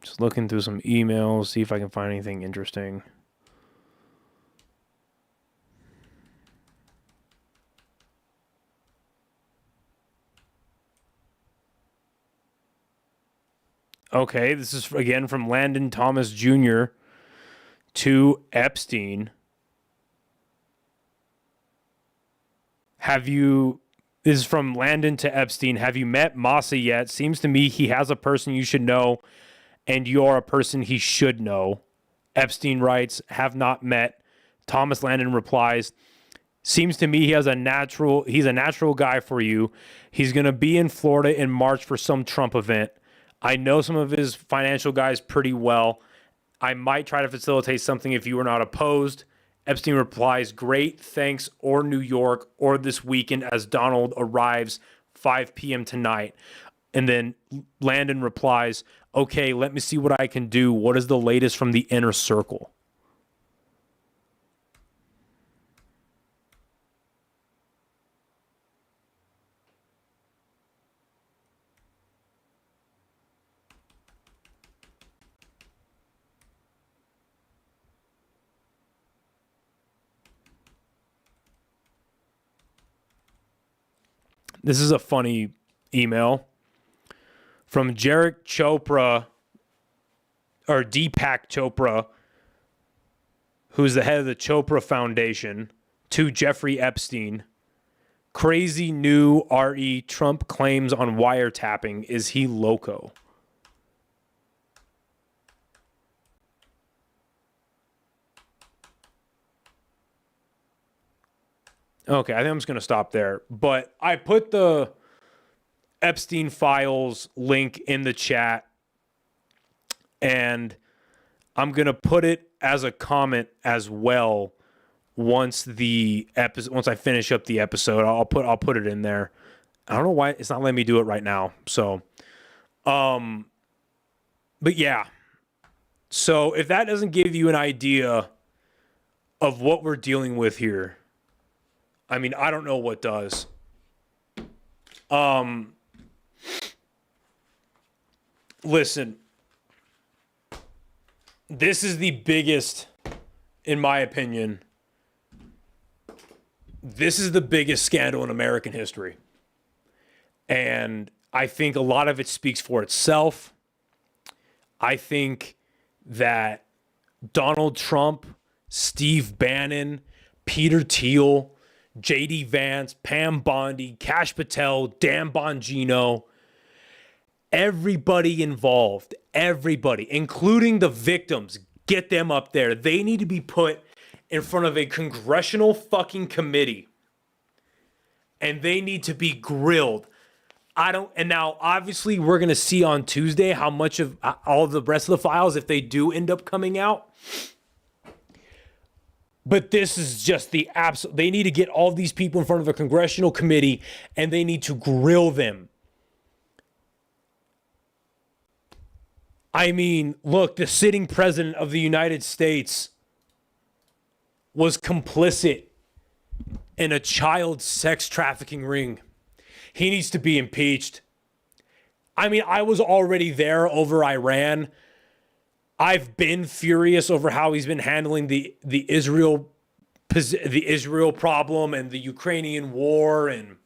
Just looking through some emails, see if I can find anything interesting. Okay, this is again from Landon Thomas Jr. to Epstein. This is from Landon to Epstein. "Have you met Massa yet? Seems to me he has a person you should know, and you're a person he should know." Epstein writes, "Have not met." Thomas Landon replies, "Seems to me he's a natural guy for you. He's going to be in Florida in March for some Trump event. I know some of his financial guys pretty well. I might try to facilitate something if you are not opposed." Epstein replies, "Great, thanks," or New York, or this weekend as Donald arrives 5 p.m. tonight. And then Landon replies, "Okay, let me see what I can do. What is the latest from the inner circle?" This is a funny email from Jarek Chopra, or Deepak Chopra, who's the head of the Chopra Foundation, to Jeffrey Epstein. "Crazy new RE Trump claims on wiretapping. Is he loco?" Okay, I think I'm just going to stop there. But I put the Epstein files link in the chat, and I'm going to put it as a comment as well once I finish up the episode. I'll put it in there. I don't know why it's not letting me do it right now. So but yeah. So if that doesn't give you an idea of what we're dealing with here, I mean, I don't know what does. Listen, this is the biggest, in my opinion, this is the biggest scandal in American history. And I think a lot of it speaks for itself. I think that Donald Trump, Steve Bannon, Peter Thiel, J.D. Vance, Pam Bondi, Kash Patel, Dan Bongino, everybody involved, everybody, including the victims, get them up there. They need to be put in front of a congressional fucking committee. And they need to be grilled. And now obviously we're going to see on Tuesday how much of all of the rest of the files, if they do end up coming out. But this is just the absolute, they need to get all these people in front of a congressional committee and they need to grill them. I mean, look, the sitting president of the United States was complicit in a child sex trafficking ring. He needs to be impeached. I mean, I was already there over Iran. I've been furious over how he's been handling the Israel problem and the Ukrainian war, and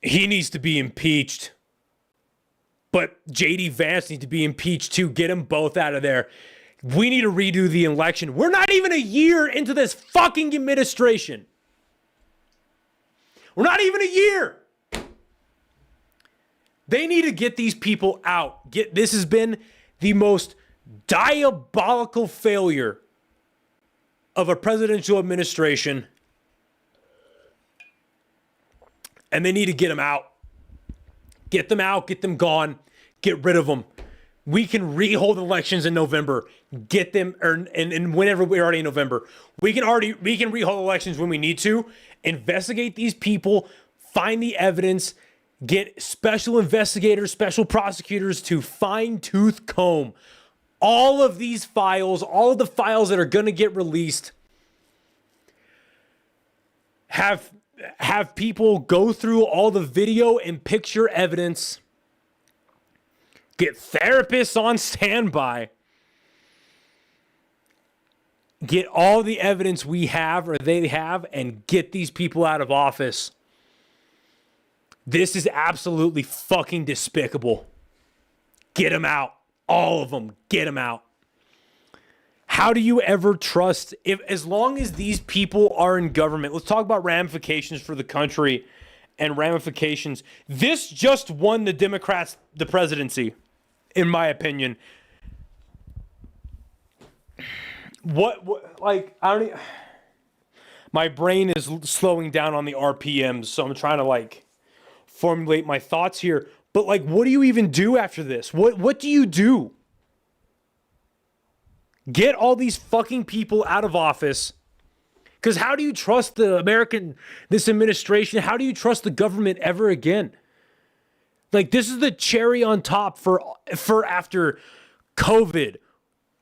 he needs to be impeached. But J.D. Vance needs to be impeached too. Get them both out of there. We need to redo the election. We're not even a year into this fucking administration. We're not even a year. They need to get these people out. This has been the most diabolical failure of a presidential administration. And they need to get them out. Get them out, get them gone, get rid of them. We can rehold elections in November. Get them, and whenever we're already in November. We can rehold elections when we need to. Investigate these people, find the evidence, get special investigators, special prosecutors to fine-tooth comb all of these files, all of the files that are going to get released. Have people go through all the video and picture evidence. Get therapists on standby. Get all the evidence we have or they have and get these people out of office. This is absolutely fucking despicable. Get them out. All of them. Get them out. How do you ever trust, as long as these people are in government, let's talk about ramifications for the country and ramifications. This just won the Democrats the presidency, in my opinion. My brain is slowing down on the RPMs, so I'm trying to formulate my thoughts here. But what do you even do after this? What do you do? Get all these fucking people out of office. Because how do you trust this administration? How do you trust the government ever again? This is the cherry on top for after COVID,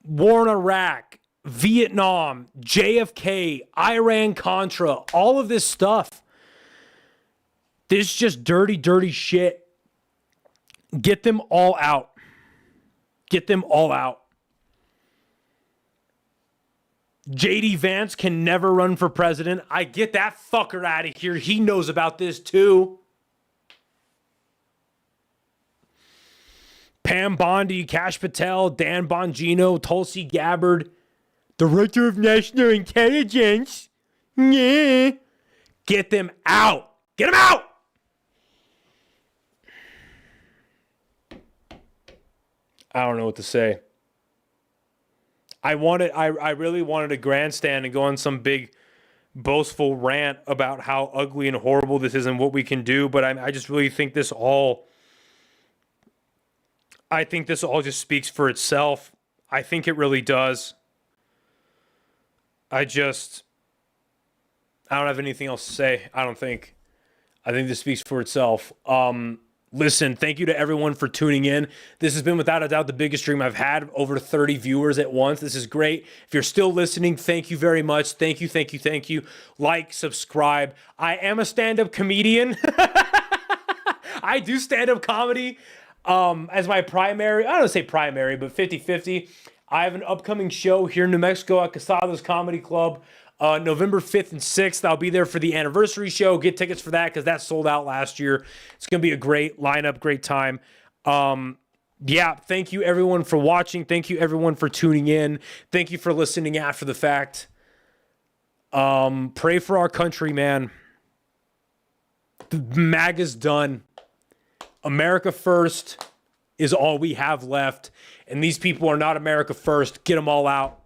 war in Iraq, Vietnam, JFK, Iran-Contra, all of this stuff. This is just dirty, dirty shit. Get them all out. Get them all out. J.D. Vance can never run for president. I get that fucker out of here. He knows about this too. Pam Bondi, Kash Patel, Dan Bongino, Tulsi Gabbard, Director of National Intelligence. Yeah. Get them out. Get them out. I don't know what to say. I really wanted a grandstand and go on some big boastful rant about how ugly and horrible this is and what we can do, but I just really think this all just speaks for itself. I think it really does. I don't have anything else to say. I think this speaks for itself. Listen, thank you to everyone for tuning in. This has been without a doubt the biggest stream I've had, over 30 viewers at once. This is great. If you're still listening, thank you very much. Thank you, thank you, thank you. Like, subscribe. I am a stand-up comedian. I do stand-up comedy as my primary. I don't want to say primary, but 50-50. I have an upcoming show here in New Mexico at Casados Comedy Club. November 5th and 6th. I'll be there for the anniversary show. Get tickets for that because that sold out last year. It's going to be a great lineup, great time. Yeah, thank you everyone for watching. Thank you everyone for tuning in. Thank you for listening after the fact. Pray for our country, man. The MAGA's done. America first is all we have left. And these people are not America first. Get them all out.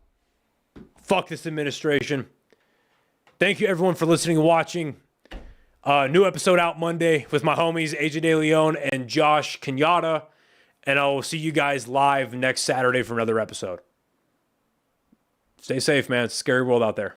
Fuck this administration. Thank you everyone for listening and watching. New episode out Monday with my homies AJ De Leon and Josh Kenyatta. And I will see you guys live next Saturday for another episode. Stay safe, man. It's a scary world out there.